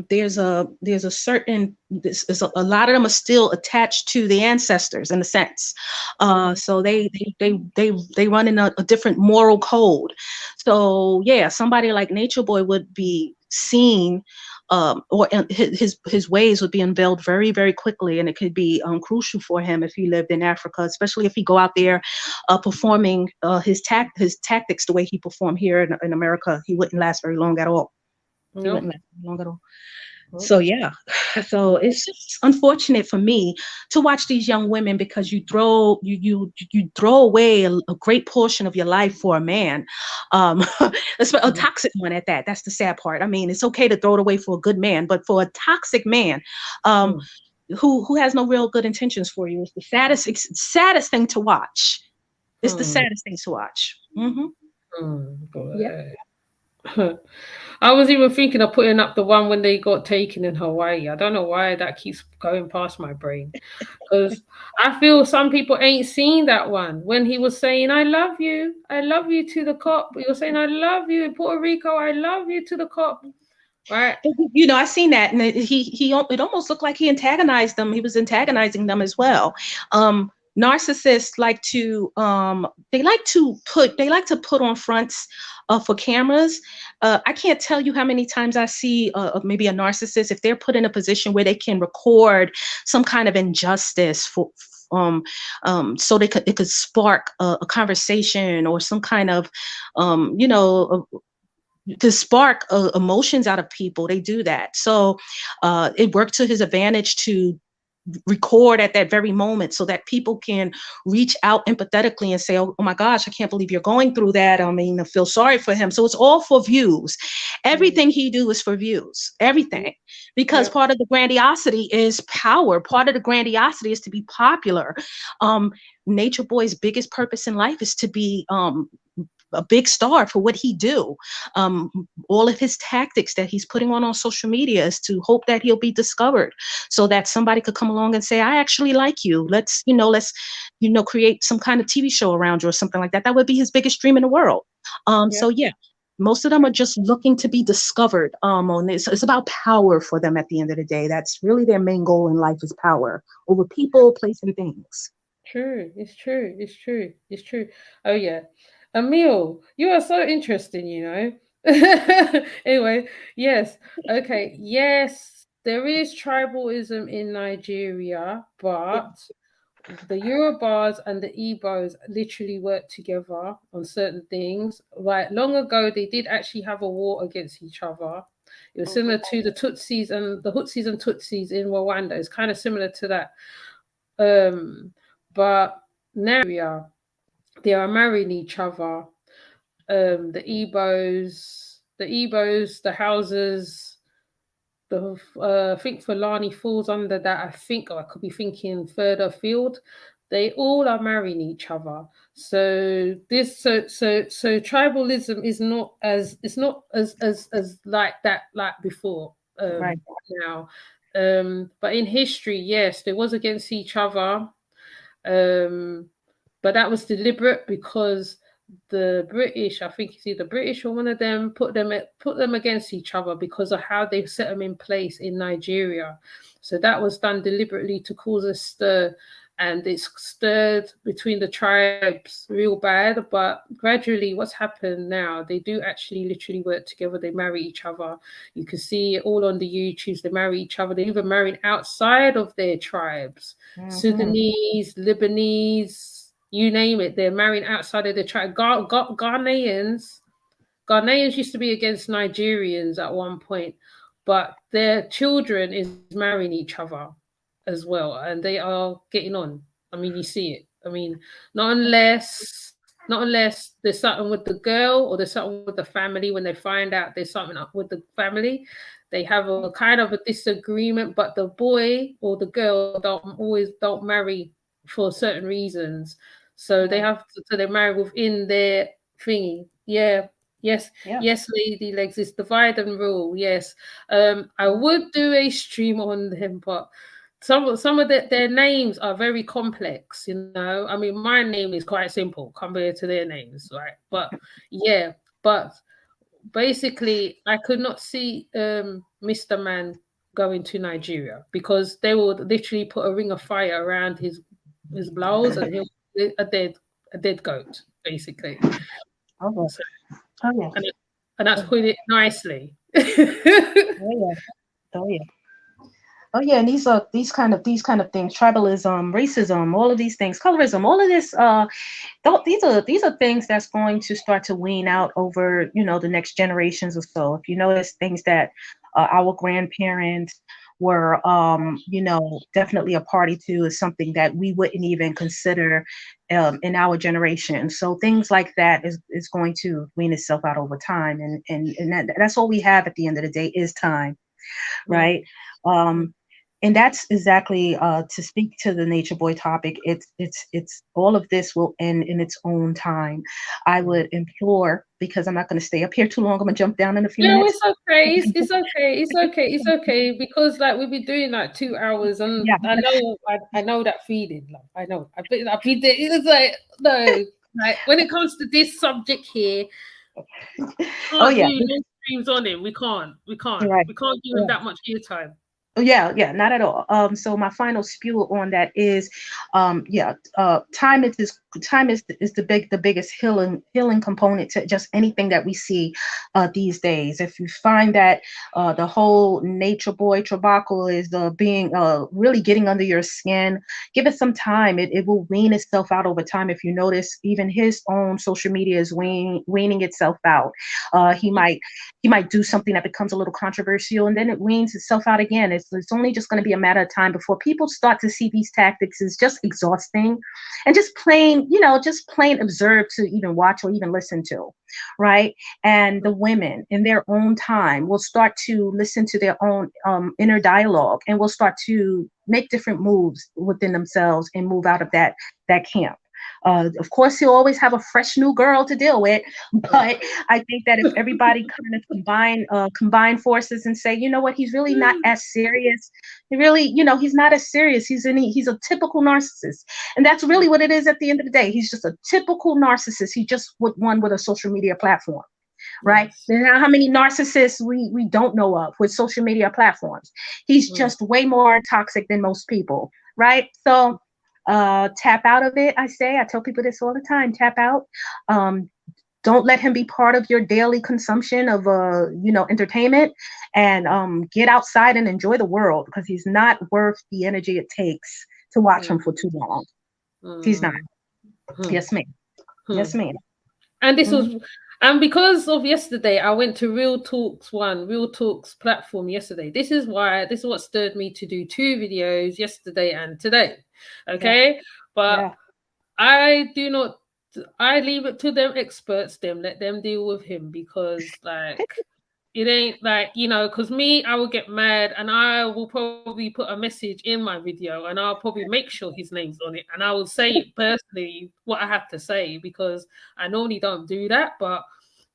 There's a certain, a lot of them are still attached to the ancestors in a sense. So they run in a different moral code. So yeah, somebody like Nature Boy would be seen, or his ways would be unveiled very, very quickly, and it could be crucial for him if he lived in Africa, especially if he go out there performing his tactics the way he performed here in America. He wouldn't last very long at all. He wouldn't last very long at all. So yeah, so it's just unfortunate for me to watch these young women because you throw away a great portion of your life for a man, a toxic one at that. That's the sad part. I mean, it's okay to throw it away for a good man, but for a toxic man, who has no real good intentions for you, is the saddest thing to watch. It's the saddest thing to watch. Yeah. I was even thinking of putting up the one when they got taken in Hawaii. I don't know why that keeps going past my brain, because I feel some people ain't seen that one when he was saying, I love you to the cop. He was saying, I love you in Puerto Rico, I love you to the cop. right? You know, I seen that, and it almost looked like he antagonized them. He was antagonizing them as well. Narcissists like to they like to put on fronts for cameras. I can't tell you how many times I see maybe a narcissist, if they're put in a position where they can record some kind of injustice so it could spark a conversation or some kind of to spark emotions out of people. They do that. So it worked to his advantage to record at that very moment so that people can reach out empathetically and say, oh my gosh, I can't believe you're going through that. I mean, I feel sorry for him. So it's all for views. Everything he do is for views, everything, because part of the grandiosity is power. Part of the grandiosity is to be popular. Nature Boy's biggest purpose in life is to be a big star for what he do. All of his tactics that he's putting on social media is to hope that he'll be discovered so that somebody could come along and say, I actually like you. Let's create some kind of TV show around you or something like that. That would be his biggest dream in the world. So yeah, most of them are just looking to be discovered. It's about power for them at the end of the day. That's really their main goal in life, is power over people, place, and things. True. It's true. It's true. It's true. Oh yeah. Emil, you are so interesting, you know. Anyway, yes. Okay. Yes, there is tribalism in Nigeria, but the Yorubas and the Igbos literally work together on certain things. Like long ago, they did actually have a war against each other. It was similar to the Tutsis and the Hutsis and Tutsis in Rwanda. It's kind of similar to that. But now they are marrying each other. The Igbos, the Hausas, I think Fulani falls under that. I think, or I could be thinking further afield. They all are marrying each other. So tribalism is not as like that like before now. But in history, yes, there was against each other. But that was deliberate because the British, I think it's either British or one of them, put them against each other because of how they set them in place in Nigeria. So that was done deliberately to cause a stir, and it's stirred between the tribes real bad. But gradually, what's happened now, they do actually literally work together. They marry each other. You can see it all on the YouTubes. They marry each other. They even married outside of their tribes. Sudanese, Lebanese, you name it. They're marrying outside of their tribe. Ghanaians used to be against Nigerians at one point, but their children is marrying each other as well, and they are getting on. I mean, you see it. I mean, not unless there's something with the girl or there's something with the family. When they find out there's something up with the family, they have a kind of a disagreement, but the boy or the girl don't marry for certain reasons. So they marry within their thingy. Yeah. Yes, Lady Legs, it's divide and rule. Yes. I would do a stream on them, but some of their names are very complex, you know. I mean, my name is quite simple compared to their names, right? But yeah, but basically I could not see Mr. Man going to Nigeria because they would literally put a ring of fire around his blouse and he'll be a dead goat, basically. And that's putting it nicely. Oh yeah, and these kind of things, tribalism, racism, all of these things, colorism, all of this. These are things that's going to start to wean out over the next generations or so. If you notice things that our grandparents were definitely a party to, is something that we wouldn't even consider in our generation. So things like that is going to wean itself out over time, and that's all we have at the end of the day is time, right? And that's exactly to speak to the Nature Boy topic. It's all of this will end in its own time. I would implore, because I'm not going to stay up here too long. I'm gonna jump down in a few minutes. It's okay. It's okay because like we've been doing like 2 hours, and I know that feeling. Like I know I've been there. It's like no, like when it comes to this subject here. streams on him. We can't Right. give him that much airtime. Yeah, not at all. So my final spew on that is, time is the biggest healing component to just anything that we see these days. If you find that the whole nature boy trabacle is being really getting under your skin, give it some time. It will wean itself out over time. If you notice, even his own social media is weaning itself out. He might do something that becomes a little controversial, and then it weans itself out again. It's only just going to be a matter of time before people start to see these tactics as just exhausting and just plain absurd to even watch or even listen to, right? And the women in their own time will start to listen to their own inner dialogue and will start to make different moves within themselves and move out of that camp. Of course, he'll always have a fresh new girl to deal with, but I think that if everybody kind of combine forces and say, you know what, he's really not as serious. He's not as serious. He's a typical narcissist, and that's really what it is at the end of the day. He's just a typical narcissist. He just one with a social media platform. Right? Now, how many narcissists we don't know of with social media platforms? He's just way more toxic than most people, right? So tap out of it. I tell people this all the time, tap out. Don't let him be part of your daily consumption of entertainment, and get outside and enjoy the world, because he's not worth the energy it takes to watch him for too long. He's not. Yes, ma'am. Yes, ma'am. And this was, and because of yesterday, I went to Real Talks platform yesterday. This is what stirred me to do 2 videos yesterday and today. Okay, but I leave it to them experts. Let them deal with him, because it ain't because me, I will get mad and I will probably put a message in my video and I'll probably make sure his name's on it and I will say it personally what I have to say, because I normally don't do that. But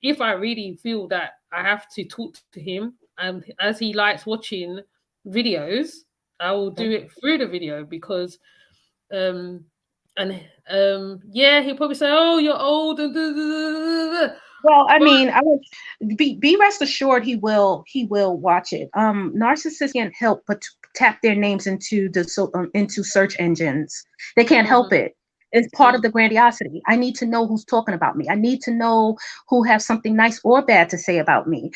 if I really feel that I have to talk to him, and as he likes watching videos, I will do it through the video, because he'll probably say, "Oh, you're old." Well, I mean, I would be rest assured he will watch it. Narcissists can't help but tap their names into into search engines. They can't help it. It's part of the grandiosity. I need to know who's talking about me. I need to know who has something nice or bad to say about me.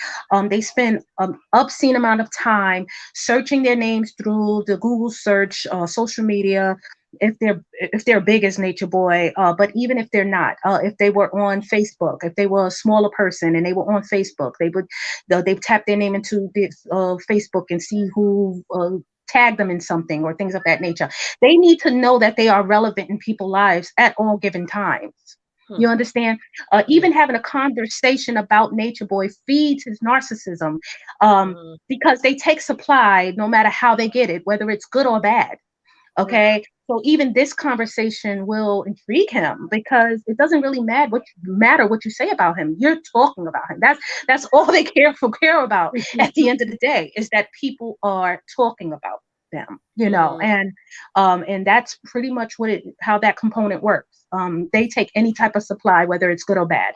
They spend an obscene amount of time searching their names through the Google search, social media, if they're big as Nature Boy, but even if they're not, if they were on Facebook, if they were a smaller person and they were on Facebook, they tap their name into the Facebook and see who tag them in something or things of that nature. They need to know that they are relevant in people's lives at all given times. You understand? Even having a conversation about Nature Boy feeds his narcissism, because they take supply no matter how they get it, whether it's good or bad. Okay. So even this conversation will intrigue him, because it doesn't really matter what you say about him. You're talking about him. That's all they care about at the end of the day, is that people are talking about them, and that's pretty much how that component works. They take any type of supply, whether it's good or bad.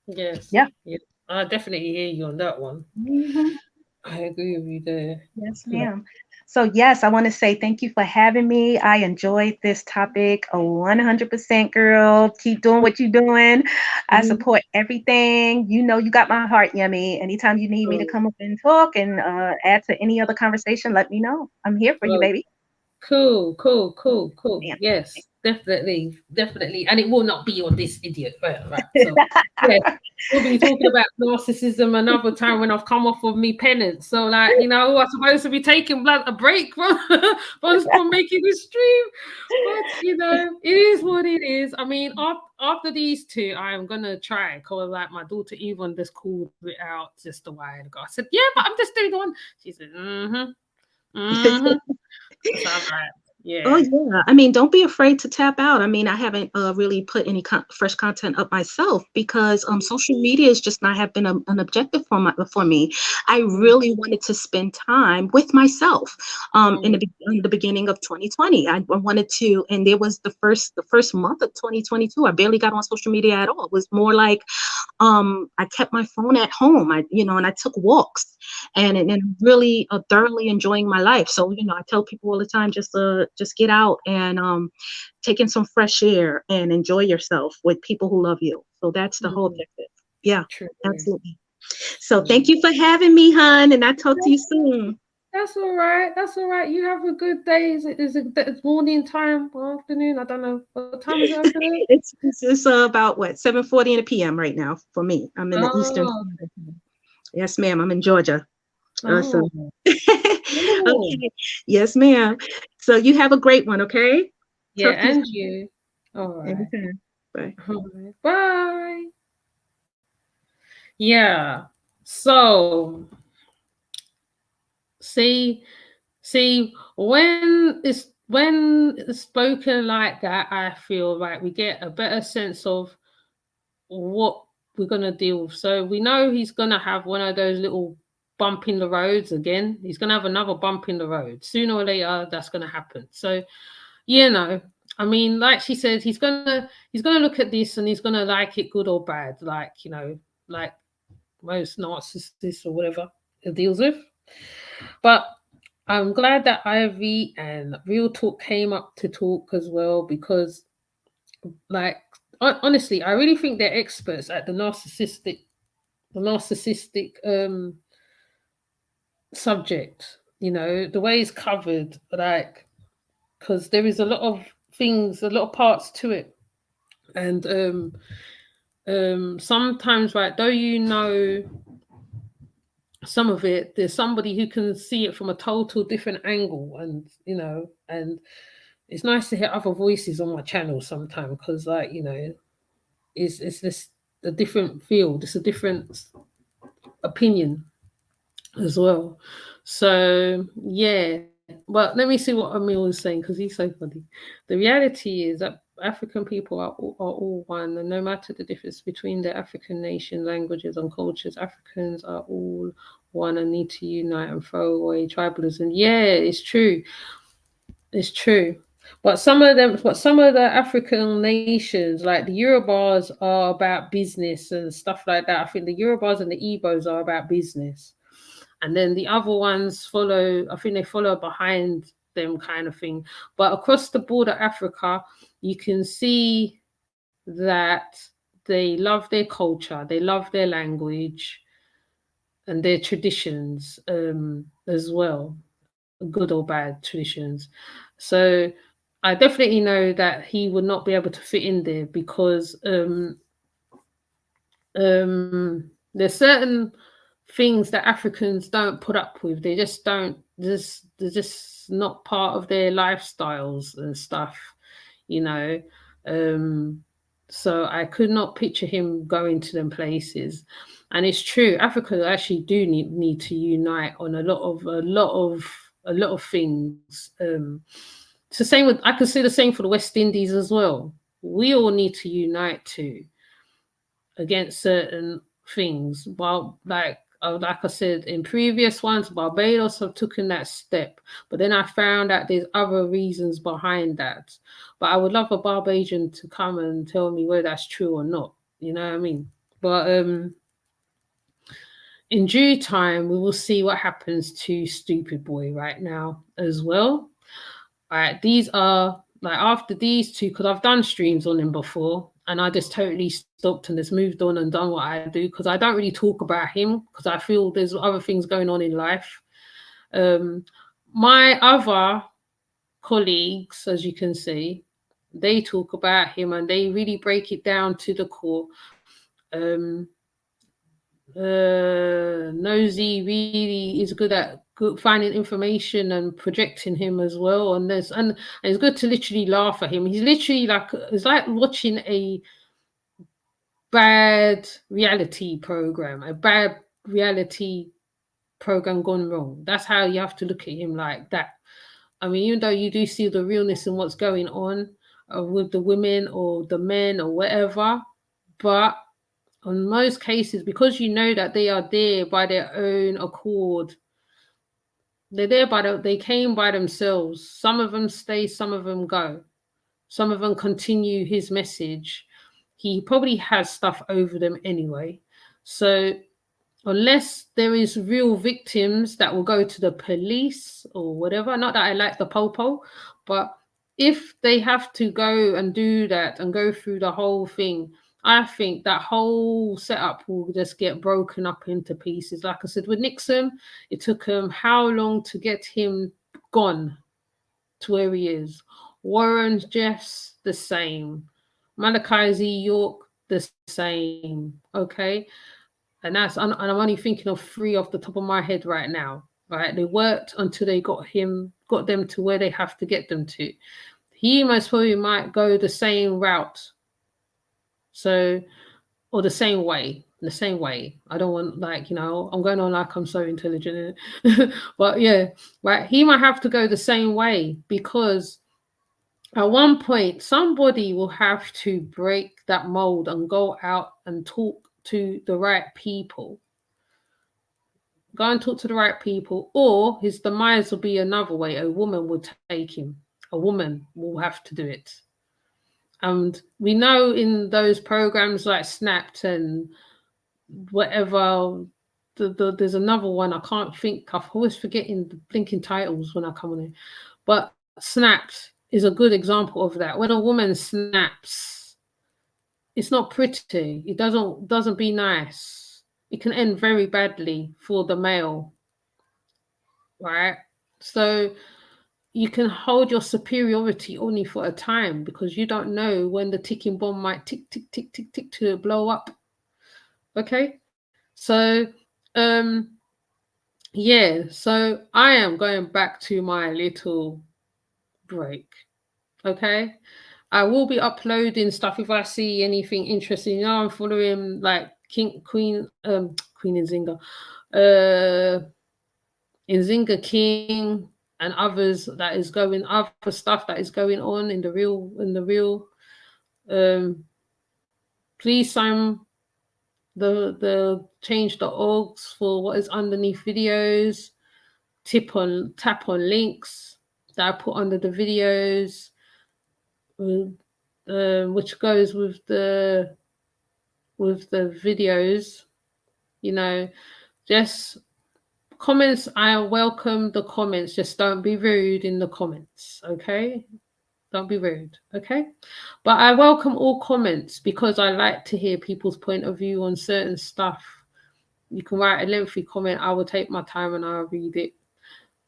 Yes. Yeah. I definitely hear you on that one. I agree with you there. Yes, ma'am. So yes, I want to say thank you for having me. I enjoyed this topic 100%, girl. Keep doing what you're doing. I support everything. You got my heart, Yummy. Anytime you need me to come up and talk and add to any other conversation, let me know. I'm here for you, baby. Cool. Yeah. Yes, definitely. And it will not be on this idiot. Right. So, yeah, we'll be talking about narcissism another time when I've come off of me penance. So, I'm supposed to be taking a break from making this stream. But, it is what it is. I mean, after these 2, I am going to try, because my daughter Yvonne just called it out just a while ago. I said, yeah, but I'm just doing the one. She said, Sounds right. Yeah. Oh yeah, I mean, don't be afraid to tap out. I mean, I haven't really put any fresh content up myself because social media has just not have been an objective for me. I really wanted to spend time with myself. In the beginning of 2020, I wanted to, and there was the first month of 2022. I barely got on social media at all. It was more like I kept my phone at home. And I took walks and really thoroughly enjoying my life. So, I tell people all the time, just get out and take in some fresh air and enjoy yourself with people who love you. So that's the whole objective. Yeah, True. absolutely. So thank you for having me, hon, and I'll talk to you soon. That's all right. That's all right. You have a good day. Is it morning time or afternoon? I don't know. What time is it over there? It's about 7:40 in the PM right now for me. I'm in the Eastern Standard Time. Yes, ma'am. I'm in Georgia. Awesome. Okay. Yes, ma'am. So you have a great one, okay? Yeah, and you. All right. Anytime. Bye. All right. Bye. Yeah. So see when it's spoken like that, I feel like we get a better sense of what we're gonna deal with. So we know he's gonna have one of those little bump in the roads again. He's gonna have another bump in the road. Sooner or later, that's gonna happen. So, I mean, like she said, he's gonna look at this and he's gonna like it good or bad, like like most narcissists or whatever it deals with. But I'm glad that Ivy and Real Talk came up to talk as well, because like honestly, I really think they're experts at the narcissistic subject. The way it's covered, like, because there is a lot of things, a lot of parts to it, and sometimes, right, though some of it, there's somebody who can see it from a total different angle, and and it's nice to hear other voices on my channel sometimes, because it's just a different field, it's a different opinion as well. So yeah, but let me see what Emil is saying, because he's so funny. The reality is that African people are all one, and no matter the difference between the African nation, languages, and cultures, Africans are all one and need to unite and throw away tribalism. Yeah, it's true. It's true. But some of the African nations, like the Yorubas, are about business and stuff like that. I think the Yorubas and the Igbos are about business. And then the other ones follow, I think they follow behind them, kind of thing. But across the board of Africa, you can see that they love their culture, they love their language and their traditions as well, good or bad traditions. So I definitely know that he would not be able to fit in there, because there's certain things that Africans don't put up with. They just don't. They're just not part of their lifestyles and stuff, So I could not picture him going to them places. And it's true, Africa actually do need to unite on a lot of things. It's the same with, I could say the same for the West Indies as well. We all need to unite too against certain things. Well, like I said in previous ones, Barbados have taken that step, but then I found out there's other reasons behind that. But I would love a Barbadian to come and tell me whether that's true or not. You know what I mean? But in due time, we will see what happens to Stupid Boy right now as well. All right, these are like after these two, because I've done streams on him before, and I just totally stopped and just moved on and done what I do, because I don't really talk about him, because I feel there's other things going on in life. My other colleagues, as you can see, they talk about him and they really break it down to the core. Nosy really is good at finding information and projecting him as well. And it's good to literally laugh at him. He's literally it's like watching a bad reality program gone wrong. That's how you have to look at him, like that. I mean, even though you do see the realness in what's going on with the women or the men or whatever, but on most cases, because you know that they are there by their own accord, they're there they came by themselves. Some of them stay, some of them go. Some of them continue his message. He probably has stuff over them anyway. So unless there is real victims that will go to the police or whatever, not that I like the popo, but if they have to go and do that and go through the whole thing, I think that whole setup will just get broken up into pieces. Like I said, with Nixon, it took him how long to get him gone to where he is. Warren Jeffs, the same. Malachi Z. York, the same. Okay. And I'm only thinking of 3 off the top of my head right now. Right? They worked until they got them to where they have to get them to. He most probably might go the same route. So, or the same way. I don't want, like, I'm going on like I'm so intelligent. But yeah, right. He might have to go the same way, because at one point somebody will have to break that mold and go out and talk to the right people. Go and talk to the right people, or his demise will be another way. A woman will take him. A woman will have to do it. And we know in those programs like Snapped and whatever, there's another one I can't think. I'm always forgetting the blinking titles when I come on it. But Snapped is a good example of that. When a woman snaps, it's not pretty. It doesn't be nice. It can end very badly for the male, right? So you can hold your superiority only for a time, because you don't know when the ticking bomb might tick, tick, tick, tick, tick to blow up. Okay? So, yeah. So I am going back to my little break. Okay? I will be uploading stuff if I see anything interesting. I'm following like Queen Nzinga, Nzinga King, and others other stuff that is going on in the real. Please sign the change.orgs for what is underneath videos. Tap on links that I put under the videos. Which goes with the videos, just comments. I welcome the comments. Just don't be rude in the comments, okay? Don't be rude, okay? But I welcome all comments, because I like to hear people's point of view on certain stuff. You can write a lengthy comment. I will take my time and I'll read it.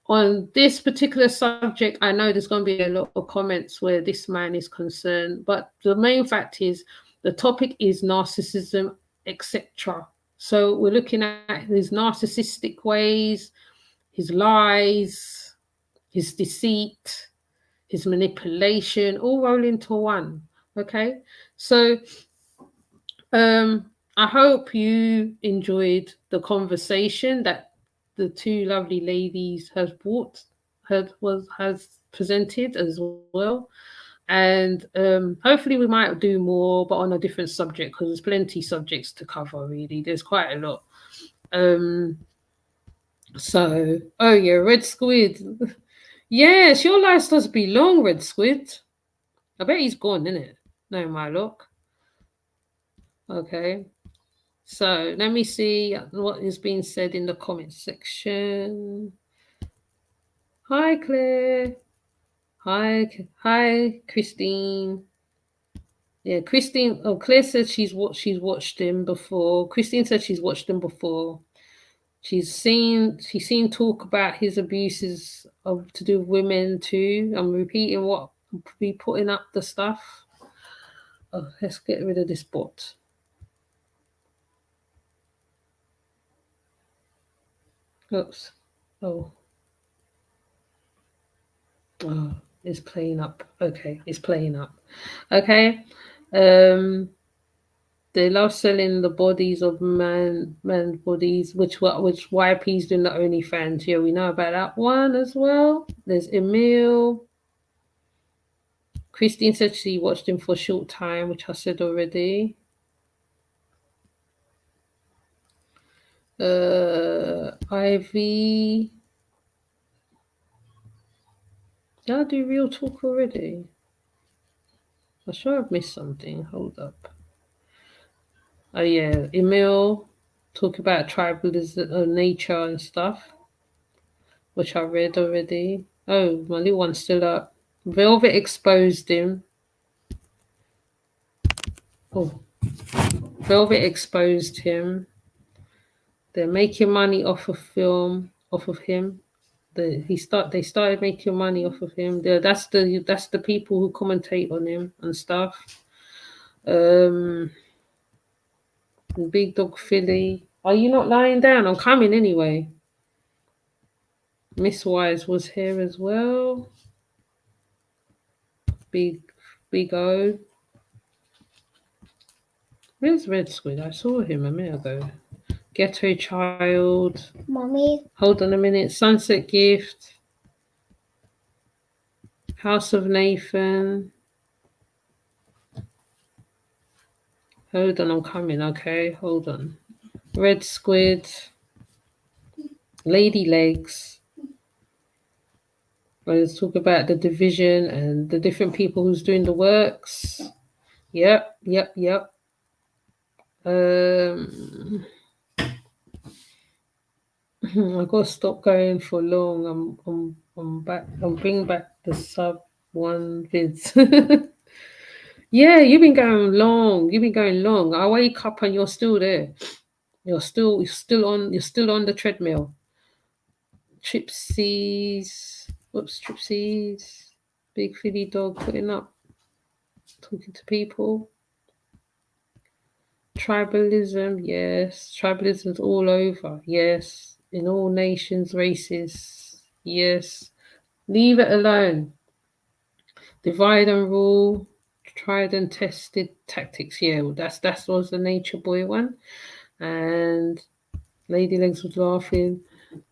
On this particular subject, I know there's going to be a lot of comments where this man is concerned, but the main fact is the topic is narcissism, etc. So we're looking at his narcissistic ways, his lies, his deceit, his manipulation, all roll into one. Okay, so I hope you enjoyed the conversation that the 2 lovely ladies has presented as well. And hopefully we might do more, but on a different subject, because there's plenty subjects to cover, really. There's quite a lot. So, oh yeah, Red Squid. Yes, your life does be long, Red Squid. I bet he's gone, innit? No, my luck. Okay. So let me see what is being said in the comment section. Hi, Claire. Hi, Christine. Yeah, Christine. Oh, Claire said she's watched him before. Christine said she's watched him before. She's seen talk about his abuses to do with women too. I'm repeating what we putting up the stuff. Oh, let's get rid of this bot. Oops. Oh, it's playing up. Okay, it's playing up. Okay. They love selling the bodies of man bodies, which YP's doing the OnlyFans. Yeah, we know about that one as well. There's Emil. Christine said she watched him for a short time, which I said already. Ivy. Did I do real talk already? I'm sure I've missed something. Hold up. Oh yeah, Emil talk about tribalism, nature and stuff, which I read already. Oh, my little one's still up. Velvet exposed him. Oh, Velvet exposed him. They're making money off of film, off of him. They started making money off of him. That's the people who commentate on him and stuff. Big Dog Philly. Are you not lying down? I'm coming anyway. Miss Wise was here as well. Big O. Where's Red Squid? I saw him a minute ago. Ghetto Child. Mommy. Hold on a minute. Sunset Gift. House of Nathan. Hold on, I'm coming, okay? Hold on. Red Squid. Lady Legs. Let's talk about the division and the different people who's doing the works. Yep. I gotta stop going for long. I'm back. I'm bringing back the sub one vids. Yeah, you've been going long. I wake up and you're still there. You're still on the treadmill. Tripsies. Whoops, Tripsies. Big Philly dog putting up. Talking to people. Tribalism, yes. Tribalism's all over, yes. In all nations, races, yes. Leave it alone. Divide and rule, tried and tested tactics. Yeah, well, that was the Nature Boy one. And Lady Legs was laughing.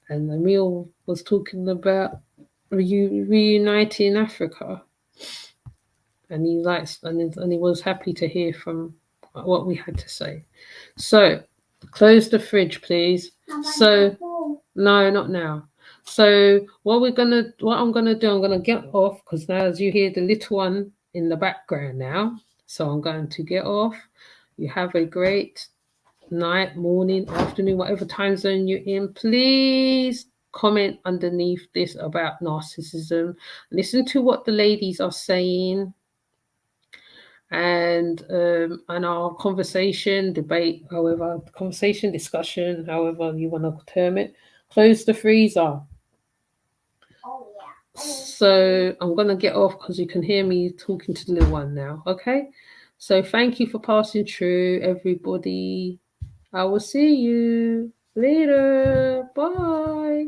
And Emil was talking about reuniting Africa. And he likes and he was happy to hear from what we had to say. So close the fridge, please. So no, not now. So what I'm gonna do, I'm gonna get off because now as you hear the little one in the background now. So I'm going to get off. You have a great night, morning, afternoon, whatever time zone you're in. Please comment underneath this about narcissism. Listen to what the ladies are saying. And our conversation, debate, however, conversation, discussion, however you want to term it. Close the freezer. So I'm going to get off because you can hear me talking to the little one now, okay? So thank you for passing through, everybody. I will see you later. Bye.